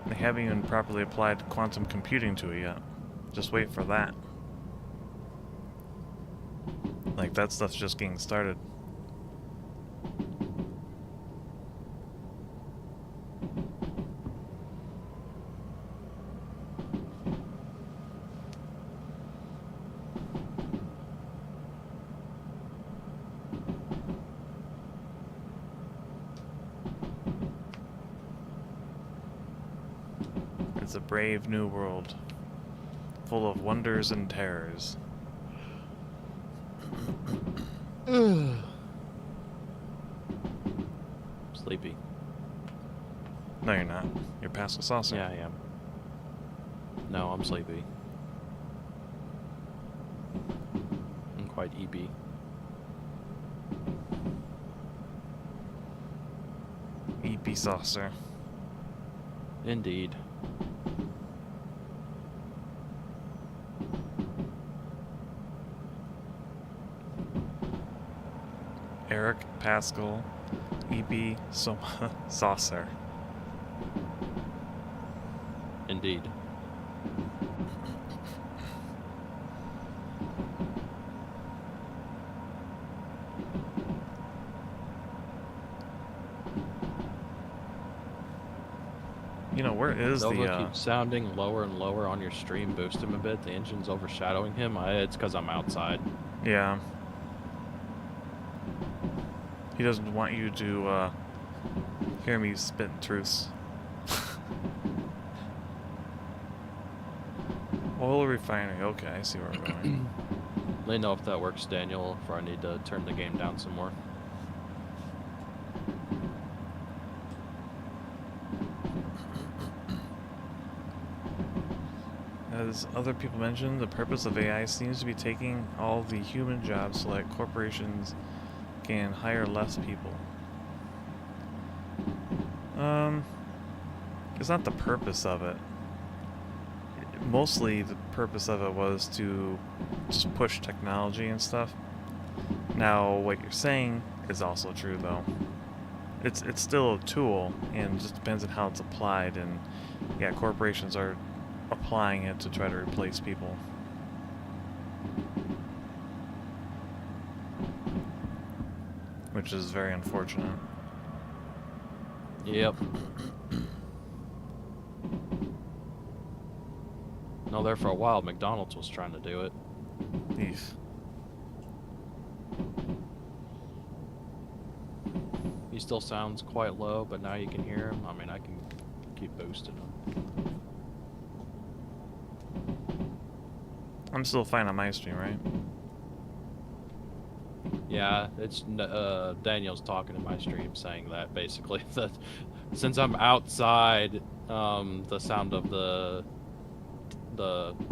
They haven't even properly applied quantum computing to it yet. Just wait for that. Like, that stuff's just getting started. It's a brave new world, full of wonders and terrors. Sleepy. No, you're not. You're PascalSaucer. Yeah, I am. No, I'm sleepy. I'm quite EB. EP Saucer. Indeed. Eric, Pascal, EP, Saucer. Indeed. You know, where is Nova the, keeps sounding lower and lower on your stream. Boost him a bit. The engine's overshadowing him. It's because I'm outside. Yeah. He doesn't want you to, hear me spit truths. Oil refinery. Okay, I see where we're going. Let me know if that works, Daniel, if I need to turn the game down some more. As other people mentioned, the purpose of AI seems to be taking all the human jobs so that corporations can hire less people. It's not the purpose of it. Mostly the purpose of it was to just push technology and stuff. Now, what you're saying is also true, though. It's still a tool, and it just depends on how it's applied. And yeah, corporations are applying it to try to replace people. Which is very unfortunate. Yep. No, there for a while, McDonald's was trying to do it. Eef. He still sounds quite low, but now you can hear him. I mean, I can keep boosting him. I'm still fine on my stream, right? Yeah, it's Daniel's talking in my stream saying that basically that since I'm outside, the sound of the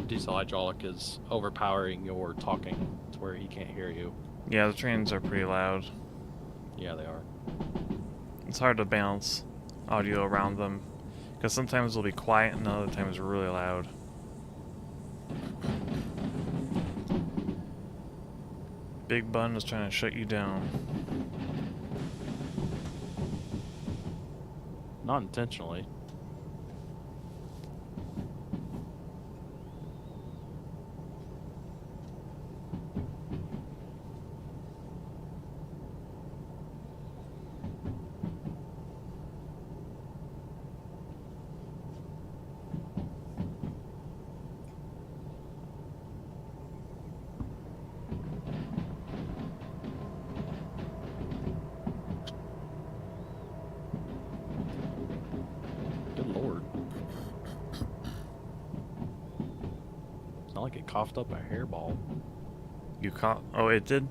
diesel hydraulic is overpowering your talking to where he can't hear you. Yeah, the trains are pretty loud. Yeah, they are. It's hard to balance audio around them, because sometimes they'll be quiet and other times really loud. Big Bun is trying to shut you down. Not intentionally. Like it coughed up a hairball. You caught? Oh, it did?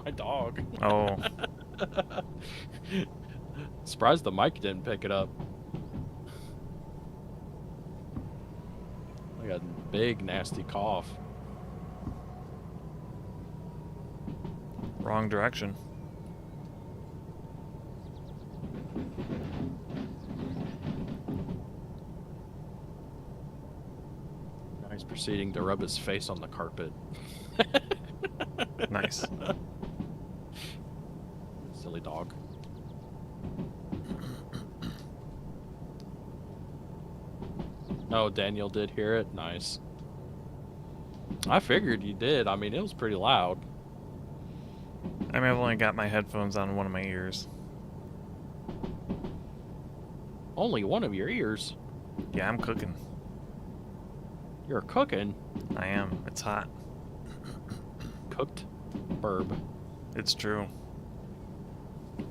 My dog. Oh. Surprised the mic didn't pick it up. Like a big nasty cough. Wrong direction. He's proceeding to rub his face on the carpet. Nice. Silly dog. Oh, Daniel did hear it? Nice. I figured you did. I mean, it was pretty loud. I mean, I've only got my headphones on one of my ears. Only one of your ears? Yeah, I'm cooking. You're cooking? I am. It's hot. Cooked burb. It's true.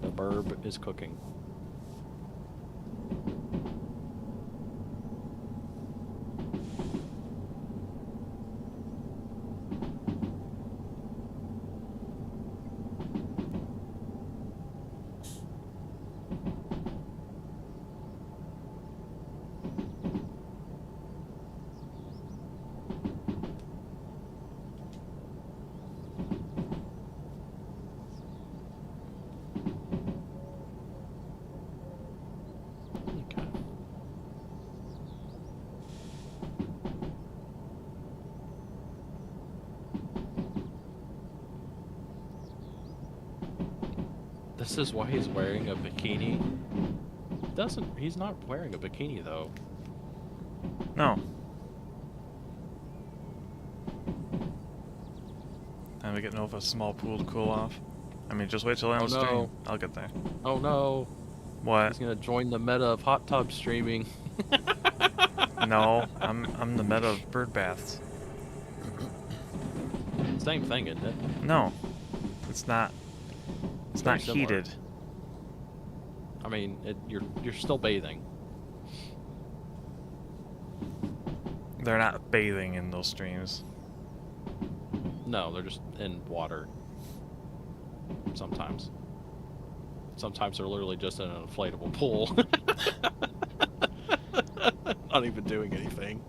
The burb is cooking. This is why he's wearing a bikini. He's not wearing a bikini though. No. Time to get Nova a small pool to cool off. I mean, just wait till I stream. No. I'll get there. Oh no. What? He's gonna join the meta of hot tub streaming. No, I'm the meta of bird baths. Same thing, isn't it? No, it's not. It's Very not similar. heated. I mean, you're still bathing. They're not bathing in those streams. No, they're just in water. Sometimes. Sometimes they're literally just in an inflatable pool. Not even doing anything.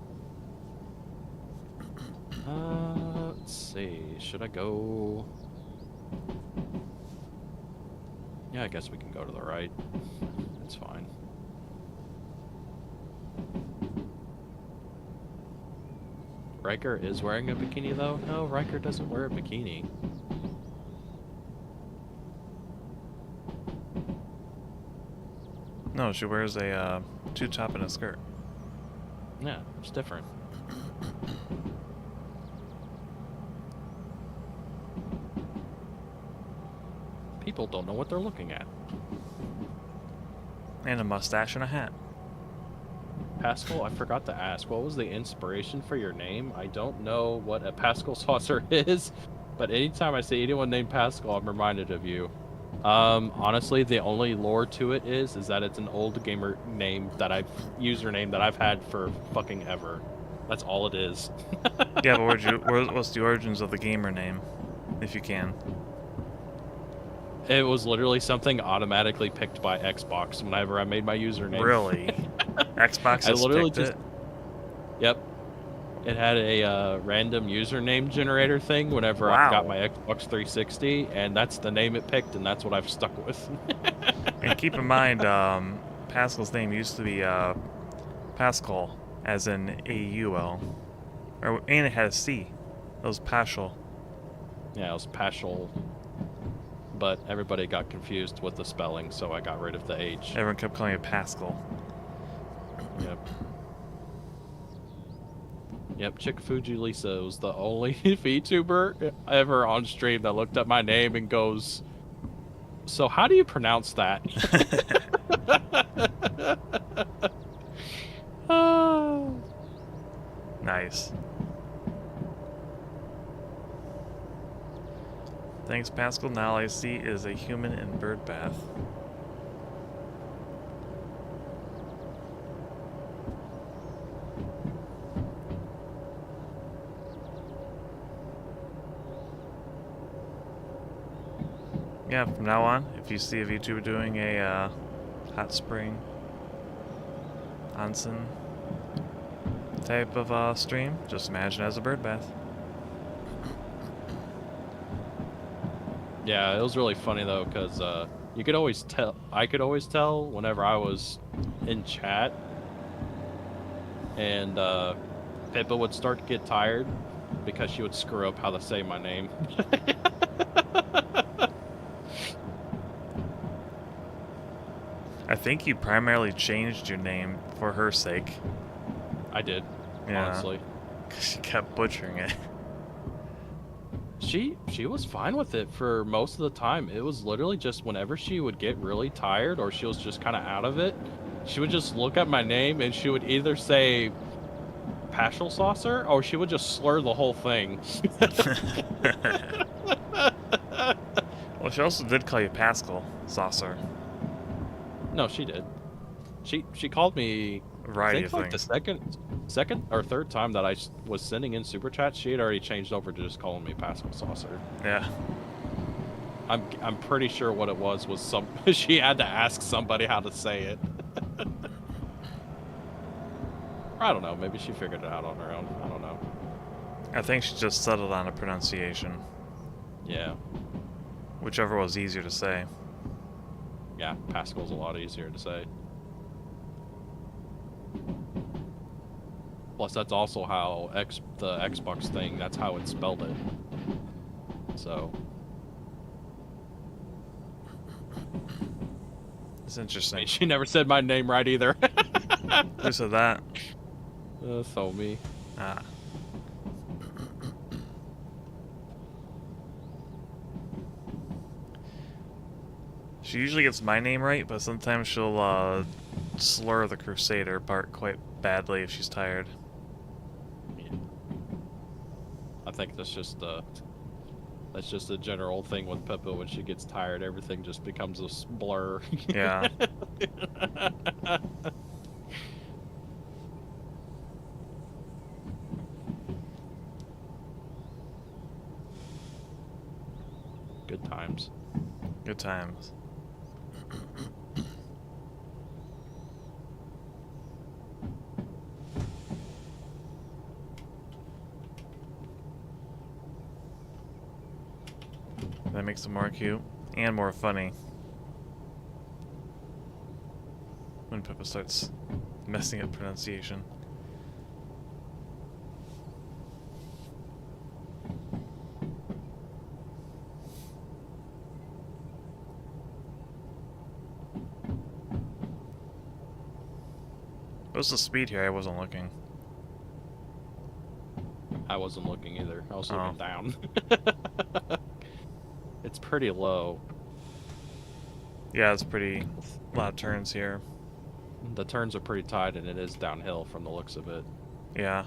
Let's see. Should I go? Yeah, I guess we can go to the right. It's fine. Riker is wearing a bikini, though? No, Riker doesn't wear a bikini. No, she wears a tube top and a skirt. Yeah, it's different. People don't know what they're looking at. And a mustache and a hat. Pascal, I forgot to ask, what was the inspiration for your name? I don't know what a PascalSaucer is, but anytime I see anyone named Pascal, I'm reminded of you. Honestly, the only lore to it is that it's an old gamer name username that I've had for fucking ever. That's all it is. Yeah, but what's the origins of the gamer name, if you can? It was literally something automatically picked by Xbox whenever I made my username. Really? Xbox I just literally picked it? Yep. It had a random username generator thing whenever I got my Xbox 360, and that's the name it picked, and that's what I've stuck with. And keep in mind, Pascal's name used to be Pascal, as in A-U-L. And it had a C. It was Paschal. Yeah, it was Paschal. But everybody got confused with the spelling, so I got rid of the H. Everyone kept calling it Pascal. Yep. Yep, Chick Fuji Lisa was the only VTuber ever on stream that looked up my name and goes, "So how do you pronounce that?" Nice. Thanks, Pascal. Now all I see is a human in bird bath. Yeah, from now on, if you see a VTuber doing a hot spring onsen type of stream, just imagine it as a bird bath. Yeah, it was really funny though, because you could always tell. I could always tell whenever I was in chat, and Pippa would start to get tired because she would screw up how to say my name. I think you primarily changed your name for her sake. I did, Yeah. honestly. Because she kept butchering it. She was fine with it for most of the time. It was literally just whenever she would get really tired or she was just kind of out of it, she would just look at my name and she would either say PascalSaucer or she would just slur the whole thing. Well, she also did call you PascalSaucer. No, she did. She called me. Variety I think of like things. the second or third time that I was sending in super chat, she had already changed over to just calling me PascalSaucer. Yeah. I'm pretty sure what it was some she had to ask somebody how to say it. I don't know. Maybe she figured it out on her own. I don't know. I think she just settled on a pronunciation. Yeah. Whichever was easier to say. Yeah, Pascal's a lot easier to say. Plus, that's also how the Xbox thing, that's how it spelled it. So. It's interesting. I mean, she never said my name right either. Who said that? So me. Ah. She usually gets my name right, but sometimes she'll slur the Crusader part quite badly if she's tired. Yeah. I think that's just a general thing with Pippa. When she gets tired, everything just becomes a blur. Yeah. Good times. Good times. That makes it more cute and more funny. Pippa starts messing up pronunciation. What's the speed here? I wasn't looking. I wasn't looking either. I was Oh. looking down. It's pretty low. Yeah, it's pretty. A lot of turns here. The turns are pretty tight, and it is downhill from the looks of it. Yeah.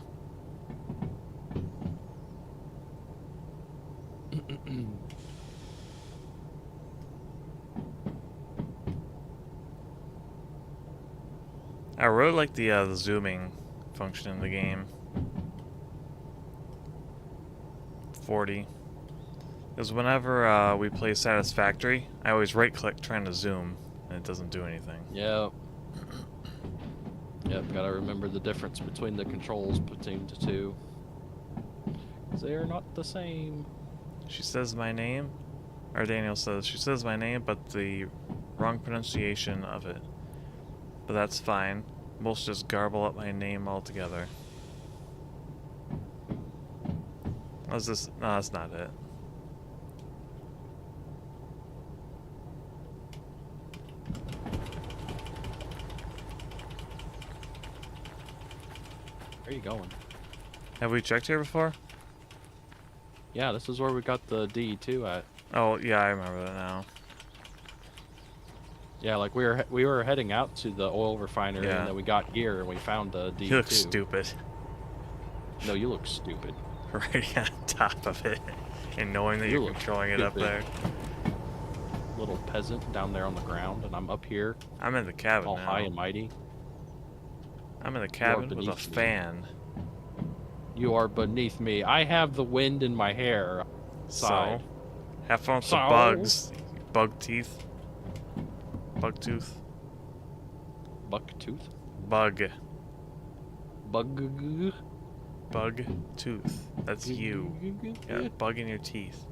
I really like the zooming function in the game. 40. Because whenever we play Satisfactory, I always right-click trying to zoom, and it doesn't do anything. Yep. Yep, gotta remember the difference between the controls between the two. They're not the same. She says my name, or Daniel says, she says my name, but the wrong pronunciation of it. But that's fine. Most just garble up my name altogether. What's this? No, that's not it. Where are you going? Have we checked here before? Yeah, this is where we got the DE2 at. Oh, yeah, I remember that now. Yeah, like we were heading out to the oil refinery, Yeah. and then we got here and we found the DE2. He looks stupid. No, you look stupid. Right on top of it. And knowing that You you're look controlling it up stupid. there. Little peasant down there on the ground, and I'm up here, I'm in the cabin all now. high and mighty. I'm in the cabin with a beneath me. fan. You are beneath me. I have the wind in my hair. Side. So, have fun with the So? bugs. Bug teeth. Bug tooth. Buck tooth? Bug. Bug. Bug tooth. That's you. Yeah, bug in your teeth.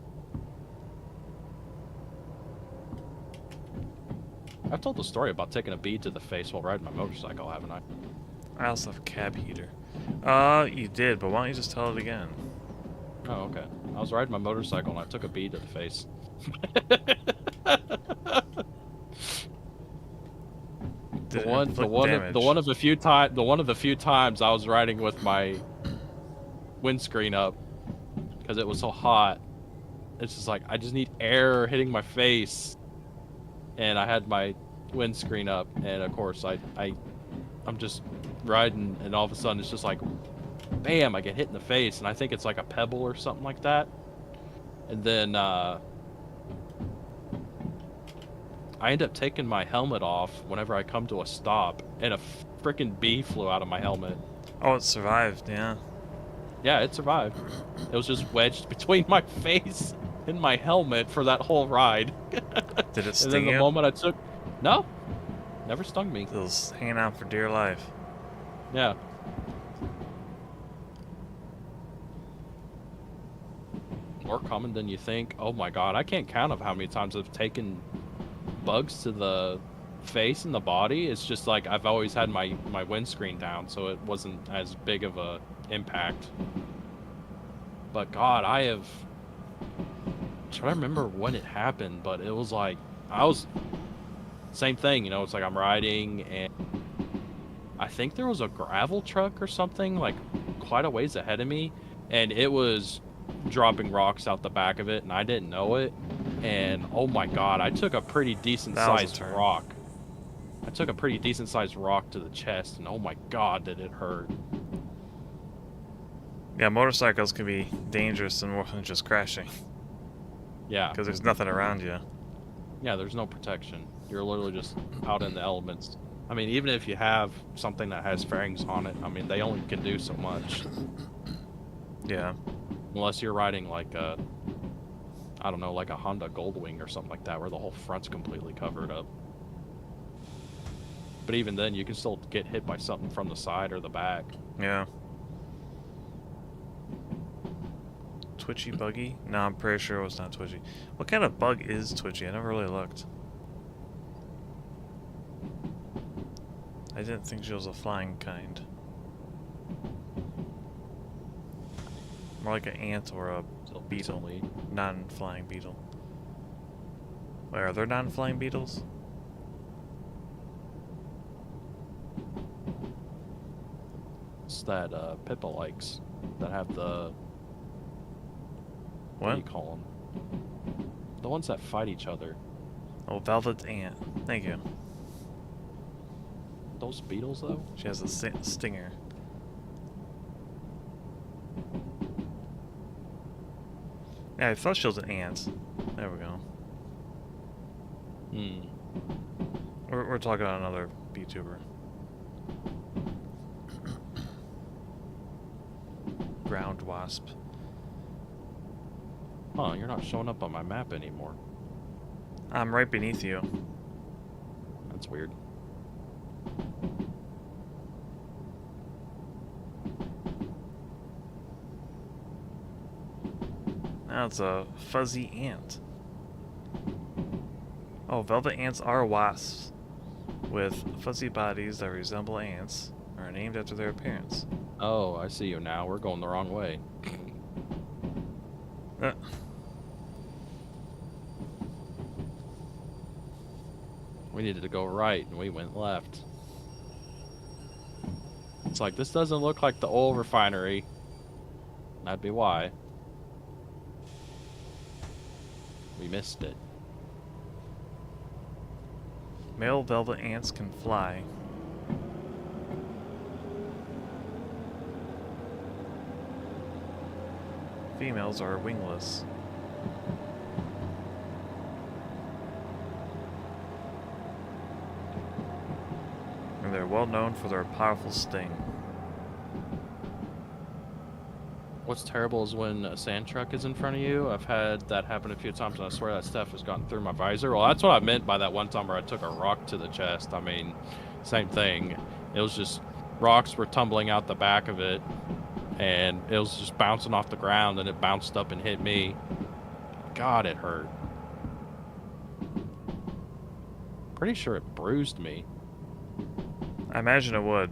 I've told the story about taking a bead to the face while riding my motorcycle, haven't I? I also have a cab heater. You did, but why don't you just tell it again? Oh, okay. I was riding my motorcycle and I took a bead to the face. Did it The inflict one damage? of the few times I was riding with my windscreen up because it was so hot. It's just like I just need air hitting my face, and I had my windscreen up, and of course I'm just riding, and all of a sudden it's just like, bam! I get hit in the face, and I think it's like a pebble or something like that, and then I end up taking my helmet off whenever I come to a stop, and a freaking bee flew out of my helmet. Oh, it survived, yeah. Yeah, it survived. It was just wedged between my face and my helmet for that whole ride. Did it And sting then the you? moment I took... No. Never stung me. It was hanging out for dear life. Yeah. More common than you think. Oh my god, I can't count of how many times I've taken bugs to the face and the body. It's just like I've always had my windscreen down, so it wasn't as big of a impact. But god, I'm trying to remember when it happened, but it was like same thing, you know. It's like I'm riding, and I think there was a gravel truck or something like quite a ways ahead of me, and it was dropping rocks out the back of it, and I didn't know it. And oh my god, I took a pretty decent sized rock. I took a pretty decent sized rock to the chest, and oh my god, did it hurt. Yeah, motorcycles can be dangerous and more than just crashing. Yeah. Because there's nothing around you. Yeah, there's no protection. You're literally just out in the elements. I mean, even if you have something that has fairings on it, I mean, they only can do so much. Yeah. Unless you're riding like a, I don't know, like a Honda Goldwing or something like that, where the whole front's completely covered up. But even then, you can still get hit by something from the side or the back. Yeah. Twitchy buggy? No, I'm pretty sure it was not twitchy. What kind of bug is twitchy? I never really looked. I didn't think she was a flying kind. More like an ant or a beetle. Non-flying beetle. Wait, are there non-flying beetles? It's that Pippa likes that have the What? do you call them? The ones that fight each other. Oh, velvet ant. Thank you. Those beetles, though? She has a stinger. Yeah, I thought she was an ant. There we go. Hmm. We're talking about another VTuber. Ground wasp. Oh, you're not showing up on my map anymore. I'm right beneath you. That's weird. Now it's a fuzzy ant. Oh, velvet ants are wasps with fuzzy bodies that resemble ants, are named after their appearance. Oh, I see you now. We're going the wrong way. We needed to go right, and we went left. It's like, this doesn't look like the oil refinery. That'd be why. We missed it. Male velvet ants can fly. Females are wingless. And they're well known for their powerful sting. What's terrible is when a sand truck is in front of you. I've had that happen a few times, and I swear that stuff has gotten through my visor. Well, that's what I meant by that one time where I took a rock to the chest. I mean, same thing. It was just rocks were tumbling out the back of it, and it was just bouncing off the ground, and it bounced up and hit me. God, it hurt. Pretty sure it bruised me. I imagine it would.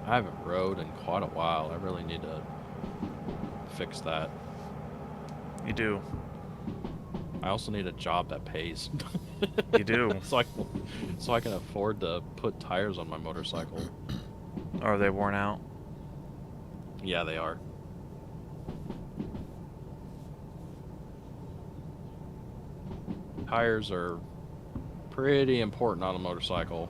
I haven't rode in quite a while. I really need to fix that. You do. I also need a job that pays. You do. so I can afford to put tires on my motorcycle. Are they worn out? Yeah, they are. Tires are pretty important on a motorcycle.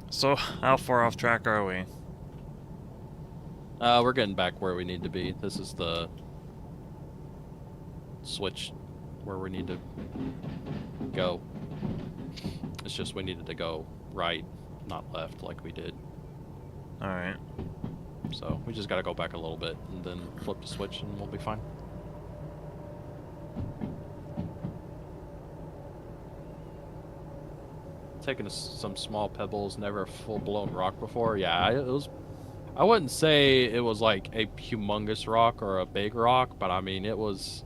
So, how far off track are we? We're getting back where we need to be. This is the switch where we need to go. It's just we needed to go right, not left like we did. Alright. So we just gotta go back a little bit and then flip the switch and we'll be fine. Taking some small pebbles, never a full-blown rock before. Yeah, it was. I wouldn't say it was like a humongous rock or a big rock, but I mean it was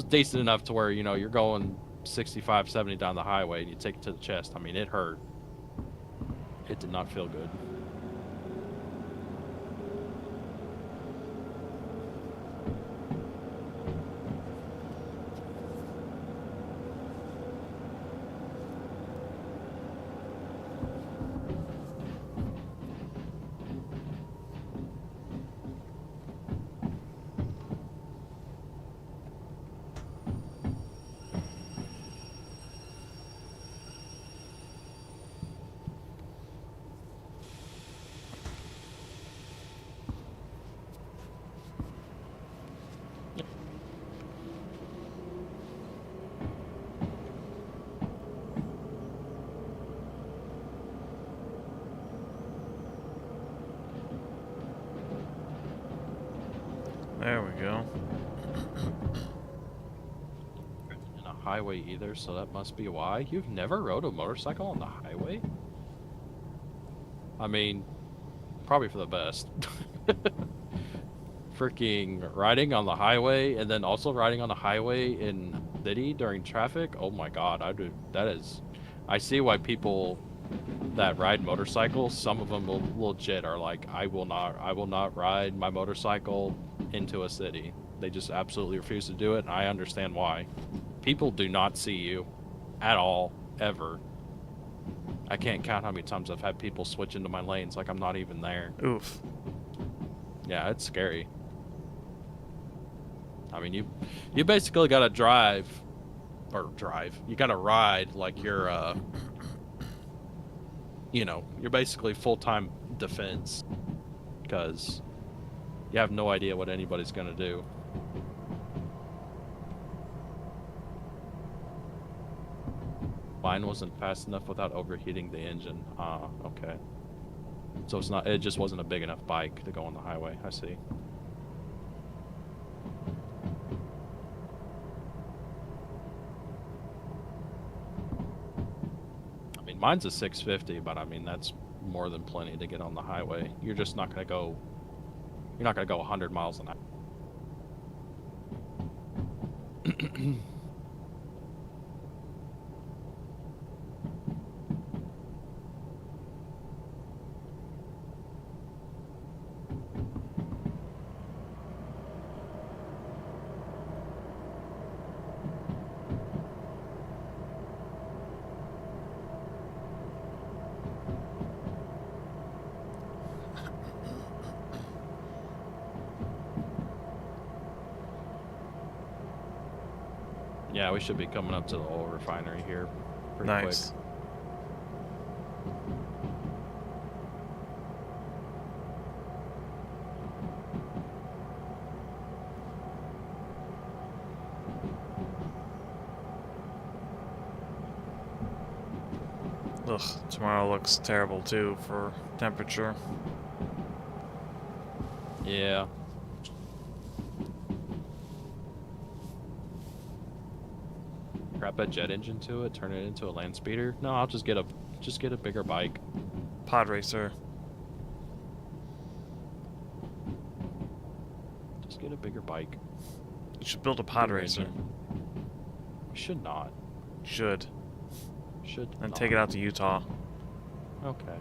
decent enough to where, you know, you're going 65, 70 down the highway and you take it to the chest. I mean, it hurt. It did not feel good. highway either, so that must be why. You've never rode a motorcycle on the highway? I mean, probably for the best. Freaking riding on the highway and then also riding on the highway in city during traffic. Oh my god, I see why people that ride motorcycles, some of them will legit are like, I will not ride my motorcycle into a city. They just absolutely refuse to do it, and I understand why. People do not see you at all, ever. I can't count how many times I've had people switch into my lanes like I'm not even there. Oof. Yeah, it's scary. I mean, you basically gotta drive. You gotta ride like you're, you know, you're basically full-time defense. Because you have no idea what anybody's gonna do. Mine wasn't fast enough without overheating the engine. Ah, okay. So it just wasn't a big enough bike to go on the highway. I see. I mean, mine's a 650, but I mean, that's more than plenty to get on the highway. You're just not gonna go, you're not gonna go 100 miles an hour. Yeah, we should be coming up to the oil refinery here pretty Nice. quick. Ugh, tomorrow looks terrible too for temperature. Yeah. Wrap a jet engine to it, turn it into a land speeder. No, I'll just get a bigger bike. Pod racer. Just get a bigger bike. You should build a pod Bigger racer. engine. We should not. Should. Should And not. take it out to Utah Okay.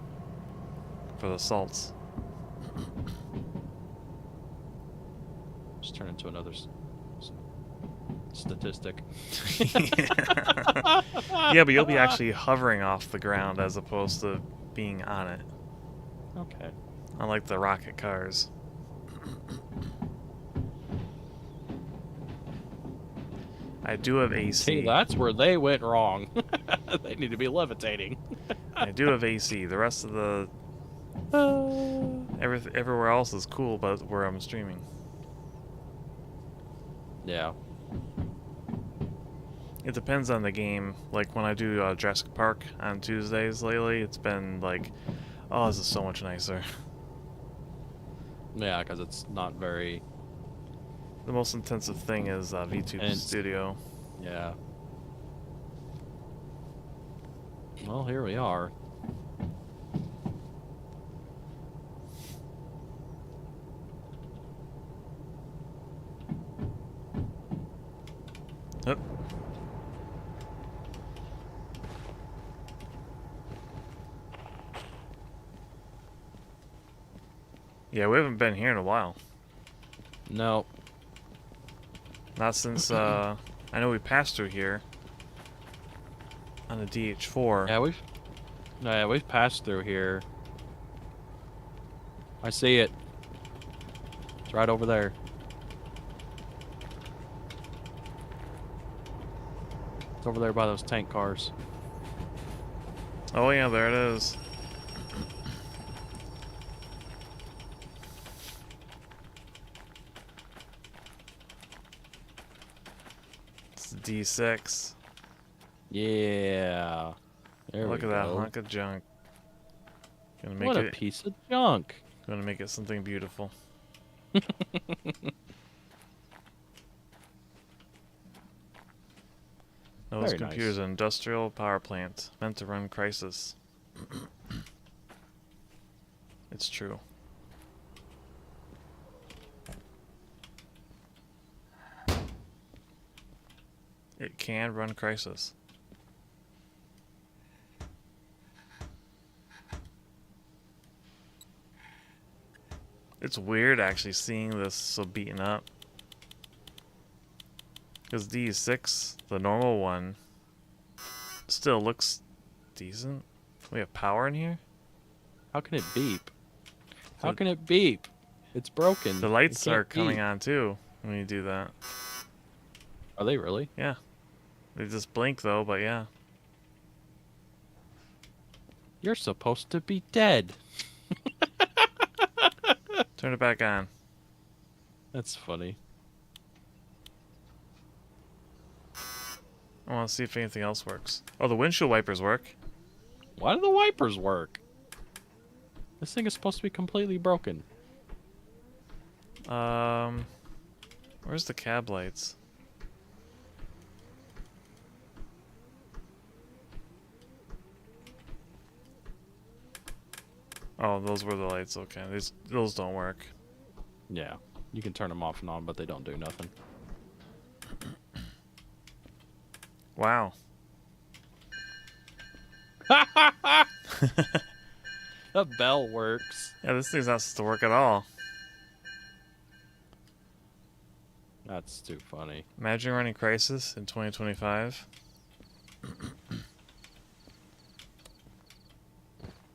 for the salts. Just turn into another statistic. Yeah, but you'll be actually hovering off the ground as opposed to being on it. Okay. Unlike the rocket cars. I do have AC. See, that's where they went wrong. They need to be levitating. I do have AC. The rest of the everywhere else is cool, but where I'm streaming. Yeah. It depends on the game. Like when I do Jurassic Park on Tuesdays lately, it's been like, oh, this is so much nicer. Yeah, because it's not very... The most intensive thing is V2 And- Studio. Yeah. Well, here we are. Yep. Yeah, we haven't been here in a while. No. Not since, I know we passed through here on the DH4. Yeah, we've passed through here. I see it. It's right over there. It's over there by those tank cars. Oh yeah, there it is. It's the D6. Yeah. There Look we at that go. hunk of junk. Gonna make What a it. piece of junk. Gonna make it something beautiful. Those Very computers nice. an industrial power plant meant to run crisis. It's true. It can run crisis. It's weird actually seeing this so beaten up. Because DE6, the normal one, still looks decent. We have power in here? How can it beep? How So- can it beep? It's broken. The It lights can't are coming beep. on too when you do that. Are they really? Yeah. They just blink though, but yeah. You're supposed to be dead. Turn it back on. That's funny. I want to see if anything else works. Oh, the windshield wipers work. Why do the wipers work? This thing is supposed to be completely broken. Where's the cab lights? Oh, those were the lights. Okay, those don't work. Yeah. You can turn them off and on, but they don't do nothing. Wow. The bell works. Yeah, this thing's not supposed to work at all. That's too funny. Imagine running Crisis in 2025.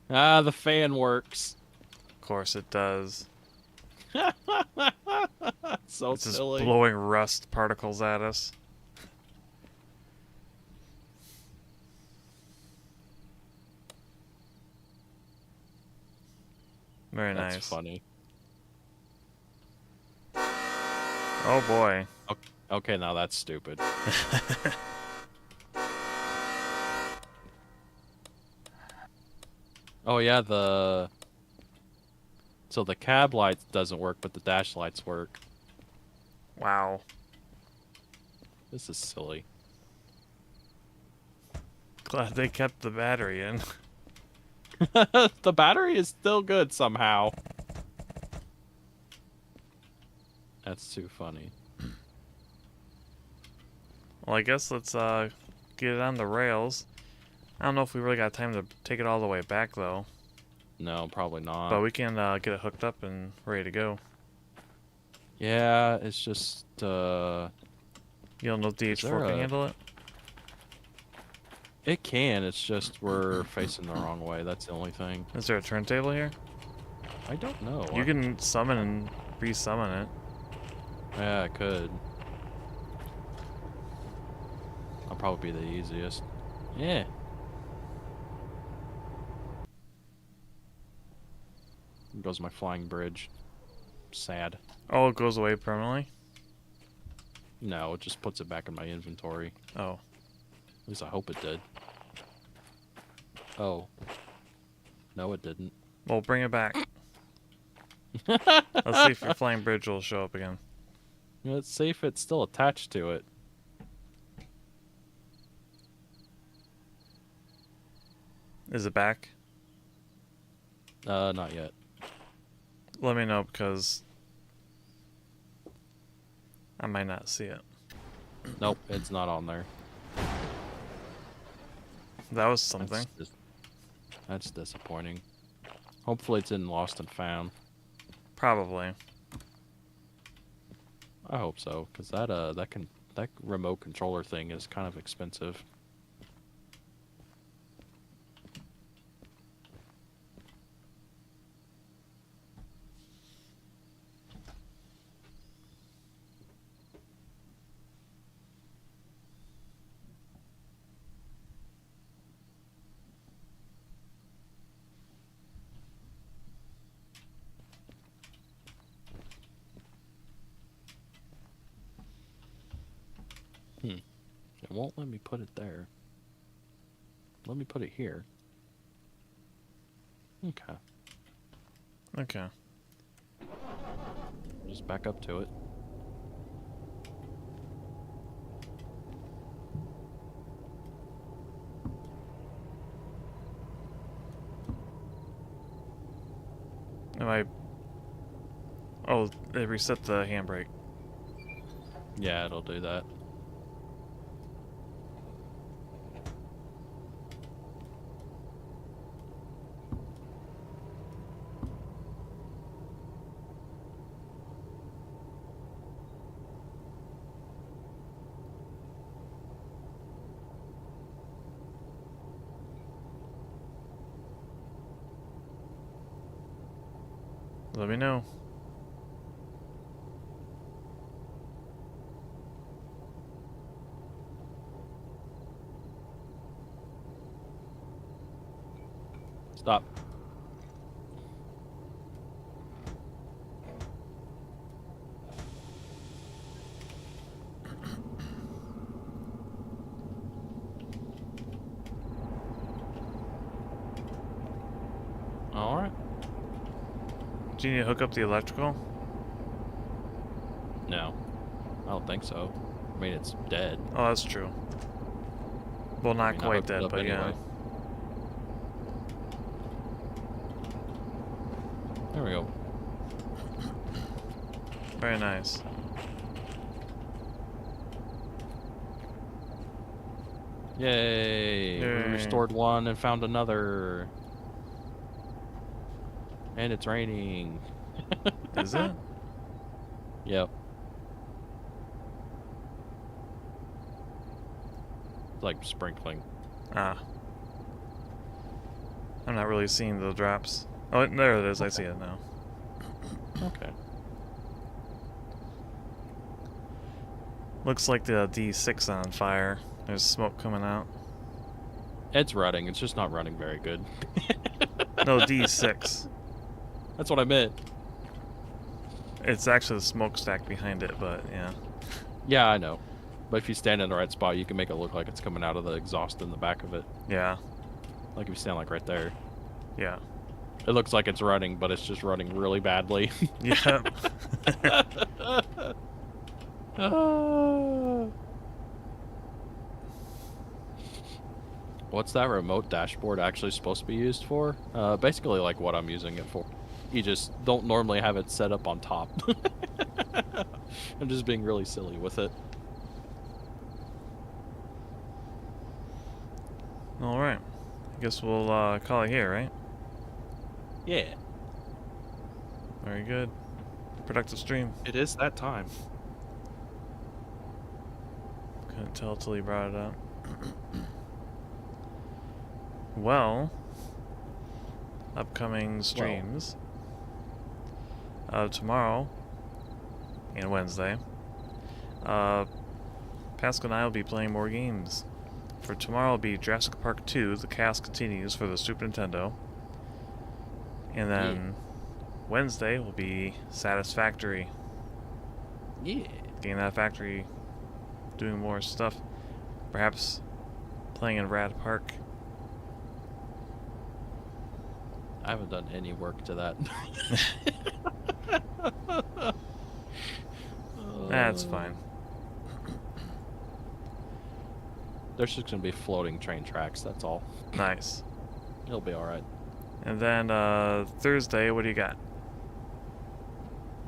Ah, the fan works. Of course it does. So It's just silly. blowing rust particles at us. Very That's nice. funny. Oh boy. Okay, now that's stupid. Oh yeah, so the cab light doesn't work, but the dash lights work. Wow. This is silly. Glad they kept the battery in. The battery is still good somehow. That's too funny. Well, I guess let's get it on the rails. I don't know if we really got time to take it all the way back though. No, probably not. But we can get it hooked up and ready to go. Yeah, it's just You don't know if Is there DH4 can a- handle it? it can, it's just we're facing the wrong way. That's the only thing. Is there a turntable here? I don't know. You can summon and re-summon it. Yeah, I could. That'll probably be the easiest. Yeah. There goes my flying bridge. Sad. Oh, it goes away permanently? No, it just puts it back in my inventory. Oh. At least I hope it did. Oh. No, it didn't. Well, bring it back. Let's see if your flying bridge will show up again. Let's see if it's still attached to it. Is it back? Not yet. Let me know because I might not see it. Nope, it's not on there. That was something. That's disappointing. Hopefully it's in Lost and Found. Probably. I hope so, because that remote controller thing is kind of expensive. It won't let me put it there. Let me put it here. Okay. Okay. Just back up to it. Am I... Oh, it reset the handbrake. Yeah, it'll do that. Let me know. Stop. Alright. Do you need to hook up the electrical? No. I don't think so. I mean, it's dead. Oh, that's true. Well, not I mean, I quite hooked it dead, up but anyway. yeah. There we go. Very nice. Yay! We Yay. restored one and found another. And it's raining. Is it? Yep. It's like sprinkling. Ah. I'm not really seeing the drops. Oh, there it is. I see it now. Okay. Looks like the D6 on fire. There's smoke coming out. It's running. It's just not running very good. No, D6. That's what I meant. It's actually the smokestack behind it, but yeah. Yeah, I know. But if you stand in the right spot, you can make it look like it's coming out of the exhaust in the back of it. Yeah. Like if you stand like right there. Yeah. It looks like it's running, but it's just running really badly. Yeah. What's that remote dashboard actually supposed to be used for? Basically like what I'm using it for. You just don't normally have it set up on top. I'm just being really silly with it. Alright. I guess we'll call it here, right? Yeah. Very good. Productive stream. It is that time. Couldn't tell till he brought it up. Well, upcoming streams. Tomorrow and Wednesday. Pascal and I will be playing more games. For tomorrow will be Jurassic Park 2, The Chaos Continues for the Super Nintendo. And then Wednesday will be Satisfactory. Yeah. Getting that factory, doing more stuff. Perhaps playing in Rad Park. I haven't done any work to that. That's fine. There's just gonna be floating train tracks, that's all. Nice. It'll be alright. And then Thursday, what do you got?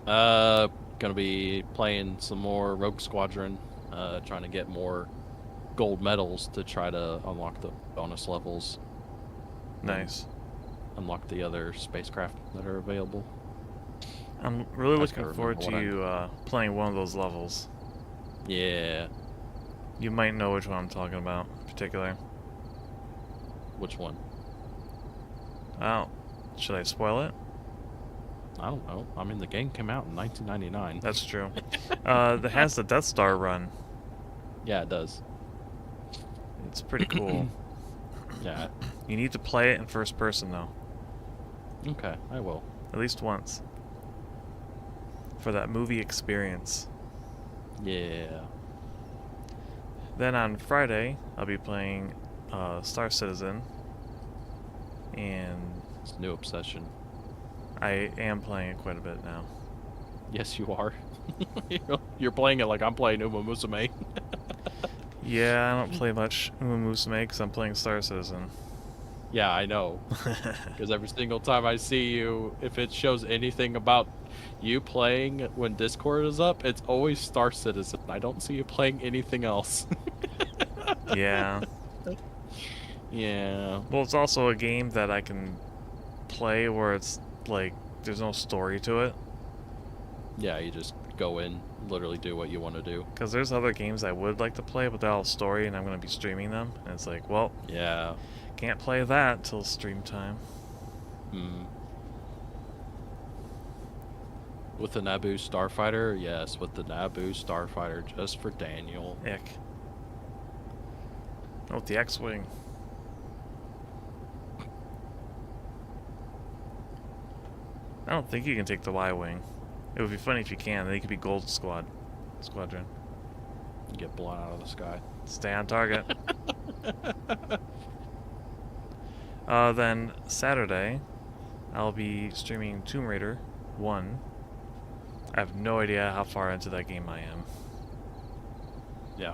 Gonna be playing some more Rogue Squadron, trying to get more gold medals to try to unlock the bonus levels. Nice. Unlock the other spacecraft that are available. I'm really I just looking gotta forward to remember you playing one of those levels. Yeah. You might know which one I'm talking about in particular. Which one? Oh, should I spoil it? I don't know. I mean, the game came out in 1999. That's true. That has the Death Star run. Yeah, it does. It's pretty cool. Yeah. You need to play it in first person though, Okay, I will. at least once, for that movie experience. Yeah. Then on Friday, I'll be playing Star Citizen, and It's a new obsession. I am playing it quite a bit now. Yes, you are. You're playing it like I'm playing Uma Musume. Yeah, I don't play much Uma Musume because I'm playing Star Citizen. Yeah, I know. Because every single time I see you, if it shows anything about you playing when Discord is up, it's always Star Citizen. I don't see you playing anything else. Yeah. Yeah. Well, it's also a game that I can play where it's like there's no story to it. Yeah, you just go in, literally do what you want to do. Because there's other games I would like to play, but they're all story, and I'm going to be streaming them. And it's like, well, Yeah. can't play that till stream time. Hmm. With the Naboo Starfighter? Yes, with the Naboo Starfighter, just for Daniel. Ick. Oh, with the X-Wing. I don't think you can take the Y-Wing. It would be funny if you can. Then you could be Gold Squadron. You get blown out of the sky. Stay on target. Then Saturday, I'll be streaming Tomb Raider 1. I have no idea how far into that game I am. Yeah.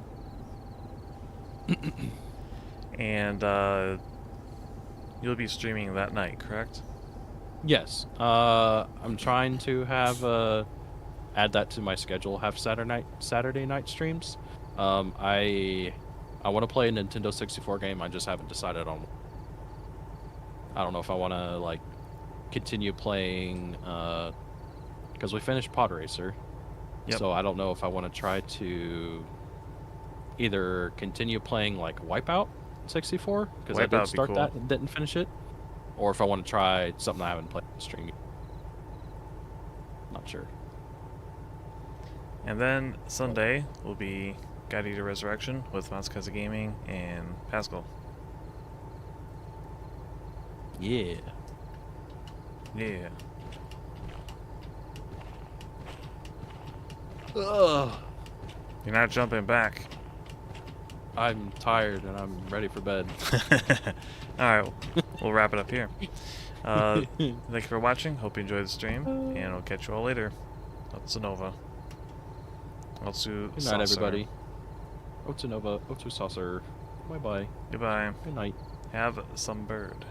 And you'll be streaming that night, correct? Yes. I'm trying to have add that to my schedule. Have Saturday night streams. I want to play a Nintendo 64 game. I just haven't decided on. I don't know if I want to like continue playing because we finished Pod Racer. Yep. So I don't know if I want to try to either continue playing like Wipeout 64 because I Wipeout did would be start cool. that and didn't finish it, or if I want to try something I haven't played on stream. Not sure. And then Sunday will be God Eater Resurrection with Matsukaze Gaming and Pascal. Yeah. Yeah. Ugh. You're not jumping back. I'm tired and I'm ready for bed. Alright, we'll wrap it up here. Thank you for watching. Hope you enjoyed the stream. And we'll catch you all later. Otsunova. Good night, everybody. Otsunova, Otsu Saucer. Bye bye. Goodbye. Good night. Have some bird.